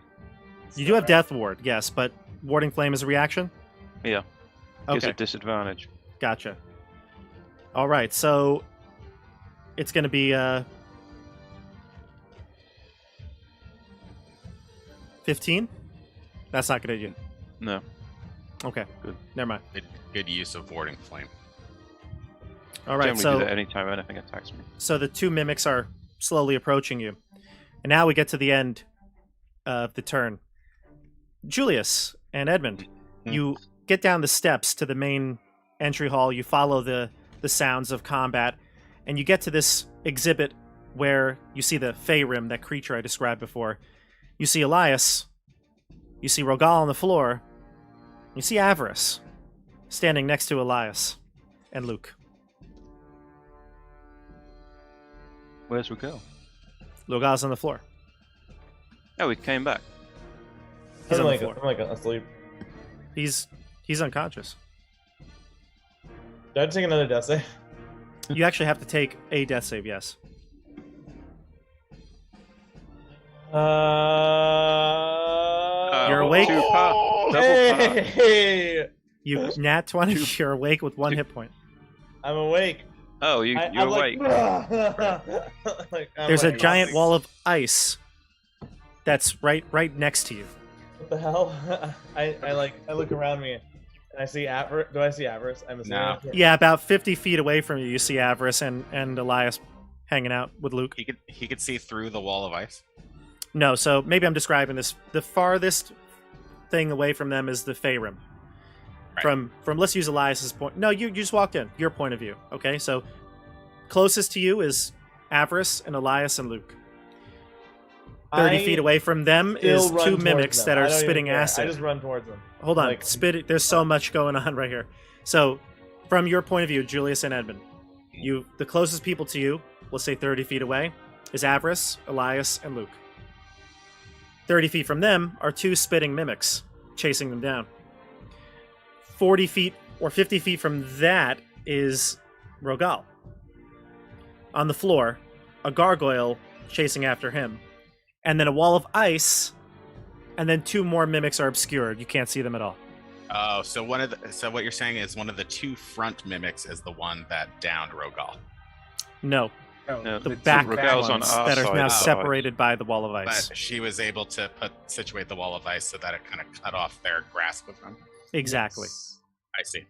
You do have Death Ward, yes, but Warding Flame is a reaction? Yeah. Gives Okay, a disadvantage. gotcha. All right, so it's going to be 15? That's not going to hit you. No. Okay, Good. Never mind. Good use of warding flame. All right, Generally so do that anytime anything attacks me. so the two mimics are slowly approaching you. And now we get to the end of the turn. Julius and Edmund, you get down the steps to the main entry hall. You follow the sounds of combat, and you get to this exhibit where you see the Feyrim, that creature I described before. You see Elias. You see Rogal on the floor. You see Avarice standing next to Elias and Luke. Where's we go? Rogal's on the floor. Oh, he came back. He's I'm on the like, floor. I'm like asleep. He's unconscious. Did I take another death save? You actually have to take a death save, yes. You're awake? Double pass. Hey! You nat 20, you're awake with 1 hit point. I'm awake. Oh, you're I'm awake. Like, I'm There's a like, giant wall of ice that's right next to you. What the hell? I look around me and I see Avarice. Do I see Avarice? I'm assuming. No. Yeah, about 50 feet away from you, you see Avarice and Elias hanging out with Luke. He could see through the wall of ice. No, so maybe I'm describing this. The farthest thing away from them is the Feyrim. Right. From let's use Elias's point. No, you just walked in. Your point of view. Okay, so closest to you is Avarice and Elias and Luke. 30 feet away from them is Still run two towards mimics them. that I are don't even spitting care. acid. I just run towards them. Hold on, like- spit it. There's so much going on right here. So, from your point of view, Julius and Edmund, the closest people to you, let's say 30 feet away, is Avarice, Elias, and Luke. 30 feet from them are two spitting mimics chasing them down. 40 feet or 50 feet from that is Rogal. On the floor, a gargoyle chasing after him. And then a wall of ice, and then two more mimics are obscured. You can't see them at all. Oh, so so what you're saying is one of the two front mimics is the one that downed Rogal. No, No, the two back Rogal's on ones our that are side now of the ice. separated by the wall of ice. But she was able to situate the wall of ice so that it kind of cut off their grasp of them. Exactly. I see.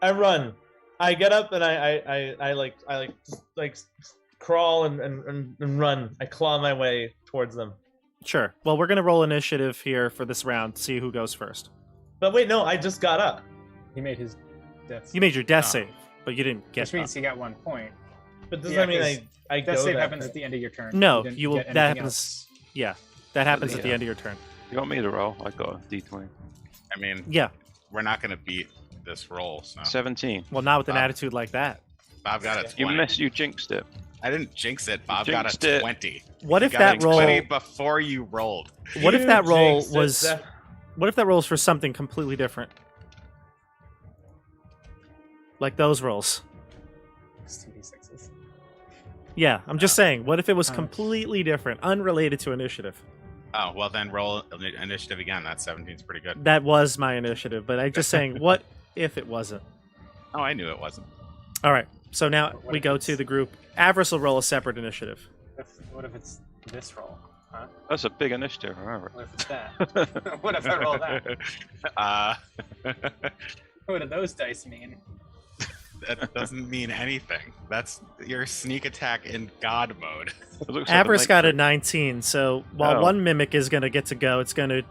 I run. I get up and I crawl and run. I claw my way towards them. Sure. Well, we're going to roll initiative here for this round, see who goes first. But wait, no, I just got up. He made his death. You made your death Oh. save, but you didn't get Which means he got 1 point. But does Yeah, that mean 'cause I Death go save that happens quick? at the end of your turn. No, didn't you will. get That anything happens. else. Yeah, that happens at the Yeah. end of your turn. You want me to roll? I got a d20. I mean, Yeah. we're not going to beat this roll. So 17. Well, not with an Wow. attitude like that. Bob got a You 20. you jinxed it. I didn't jinx it. Bob jinxed got a it. 20. What You if got that a roll? 20 before you rolled? What if You that roll jinxed it, was? Zeph. What if that rolls for something completely different? Like those rolls. It's 2d6s. Yeah, I'm just saying. What if it was Nice. completely different, unrelated to initiative? Oh, well then roll initiative again. That 17 is pretty good. That was my initiative, but I'm just saying, what if it wasn't? Oh, I knew it wasn't. All right, so now What we if go it's- to the group. Avarice will roll a separate initiative. What if it's this roll? Huh? That's a big initiative, remember. What if it's that? What if I roll that? uh, What do those dice mean? that doesn't mean anything. That's your sneak attack in God mode. It looks like Avarice knight got a trick. 19, so while Oh. one mimic is going to get to go, it's going to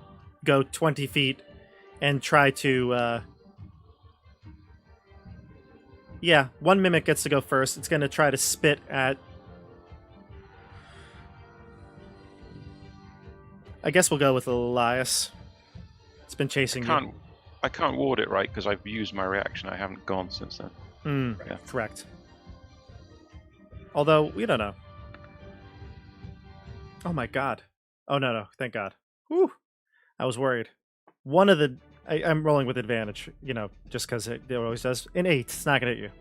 go 20 feet and try to... Yeah, one mimic gets to go first. It's going to try to spit at... I guess we'll go with Elias. It's been chasing you. I can't ward it right because I've used my reaction. I haven't gone since then. Yeah. Correct. Although, we don't know. Oh my god. Oh no, thank god. Whew. I was worried. One of the... I'm rolling with advantage, just because it always does. An 8, it's not going to hit you.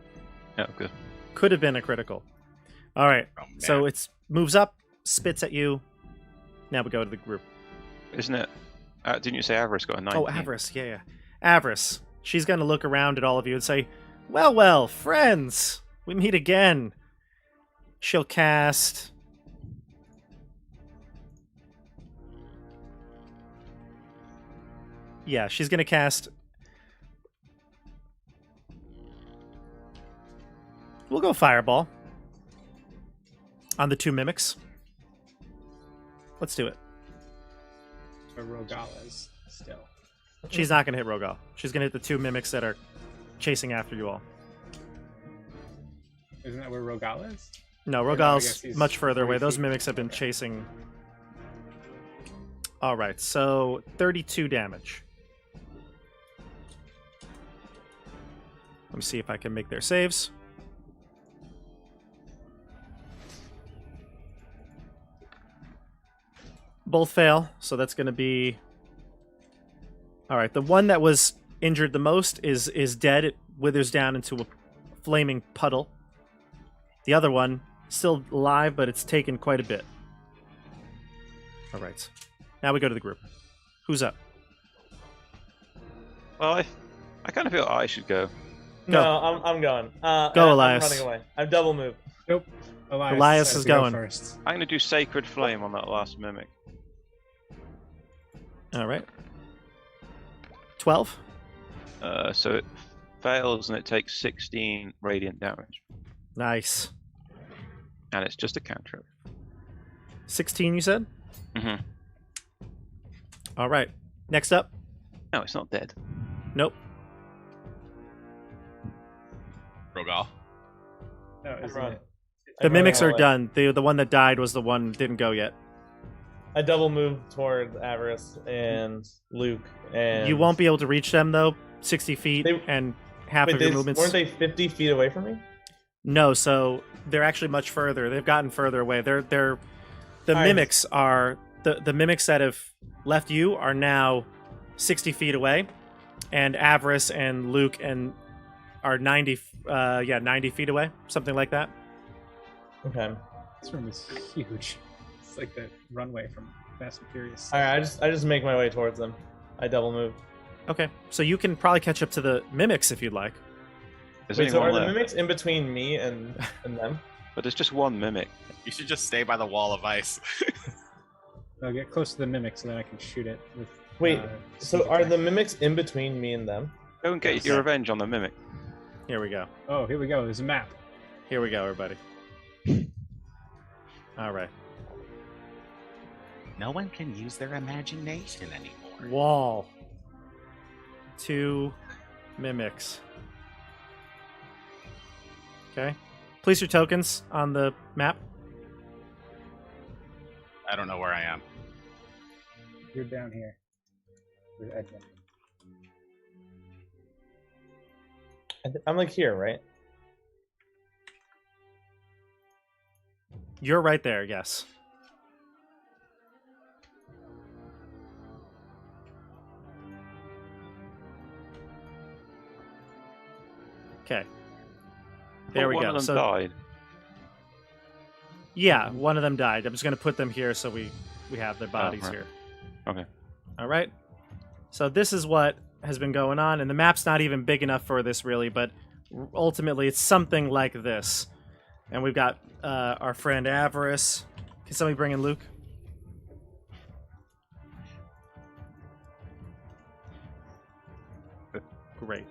Yeah, good. Could have been a critical. All right, Oh, man. so it moves up, spits at you. Now we go to the group. Isn't it? Didn't you say Avarice got a 19? Oh, Avarice. Yeah. Avarice. She's going to look around at all of you and say, well, friends, we meet again. She'll cast... Yeah, she's going to cast... We'll go Fireball on the 2 mimics. Let's do it. Or Rogala's still. She's not going to hit Rogal. She's going to hit the 2 mimics that are chasing after you all. Isn't that where Rogala is? No, I guess Rogal's he's much further away. 40 Those feet. mimics have been Okay. chasing. All right, so 32 damage. Let me see if I can make their saves. Both fail, so that's going to be... All right, the one that was injured the most is dead. It withers down into a flaming puddle. The other one, still alive, but it's taken quite a bit. All right. Now we go to the group. Who's up? Well, I kind of feel I should go. No, I'm going. Go, Elias. I'm running away. I've double moved. Nope. Elias decides is to go going. first. I'm going to do Sacred Flame on that last mimic. All right. 12. So it fails and it takes 16 radiant damage. Nice. And it's just a cantrip. 16, you said? Mm-hmm. All right. Next up. No, it's not dead. Nope. Rogal. No, isn't Run. it? The I'm mimics running are away. done. The one that died was the one that didn't go yet. I double moved toward Avarice and Luke, and You won't be able to reach them, though. 60 feet They- and half Wait, of your movements. weren't they 50 feet away from me? No, so they're actually much further. They've gotten further away. They're the All right. mimics are the mimics that have left you are now 60 feet away, and Avarice and Luke and are 90 feet away, something like that. Okay. This room is huge. It's like the runway from Fast and Furious. All right. I just make my way towards them. I double move. Okay, so you can probably catch up to the mimics if you'd like. There's Wait, only so one are the left. mimics in between me and them? But there's just one mimic. You should just stay by the wall of ice. I'll get close to the mimic so that I can shoot it with. Wait, so sneak are attack. the mimics in between me and them? Go and get your revenge on the mimic. Here we go. Oh, here we go. There's a map. Here we go, everybody. All right. No one can use their imagination anymore. Wall. 2 mimics. Okay. Place your tokens on the map. I don't know where I am. You're down here with Edmund. I'm like here, right? You're right there, yes. Okay. There we One go. of them So died. yeah, one of them died. I'm just gonna put them here so we have their bodies right. here. Okay. All right. So this is what has been going on, and the map's not even big enough for this really, but ultimately it's something like this. And we've got our friend Avarice. Can somebody bring in Luke? Great.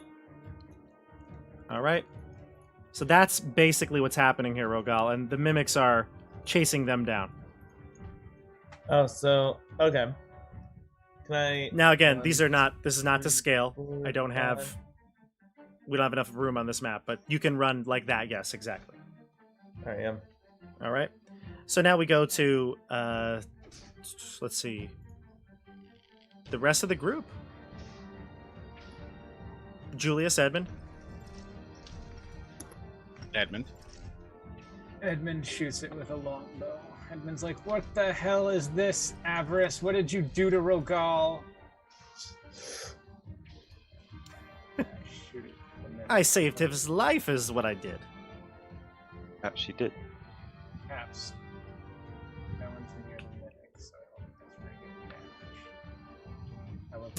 All right. So that's basically what's happening here, Rogal, and the mimics are chasing them down. Oh, so okay. Can I? Now again, One, these are not. This is not to three, scale. 4, I don't have. 5. We don't have enough room on this map, but you can run like that. Yes, exactly. All right, yeah. All right. So now we go to. Let's see. The rest of the group. Julius, Edmund. Edmund. Edmund shoots it with a longbow. Edmund's like, "What the hell is this, Avarice? What did you do to Rogal?" Shoot it. And then I saved his life, is what I did. Perhaps she did. Perhaps. No one's near the mimic, so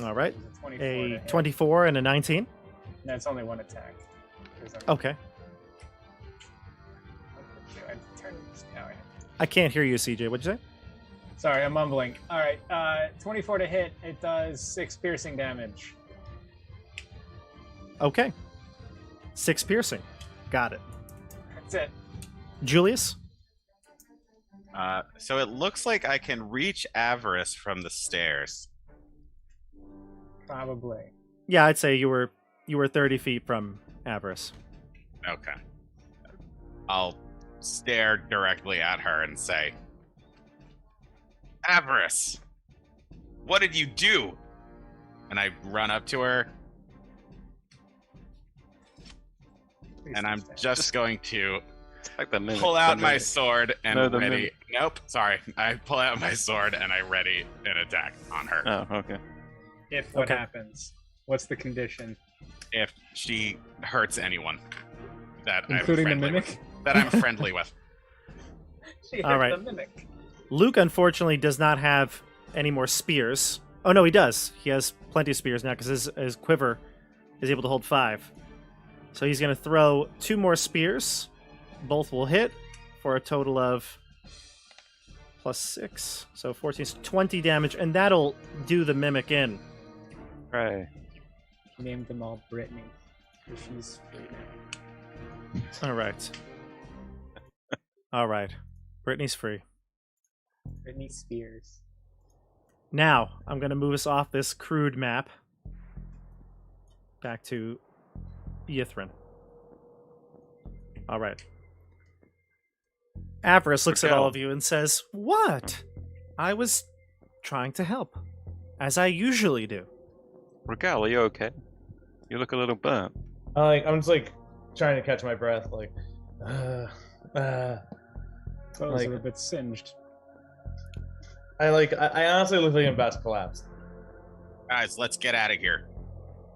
All right. It's a 24 to A hit. 24 and a 19. That's only one attack. 'Cause I'm- Okay. I have to turn this down. I can't hear you, CJ. What'd you say? Sorry, I'm mumbling. All right, 24 to hit. It does 6 piercing damage. Okay. 6 piercing. Got it. That's it. Julius? So it looks like I can reach Avarice from the stairs. Probably. Yeah, I'd say you were 30 feet from Avarice. Okay. I'll stare directly at her and say, Avarice, what did you do? And I run up to her, Please and I'm don't say. just going to Like the mimic. pull the out my mimic. sword and No, the ready. mimic. Nope, sorry. I pull out my sword and I ready an attack on her. Oh, okay. If what Okay. happens, what's the condition? If she hurts anyone that Including the I'm friendly mimic? with, that I'm friendly with. She All hurt right. the mimic. Luke, unfortunately, does not have any more spears. Oh, no, he does. He has plenty of spears now because his quiver is able to hold 5. So he's going to throw 2 more spears. Both will hit for a total of +6. So 14, 20 damage, and that'll do the mimic in. Right. Named them all Brittany. 'Cause she's free now. All right. All right. Brittany's free. Brittany Spears. Now, I'm going to move us off this crude map back to Ythryn. All right. Avarice looks at all of you and says, "What? I was trying to help, as I usually do." Regal, are you okay? You look a little burnt. I'm just like trying to catch my breath, like, Clothes Like- are a bit singed. I honestly look like I'm about to collapse. Guys, let's get out of here.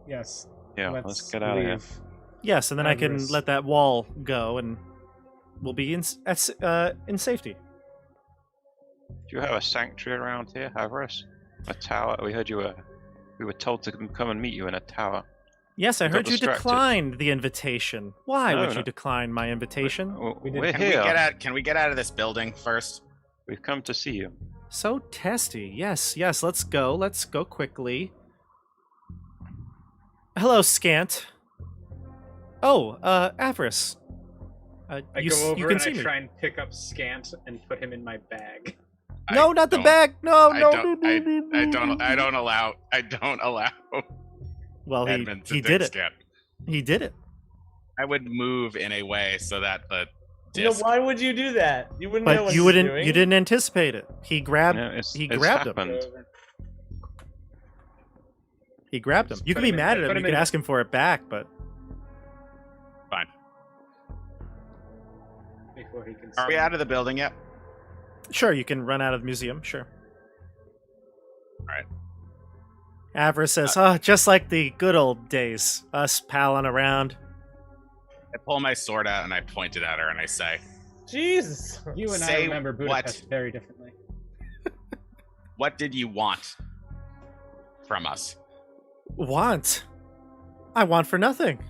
Yes. Yeah, let's get out of here. leave. Yes, and then I can Avarice. let that wall go, and we'll be in safety. Do you have a sanctuary around here, Avarice? A tower? We heard we were told to come and meet you in a tower. Yes, I You got heard you distracted. declined the invitation. Why No, would you no. decline my invitation? We did- We're Can here. we get out of this building first? We've come to see you. So testy. Yes, yes, let's go. Let's go quickly. Hello, Scant. Oh, Avarice. I you, go you over can and see I me. try and pick up Scant and put him in my bag. No, I not the don't- bag. No, I no, don't- no, I- no, no, I no. don't allow Well, Edmund to he did it. scan. He did it. I would move in a way so that the You know, disc. why would you do that? You wouldn't know But what you he's wouldn't. doing. You didn't anticipate it. He grabbed. Yeah, it's he grabbed him. happened. He grabbed him. Just You put could be him in- mad at put him. him You could in- ask him for it back, but Fine. Before he can. Are we out of the building yet? sure, you can run out of the museum. Sure. Alright. Avarice says, "Oh, just like the good old days, us palling around." I pull my sword out and I point it at her and I say, Jesus. You and I Say remember Budapest what? very differently. "What did you want from us?" Want? I want for nothing.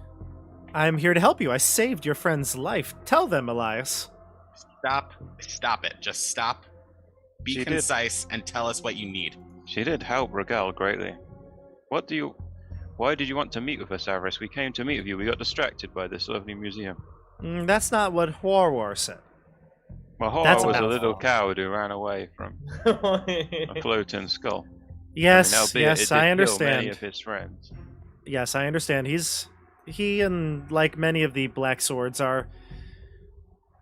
I am here to help you. I saved your friend's life. Tell them, Elias. Stop it. Just stop. Be She did. concise and tell us what you need. She did help Regal greatly. Why did you want to meet with us, Avarice? We came to meet with you. We got distracted by this lovely museum. That's not what Horwar said. Well, Horror That's was a about little all. coward who ran away from a floating skull. Yes, albeit it yes, did I kill many understand. of his friends. Yes, I understand. He and like many of the Black Swords are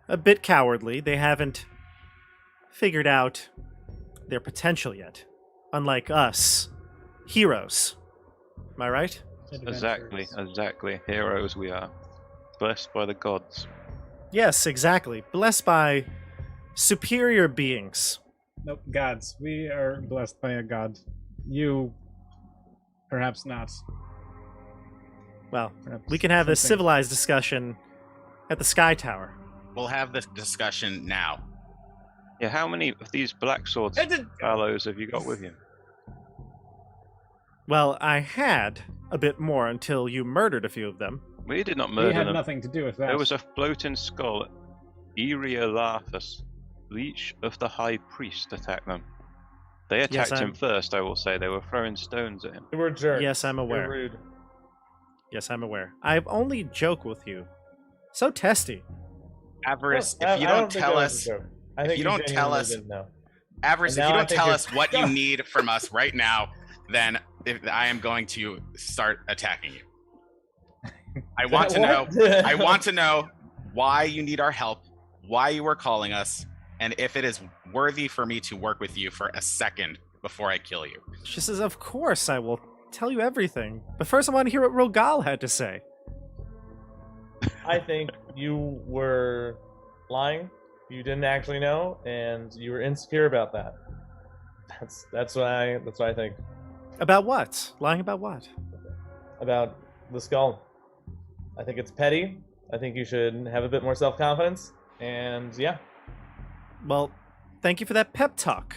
a bit cowardly. They haven't figured out their potential yet. Unlike us, heroes. Am I right? Exactly, Adventurers. exactly. Heroes we are. Blessed by the gods. Yes, exactly. Blessed by superior beings. Nope, gods. We are blessed by a god. You, perhaps not. Well, Perhaps we can have this something- civilized discussion at the Sky Tower. We'll have this discussion now. Yeah, how many of these black swords It did- fellows have you got with you? Well, I had a bit more until you murdered a few of them. We did not We murder had them. nothing to do with that. There was a floating skull, Eriolathus, leech of the High Priest, attacked them. They attacked him I'm- first, I will say. They were throwing stones at him. You were jerks. Yes, I'm You're aware. rude. Yes, I'm aware. I've only joke with you. So testy. Avarice, Well, if you I don't think tell that was us, a joke. I if think you don't tell genuinely us- didn't know. Avarice, And if you now I don't think tell you're- us what you need from us right now, then I am going to start attacking you. I want to know. What? I want to know why you need our help, why you are calling us, and if it is worthy for me to work with you for a second before I kill you. She says, of course I will tell you everything. But first I want to hear what Rogal had to say. I think you were lying. You didn't actually know, and you were insecure about that. That's what I think About what? Lying about what? about the skull. I think it's petty. I think you should have a bit more self-confidence. And yeah, Well, thank you for that pep talk.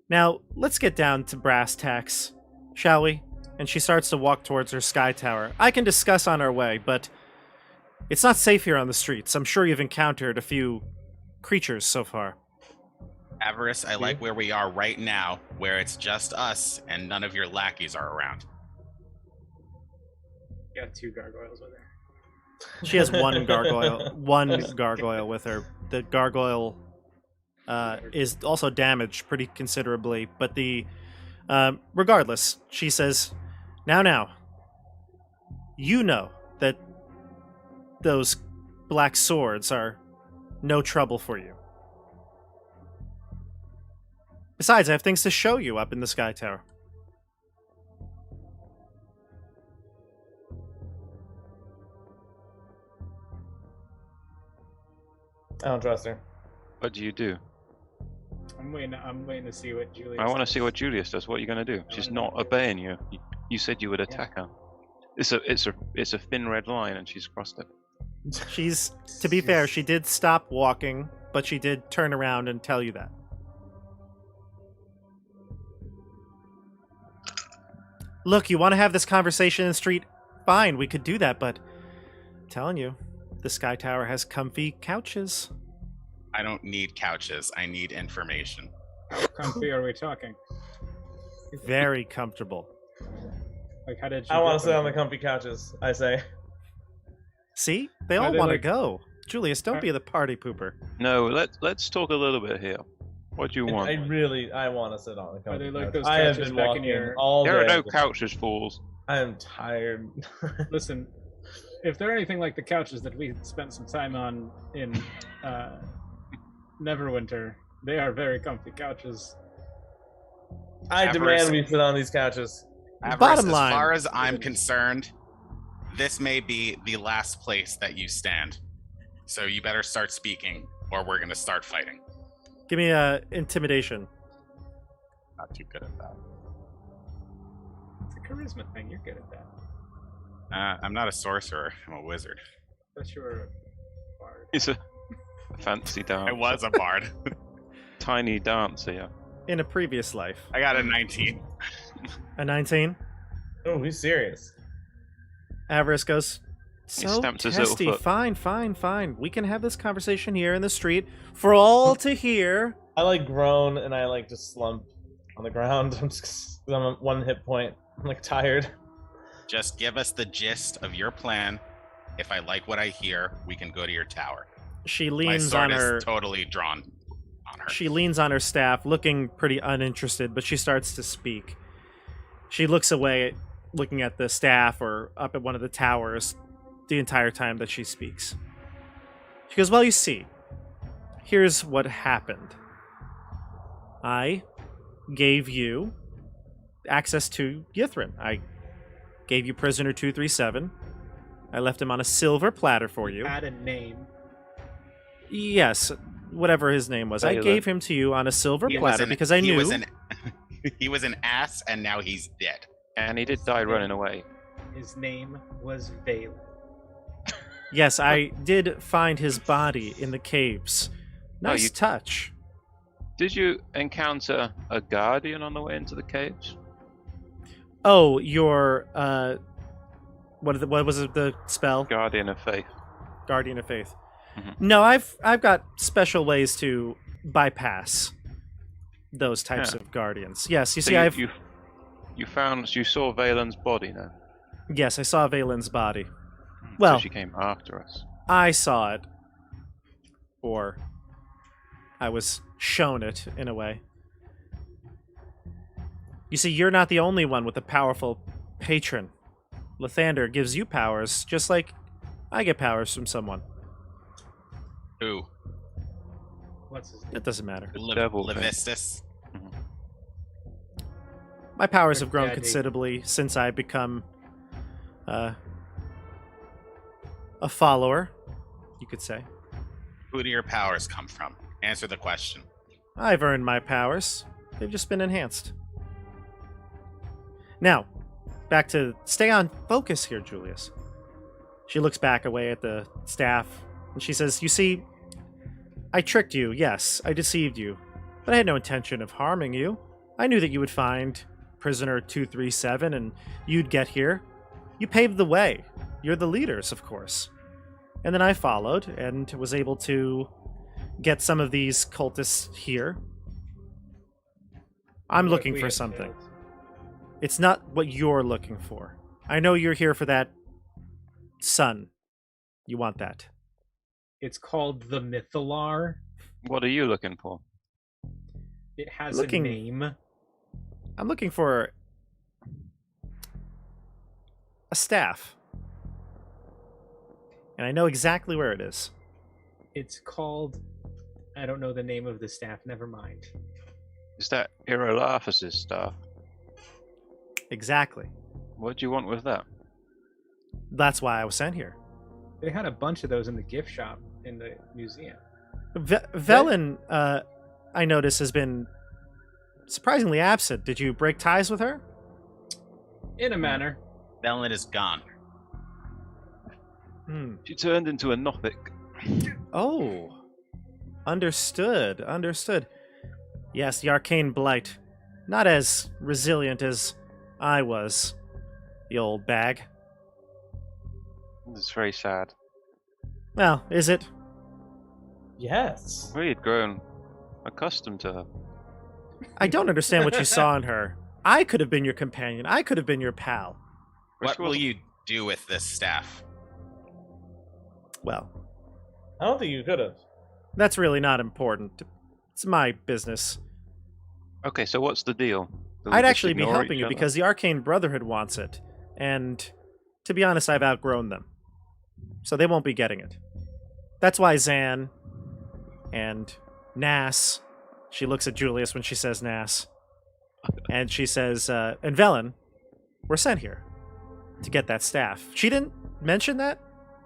Now, let's get down to brass tacks, shall we? And she starts to walk towards her sky tower. I can discuss on our way, but it's not safe here on the streets. I'm sure you've encountered a few creatures so far. Avarice, I like where we are right now, where it's just us and none of your lackeys are around. Got 2 gargoyles with her. She has one gargoyle with her. The gargoyle is also damaged pretty considerably, but regardless, she says, now, you know that those black swords are no trouble for you. Besides, I have things to show you up in the Sky Tower. I don't trust her. What do you do? I'm waiting to see what Julius. I want to does. see what Julius does. What are you going to do? She's not obeying you. You said you would attack her. It's a thin red line, and she's crossed it. She's, to be fair, she did stop walking, but she did turn around and tell you that. Look, you want to have this conversation in the street? Fine, we could do that, but I'm telling you, the Sky Tower has comfy couches. I don't need couches. I need information. How comfy are we talking? Very comfortable. Like, how did you? I want get to sit on the them? comfy couches. I say. See? They Are all they want to like- go. Julius, don't be the party pooper. No, let's talk a little bit here. What do you want? I want to sit on the comfy they like couch. those I have couches been back in walking your- all day. There are no couches, fools. I am tired. Listen, if they're anything like the couches that we spent some time on in Neverwinter, they are very comfy couches. I Avarice. demand we sit on these couches. Avarice, Bottom as line. far as I'm concerned, this may be the last place that you stand. So you better start speaking, or we're going to start fighting. Give me a intimidation. Not too good at that. It's a charisma thing. You're good at that. I'm not a sorcerer. I'm a wizard. That's your bard. It's a fancy dance. I was a bard. Tiny dancer, yeah. In a previous life. I got a 19. A 19? Oh, he's serious. Avarice goes, He so stamps his little testy. foot. Fine. We can have this conversation here in the street for all to hear. I like groan and I like just slump on the ground. I'm at 1 hit point. I'm like tired. Just give us the gist of your plan. If I like what I hear, we can go to your tower. She My leans sword on her. is totally drawn on her. She leans on her staff, looking pretty uninterested, but she starts to speak. She looks away, looking at the staff or up at one of the towers the entire time that she speaks. She goes, well, you see, here's what happened. I gave you access to Ythryn. I gave you prisoner 237. I left him on a silver platter for you. Had a name. Yes, whatever his name was. I Balin. gave him to you on a silver He was platter an- because I he knew. was an he was an ass, and now he's dead. And he did die running away. His name was Valen. Yes, I did find his body in the caves. Oh, Nice you- touch. Did you encounter a guardian on the way into the caves? Oh, your what was it, the spell? Guardian of Faith. Guardian of Faith. Mhm. No, I've got special ways to bypass those types Yeah. of guardians. Yes, you So see, you saw Valen's body now. yes, I saw Valen's body. So Well, she came after us. I saw it, or I was shown it in a way. You see, you're not the only one with a powerful patron. Lathander gives you powers, just like I get powers from someone. Who? What's his name? It doesn't matter. devil thing. Levistus. My powers have grown Daddy. considerably since I become a follower, you could say. Who do your powers come from? Answer the question. I've earned my powers. They've just been enhanced. Now, back to stay on focus here, Julius. She looks back away at the staff, and she says, "You see, I tricked you, yes, I deceived you, but I had no intention of harming you. I knew that you would find prisoner 237 and you'd get here. You paved the way. You're the leaders, of course. And then I followed and was able to get some of these cultists here. I'm What looking we for have something. failed. It's not what you're looking for. I know you're here for that sun. You want that. It's called the Mythalar. What are you looking for? It has Looking- a name. I'm looking for a staff. And I know exactly where it is. It's called. I don't know the name of the staff. Never mind. Is that Irolaphus' staff? Exactly. What do you want with that? That's why I was sent here. They had a bunch of those in the gift shop in the museum. Velen, I notice, has been surprisingly absent. Did you break ties with her? In a manner. Velen is gone. She turned into a Nothic. Oh. Understood. Understood. Yes, the Arcane Blight. Not as resilient as I was. The old bag. It's very sad. Well, is it? Yes. We had grown accustomed to her. I don't understand what you saw in her. I could have been your companion. I could have been your pal. What will you do with this staff? Well, I don't think you could have. that's really not important. It's my business. Okay, so what's the deal? Do we I'd just actually be ignore helping each you other? because the Arcane Brotherhood wants it. And to be honest, I've outgrown them. So they won't be getting it. That's why Zan and Nas, she looks at Julius when she says Nas, and she says, and Velen, we're sent here to get that staff. She didn't mention that?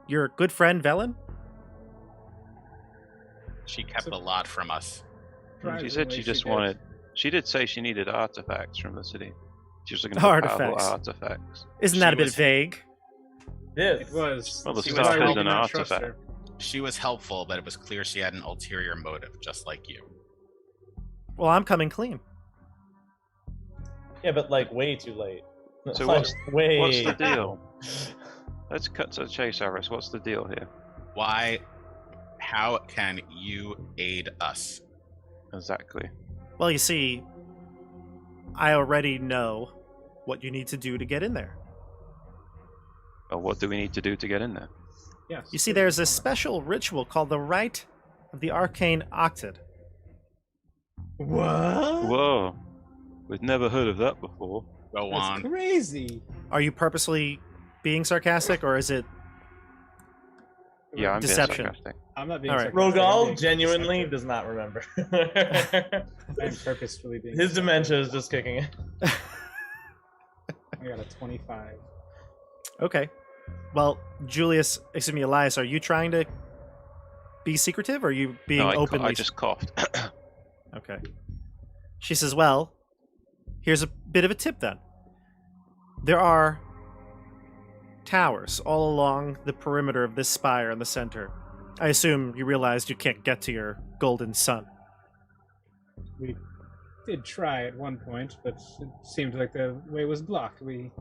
Your good friend Velen? She kept a lot from us. She said she Surprisingly, just did. wanted. She did say she needed artifacts from the city. She was looking for powerful Artifacts. artifacts. Isn't that She a bit was- vague? Yes. It was. Well, the She staff was is why we an did not trust artifact. her. She was helpful, but it was clear she had an ulterior motive, just like you. Well, I'm coming clean. Yeah, but like way too late. So Like, what's the deal? Let's cut to the chase, Aris. What's the deal here? Why? How can you aid us? Exactly. Well, you see, I already know what you need to do to get in there. Or what do we need to do to get in there? Yes. You see, there's a special ritual called the Rite of the Arcane Octad. What? Whoa. We've never heard of that before. Go That's on. crazy. Are you purposely being sarcastic, or is it... Yeah, I'm Deception. being sarcastic. I'm not being. All right. sarcastic, I'm Rogal being genuinely deceptive. does not remember. I'm purposefully being. His deceptive. dementia is just kicking in. I got a 25. Okay. Well, Julius, excuse me, Elias, are you trying to be secretive, or are you being No, openly... I just coughed. Okay. She says, well, here's a bit of a tip then. There are towers all along the perimeter of this spire in the center. I assume you realized you can't get to your golden sun. did try at one point, but it seemed like the way was blocked. We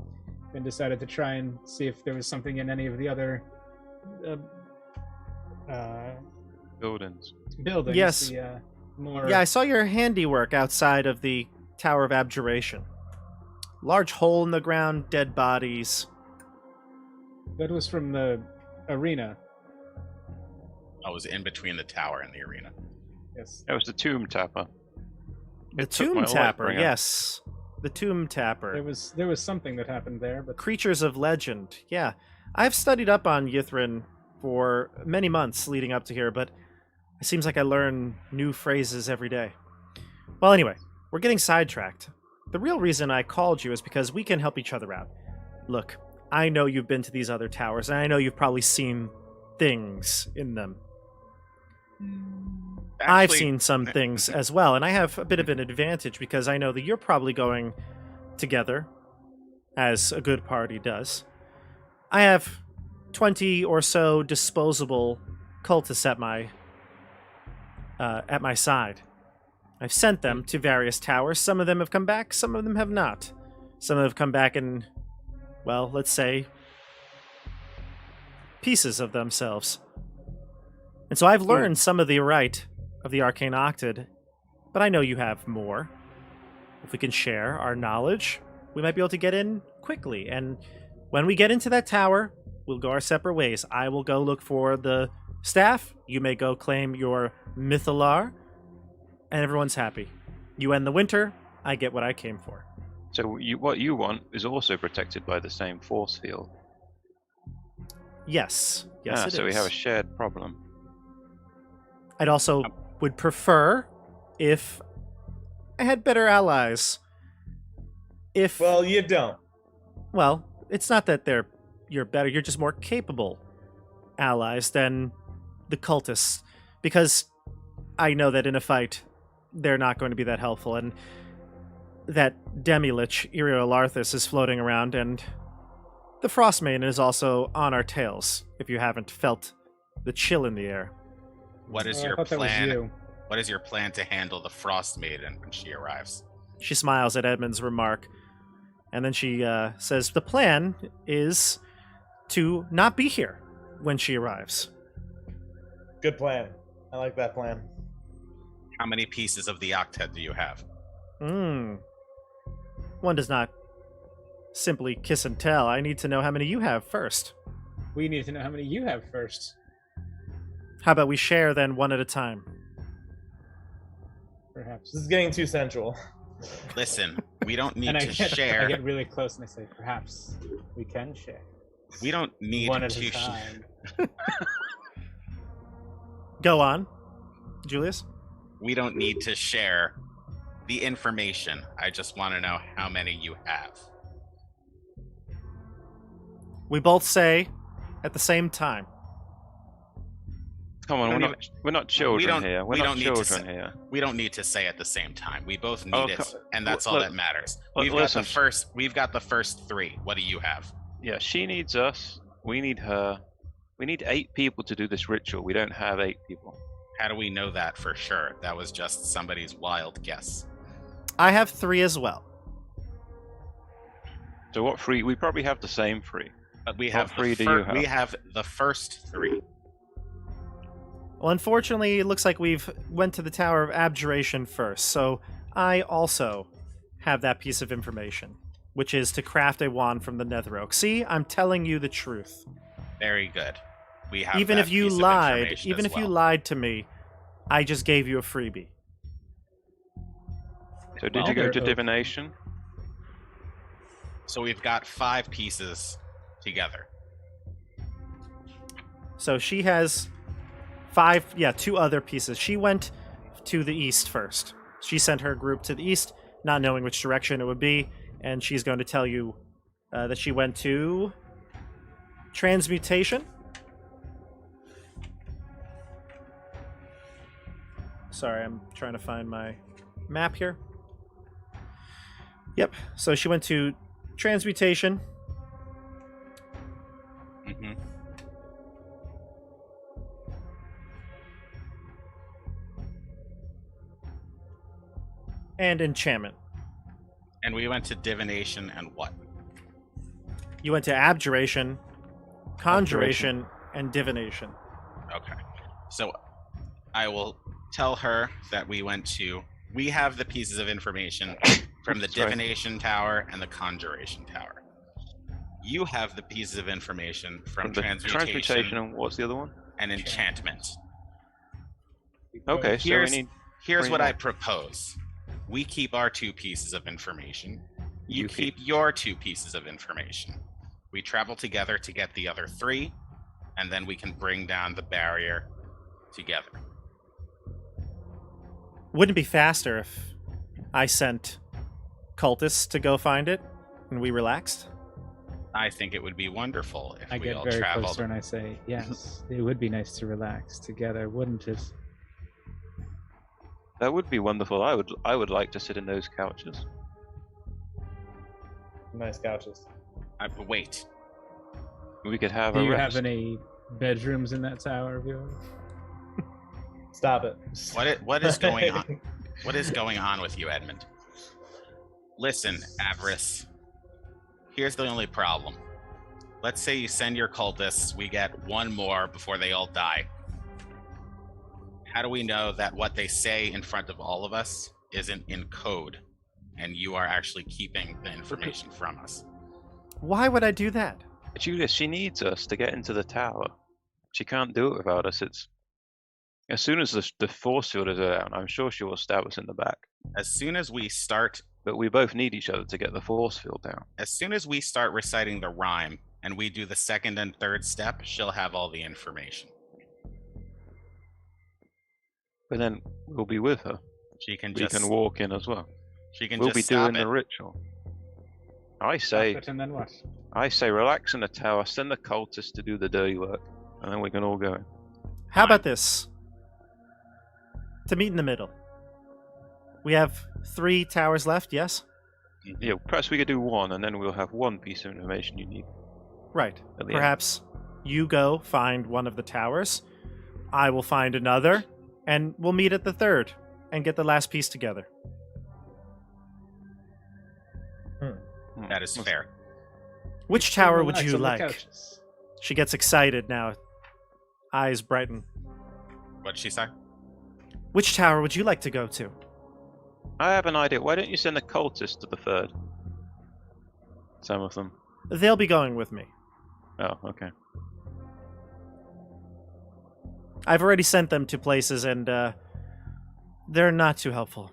then decided to try and see if there was something in any of the other Buildings. buildings. Yes. The, more. Yeah, I saw your handiwork outside of the Tower of Abjuration. Large hole in the ground, dead bodies. That was from the arena. I was in between the tower and the arena. Yes. That was the Tomb Tapper. The It took my Tomb Tapper, Lightbringer. yes. The Tomb Tapper. There was something that happened there, but Creatures of legend. Yeah. I've studied up on Ythryn for many months leading up to here, but it seems like I learn new phrases every day. Well, anyway, we're getting sidetracked. The real reason I called you is because we can help each other out. Look, I know you've been to these other towers, and I know you've probably seen things in them. I've Actually, seen some things as well, and I have a bit of an advantage because I know that you're probably going together, as a good party does. I have 20 or so disposable cultists at my side. I've sent them to various towers. Some of them have come back, some of them have not. Some have come back in, well, let's say, pieces of themselves. And so I've learned some of the rite of the Arcane Octad, but I know you have more. If we can share our knowledge, we might be able to get in quickly. And when we get into that tower, we'll go our separate ways. I will go look for the staff. You may go claim your Mythalar. And everyone's happy. You end the winter, I get what I came for. So what you want is also protected by the same force field. Yes. Yes, it so is. we have a shared problem. I'd also would prefer if I had better allies. Well, you don't. Well, it's not that you're better, you're just more capable allies than the cultists. Because I know that in a fight, they're not going to be that helpful, and that demi-lich, Iriol is floating around, and the Frostmaiden is also on our tails, if you haven't felt the chill in the air. what is I your thought that was plan? you. What is your plan to handle the Frostmaiden when she arrives? She smiles at Edmund's remark, and then she says, the plan is to not be here when she arrives. Good plan. I like that plan. How many pieces of the Octet do you have? One does not simply kiss and tell. I need to know how many you have first. we need to know how many you have first. How about we share then one at a time? Perhaps. This is getting too sensual. Listen, we don't need And I to get, share. I get really close and I say, perhaps we can share. We don't need One at to a time. Go on, Julius. We don't need to share the information. I just want to know how many you have. We both say at the same time. Come on, Don't we're not children here. We're we not don't need to children say- here. We don't need to say at the same time. We both need Oh, it, and that's look, all that matters. look, We've listen. got the first three. What do you have? Yeah, she needs us. We need her. We need 8 people to do this ritual. We don't have 8 people. How do we know that for sure? That was just somebody's wild guess. I have 3 as well. So what 3? We probably have the same 3. But we What have three do you have? We have the first 3. Well, unfortunately, it looks like we've went to the Tower of Abjuration first, so I also have that piece of information, which is to craft a wand from the Nether Oak. See, I'm telling you the truth. Very good. We have Even that if you piece of lied, information even as if you well. lied to me, I just gave you a freebie. So did Well, you go they're to oak. divination? So we've got 5 pieces together. So she has 2 other pieces. She went to the east first. She sent her group to the east, not knowing which direction it would be, and she's going to tell you that she went to transmutation. Sorry, I'm trying to find my map here. Yep, so she went to transmutation. hmm and enchantment. And we went to divination and what? You went to abjuration, conjuration, and divination. Okay. So I will tell her that we have the pieces of information from the Sorry. divination tower and the conjuration tower. You have the pieces of information from The transmutation and what's the other one? and enchantment. Okay, so we need. Here's three what more. I propose. We keep our 2 pieces of information. You You keep your 2 pieces of information. We travel together to get the other 3, and then we can bring down the barrier together. Wouldn't it be faster if I sent cultists to go find it and we relaxed? I think it would be wonderful if I we get all very traveled. close to her and I say, yes, it would be nice to relax together, wouldn't it? That would be wonderful. I would like to sit in those couches. Nice couches. But wait, We could have Do a you rest. have any bedrooms in that tower of yours? Stop it. what is going on? What is going on with you, Edmund? Listen, Avarice. Here's the only problem. Let's say you send your cultists, we get 1 more before they all die. How do we know that what they say in front of all of us isn't in code, and you are actually keeping the information from us? Why would I do that? Julius, she needs us to get into the tower. She can't do it without us. It's as soon as the force field is down, I'm sure she will stab us in the back. As soon as we start But we both need each other to get the force field down. reciting the rhyme and we do the 2nd and 3rd step, she'll have all the information. But then we'll be with her. She can We just can walk in as well. she can We'll just be stop doing it. the ritual. I Stop say, it, and then what? relax in the tower, send the cultists to do the dirty work, and then we can all go in. How about this? To meet in the middle. We have 3 towers left, yes? Yeah, perhaps we could do one, and then we'll have one piece of information you need. Right. At the end. Perhaps you go find one of the towers, I will find another, and we'll meet at the 3rd and get the last piece together. That is fair. Which tower would Relax you on the like? couches. She gets excited now. Eyes brighten. What'd she say? Which tower would you like to go to? I have an idea. Why don't you send the cultists to the 3rd? Some of them. They'll be going with me. Oh, okay. I've already sent them to places, and they're not too helpful.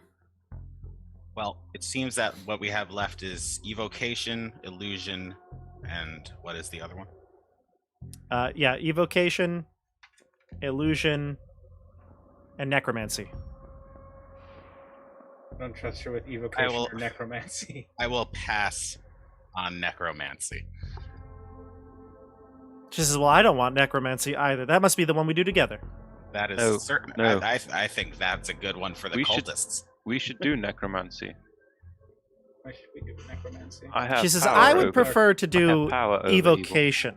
Well, it seems that what we have left is evocation, illusion, and what is the other one? Yeah, evocation, illusion, and necromancy. I don't trust her with evocation will- or necromancy. I will pass on necromancy. She says, well, I don't want necromancy either. That must be the one we do together. That is No, certain. no. I think that's a good one for the We should- cultists. We should do necromancy. Why should we do necromancy? I have She says, power I would over- prefer to I do have power over evil. evocation.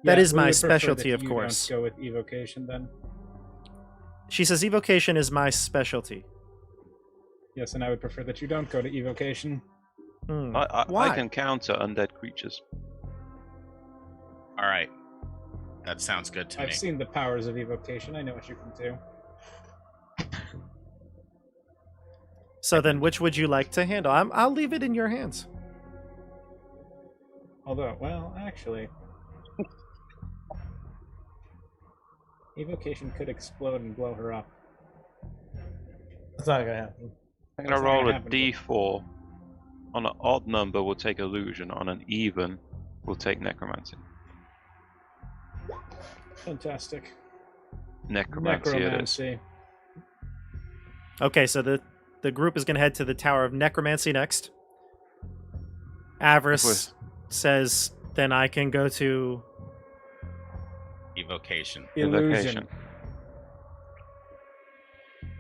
That is we my would prefer specialty, that of you course. Don't go with evocation then. She says, evocation is my specialty. Yes, and I would prefer that you don't go to evocation. Hmm. I Why? can counter undead creatures. All right, that sounds good to I've me. seen the powers of evocation. I know what you can do. So then, which would you like to handle? I'll leave it in your hands. Although, well, actually, evocation could explode and blow her up. That's not gonna happen. I'm That's gonna not roll gonna a happen. d4. On an odd number, we'll take illusion. On an even, we'll take necromancy. Fantastic. Necromancy, it is. Necromancy. Okay, so the group is going to head to the Tower of Necromancy next. Avarice says, then I can go to... Evocation. Illusion. Evocation.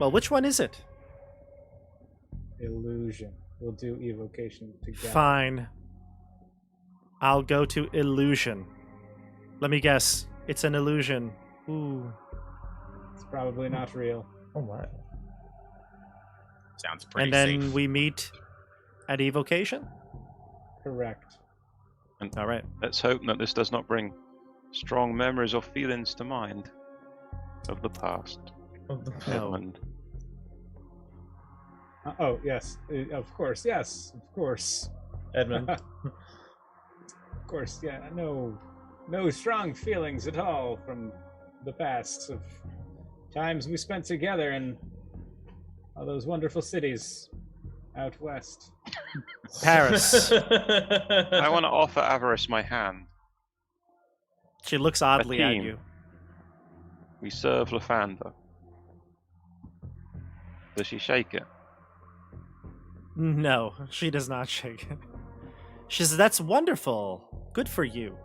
Well, which one is it? Illusion. We'll do evocation together. Fine. I'll go to illusion. Let me guess. It's an illusion. Ooh. It's probably not real. Oh my. Sounds pretty And then safe. we meet at Evocation. Correct. All right. Let's hope that this does not bring strong memories or feelings to mind of the past. No. Edmund. Oh, yes. Of course. Yes. Of course. Edmund. Of course. Yeah. No strong feelings at all from the past of times we spent together in all those wonderful cities out west. Paris. I want to offer Avarice my hand. She looks oddly at team. you. We serve Lathander. Does she shake it? No, she does not shake it. She says, "That's wonderful. Good for you."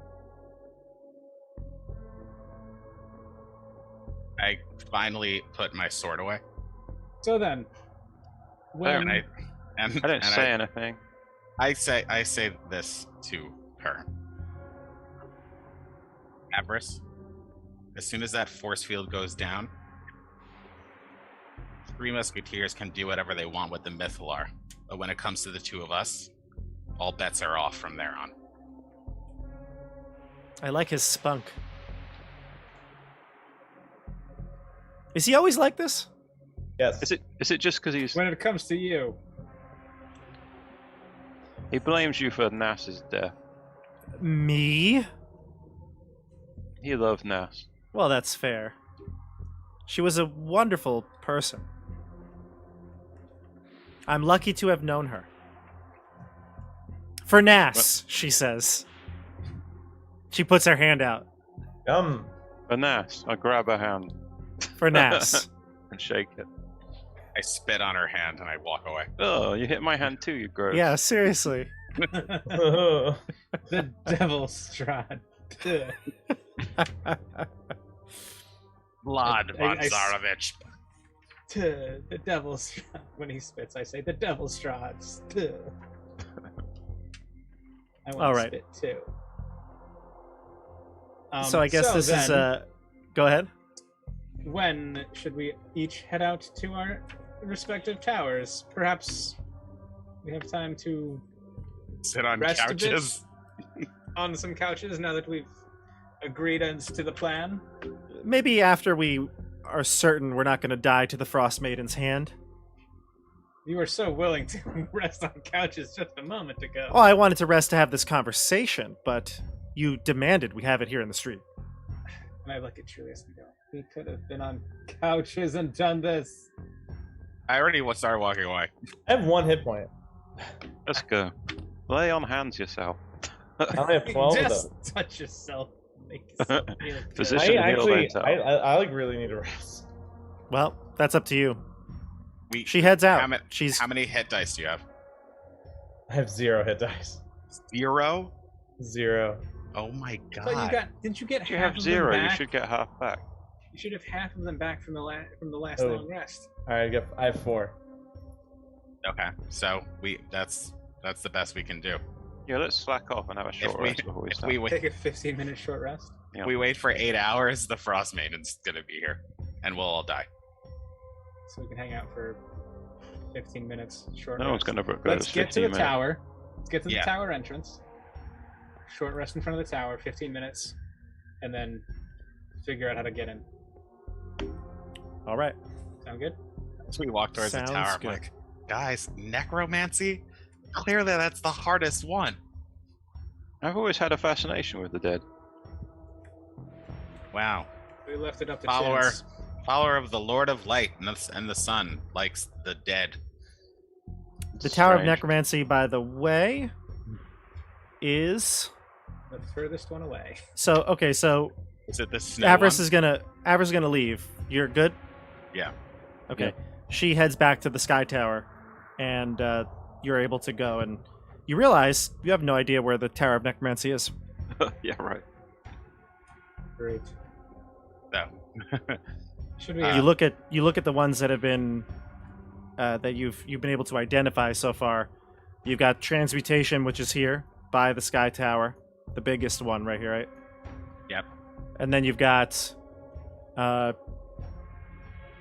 I finally put my sword away. So then, when And I don't say anything. I say this to her. Avarice, as soon as that force field goes down, 3 Musketeers can do whatever they want with the Mythalar. But when it comes to the 2 of us, all bets are off from there on. I like his spunk. Is he always like this? Yes. Is it just because when it comes to you, he blames you for Nas's death? Me? He loved Nas. Well, that's fair. She was a wonderful person. I'm lucky to have known her. For Nas, she says. She puts her hand out. For Nas, I grab her hand For Nas. and shake it. I spit on her hand and I walk away. Oh, you hit my hand too, you gross. Yeah, seriously. the devil's strahd. Vlad I- I- Bonzarovich. The devil's strahd. When he spits, I say the devil's strahd. I want All to right. spit too. So I guess this is go ahead. When should we each head out to our respective towers? Perhaps we have time to Sit on rest couches. a bit on some couches now that we've agreed as to the plan. Maybe after we are certain we're not going to die to the Frostmaiden's hand. You were so willing to rest on couches just a moment ago. Oh, I wanted to rest to have this conversation, but you demanded we have it here in the street. And I look at Julius and go, we could have been on couches and done this. I already started walking away. I have 1 hit point. Let's go. Lay on hands yourself. I only have 12 of Just them. touch yourself. Make yourself feel good. Physician- I heal actually, themselves. I like really need a rest. Well, that's up to you. We, She heads out. how many hit dice do you have? I have 0 hit dice. 0? 0. Oh my But you god. didn't you get If you half have of 0, them you back? should get half back. You should have half of them back from the last Oh. long rest. All right, I have 4. Okay, so that's the best we can do. Yeah, let's slack off and have a short we- rest before we If start. we wait, Take a 15-minute short rest. Yeah. we wait for 8 hours, the Frostmaiden's gonna be here, and we'll all die. So we can hang out for 15 minutes short No one's rest. going to go Let's to get to 15 the minutes. tower. Let's get to the Yeah. tower entrance. Short rest in front of the tower, 15 minutes, and then figure out how to get in. All right. Sound good? So we walk towards Sounds the tower. good. I'm like, guys, necromancy? Clearly that's the hardest one. I've always had a fascination with the dead. Wow. We left it up to Follower. chance. Follower of the Lord of Light and the Sun likes the dead. The Tower of Strange. Necromancy, by the way, is The furthest one away. so okay. So Is it the snow Avarice one? is gonna leave. You're good. Yeah. Okay. She heads back to the Sky Tower, and you're able to go. And you realize you have no idea where the Tower of Necromancy is. Yeah, right. Great. No. Should we? Uh, You look at the ones that have been that you've been able to identify so far. You've got Transmutation, which is here by the Sky Tower, the biggest one right here, right? Yep. And then you've got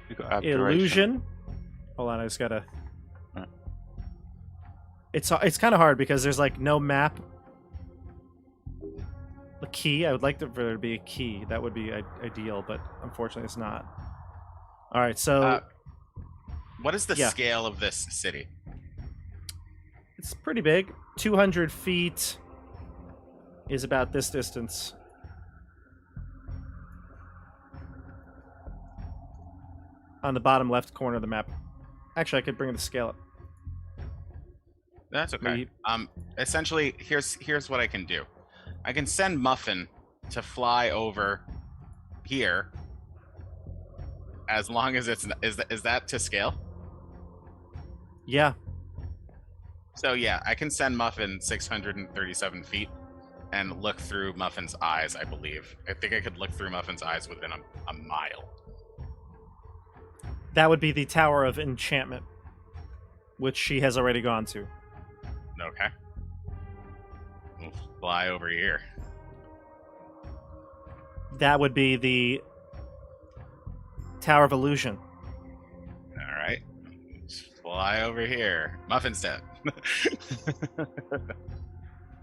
You've got abjuration. Illusion. Hold on, I just gotta It's kind of hard because there's like no map. A key. I would like for there to be a key. That would be ideal, but unfortunately, it's not. All right, so What is the Yeah. scale of this city? it's pretty big. 200 feet is about this distance. On the bottom left corner of the map. Actually, I could bring the scale up. That's okay. Maybe- Essentially, here's what I can do. I can send Muffin to fly over here. As long as it's is that to scale? Yeah, So yeah, I can send Muffin 637 feet and look through Muffin's eyes. I believe. I think I could look through Muffin's eyes within a mile. that would be the Tower of Enchantment, which she has already gone to. Okay. We'll fly over here. That would be the Tower of Illusion. All right. Let's fly over here. Muffin's dead.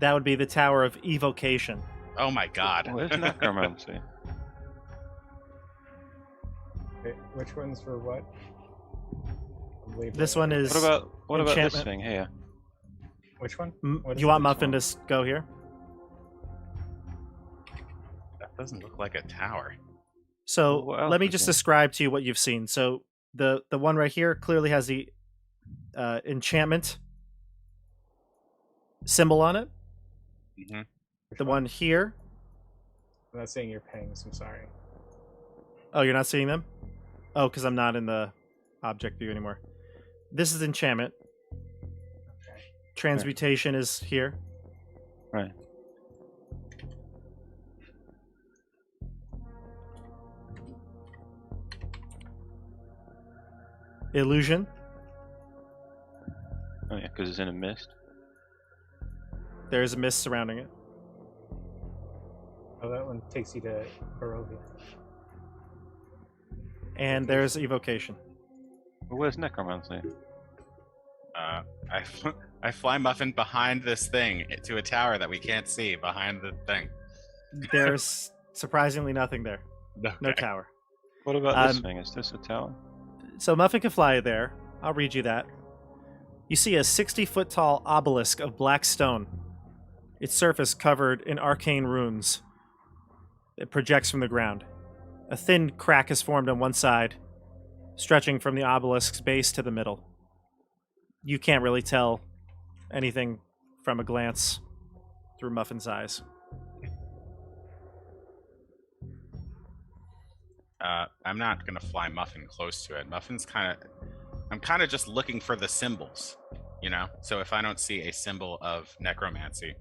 That would be the Tower of Evocation. Oh my god. Where's necromancy? Okay, which one's for what? This one is. What about this Enchantment. thing here? Which one? What is You want this Muffin one? to go here? That doesn't look like a tower. So What else let me is just there? describe to you what you've seen. So the one right here clearly has the enchantment symbol on it. Hmm. Which The one here. I'm not seeing your pings. I'm sorry. Oh, you're not seeing them? Oh, because I'm not in the object view anymore. This is enchantment. Okay. Transmutation is here. Right. Illusion. Oh yeah, because it's in a mist. There is a mist surrounding it. Oh, that one takes you to Barovia. And there's evocation. Well, where's necromancy? I fly Muffin behind this thing to a tower that we can't see behind the thing. There's surprisingly nothing there. No Okay. tower. What about this Um, thing? Is this a tower? So Muffin can fly there. I'll read you that. You see a 60-foot tall obelisk of black stone. Its surface covered in arcane runes. It projects from the ground. A thin crack is formed on one side, stretching from the obelisk's base to the middle. You can't really tell anything from a glance through Muffin's eyes. I'm not gonna fly Muffin close to it. I'm kind of just looking for the symbols, you know. So if I don't see a symbol of necromancy,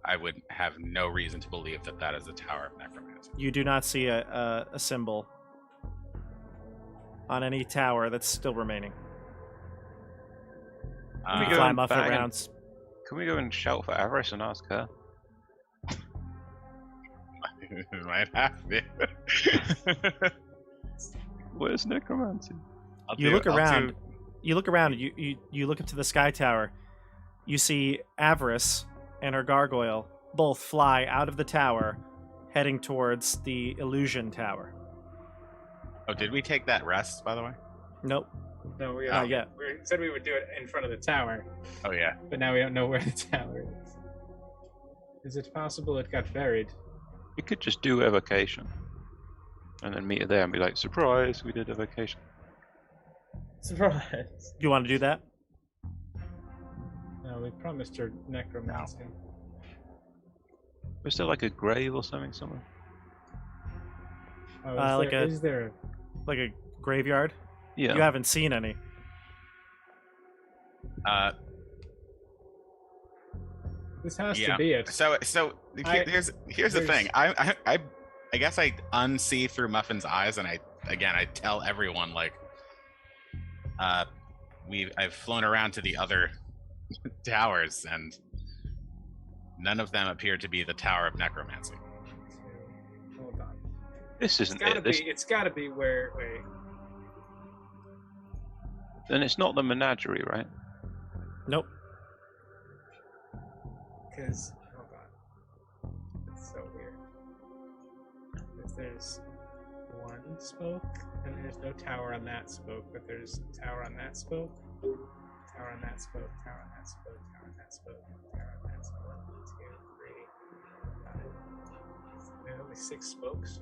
I would have no reason to believe that that is a tower of necromancy. You do not see a symbol on any tower that's still remaining. Can we You go fly and Muffin bang around. Can we go and shout for Avarice and ask her? Might have to. Where's necromancy? You look around. You look around. You look up to the sky tower. You see Avarice and her gargoyle both fly out of the tower, heading towards the illusion tower. Oh, did we take that rest, by the way? Nope. No, we Not yet. we said we would do it in front of the tower, Oh yeah. but now we don't know where the tower is. Is it possible it got buried? We could just do evocation. And then meet her there and be like, surprise, we did evocation. Surprise. You want to do that? No, we promised her necromancy. Was there like a grave or something somewhere? Oh, Like a- is there Like a graveyard? Yeah. You haven't seen any. this has Yeah. to be it. So I- here's the thing. I guess I unsee through Muffin's eyes, and I tell everyone like, I've flown around to the other towers, and none of them appear to be the Tower of Necromancy. Hold on. This It's isn't gotta it. be. This, It's gotta be where. Wait. then it's not the menagerie, right? Nope. because hold on, it's so weird. If there's one spoke, and there's no tower on that spoke, but there's a tower on that spoke, tower on that spoke, tower on that spoke, tower on that spoke, tower on that spoke. 1, 2, 3, 5. There's only 6 spokes.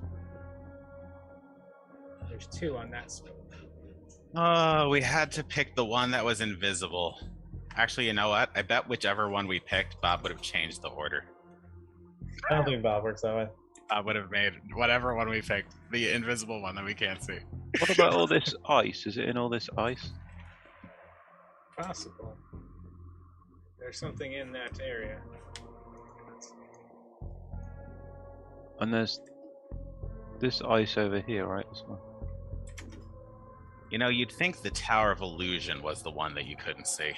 There's 2 on that spoke. We had to pick the one that was invisible. Actually, you know what? I bet whichever one we picked, Bob would have changed the order. I don't think Bob works that way. Bob would have made whatever one we picked, the invisible one that we can't see. What about all this ice? Is it in all this ice? Possible. There's something in that area. And there's this ice over here, right? As well. You know, you'd think the Tower of Illusion was the one that you couldn't see.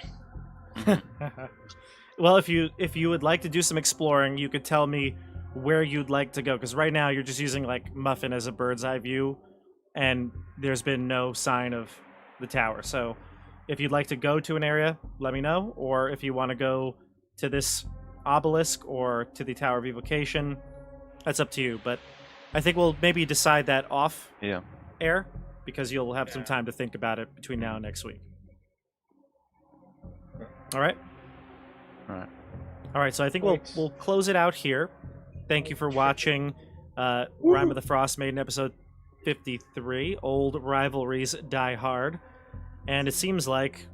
Well, if you would like to do some exploring, you could tell me where you'd like to go, because right now you're just using like Muffin as a bird's eye view, and there's been no sign of the tower. So if you'd like to go to an area, let me know, or if you want to go to this obelisk or to the Tower of Evocation, that's up to you. But I think we'll maybe decide that off air, because you'll have some time to think about it between now and next week. All right? All right, so I think we'll close it out here. Thank you for watching Rime of the Frostmaiden episode 53, Old Rivalries Die Hard. And it seems like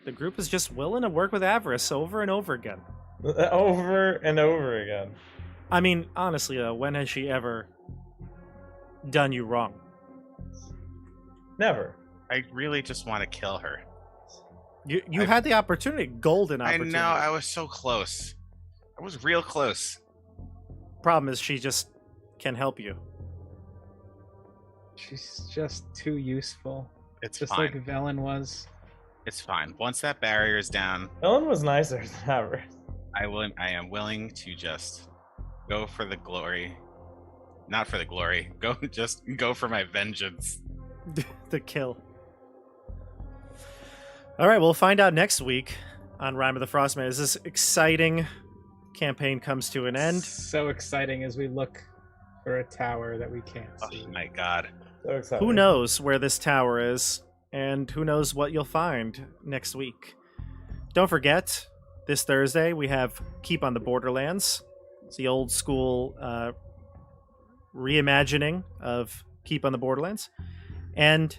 the group is just willing to work with Avarice over and over again. Over and over again. I mean, honestly, though, when has she ever done you wrong? Never. I really just want to kill her. You had the opportunity, golden opportunity. I know, I was so close. I was real close. Problem is, she just can help you. She's just too useful. It's just fine. like Velen was. It's fine. Once that barrier is down, Ellen was nicer than ever. I am willing to just go for the glory. Not for the glory. Go for my vengeance. The kill. All right, we'll find out next week on Rime of the Frostmaiden as this exciting campaign comes to an end. So exciting as we look for a tower that we can't see. Oh my god. So exciting. Who knows where this tower is, and who knows what you'll find next week. Don't forget, this Thursday we have Keep on the Borderlands. It's the old school reimagining of Keep on the Borderlands. And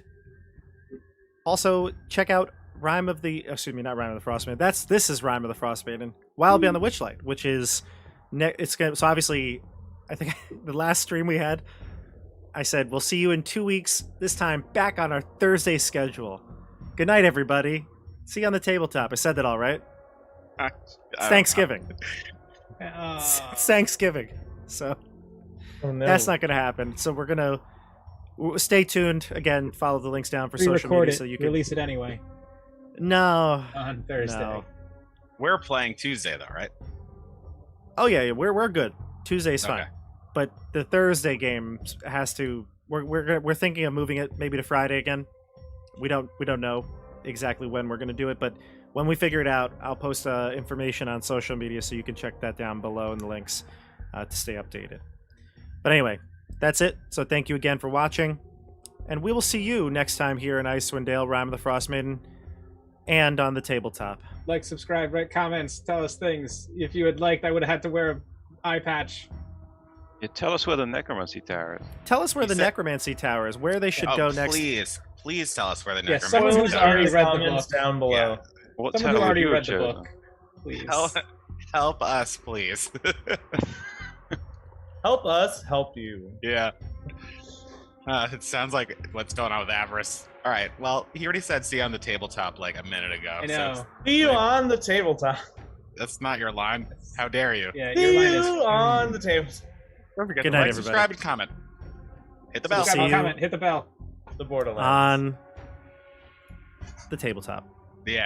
also check out not Rime of the Frostmaiden. This is Rime of the Frostmaiden. Wild Beyond the Witchlight, which is so obviously, I think the last stream we had, I said we'll see you in 2 weeks. This time back on our Thursday schedule. Good night, everybody. See you on the tabletop. I said that all right. It's Thanksgiving. It's Thanksgiving, so that's not going to happen. So we're gonna stay tuned. Again, follow the links down for social media so you can release it anyway. No, on Thursday. No. We're playing Tuesday though, right? Oh yeah, we're good. Tuesday's fine, Okay. but the Thursday game has to. We're thinking of moving it maybe to Friday again. We don't know exactly when we're going to do it, but when we figure it out, I'll post information on social media so you can check that down below in the links to stay updated. But anyway, that's it. So thank you again for watching, and we will see you next time here in Icewind Dale, Rime of the Frostmaiden, and on the tabletop. Like, subscribe, write comments, tell us things. If you had liked, I would have had to wear an eye patch. Yeah, tell us where the Necromancy Tower is. Tell us where the Necromancy Tower is, where they should go next. Please tell us where the Yes, Necromancy someone who's Tower already is. read the Comments book. down below. Yeah. What Someone tower who already would you read have the chosen? book, please. Help us, please. Help us help you. Yeah. It sounds like what's going on with Avarice. All right. Well, he already said see you on the tabletop like a minute ago. I know. So See you on the tabletop. that's not your line. How dare you? Yeah, See your line is you on the table. Don't forget Good to night, like, everybody. subscribe, and comment. Hit the bell. See subscribe, you. comment, hit the bell. The Borderlands. On the tabletop. Yeah.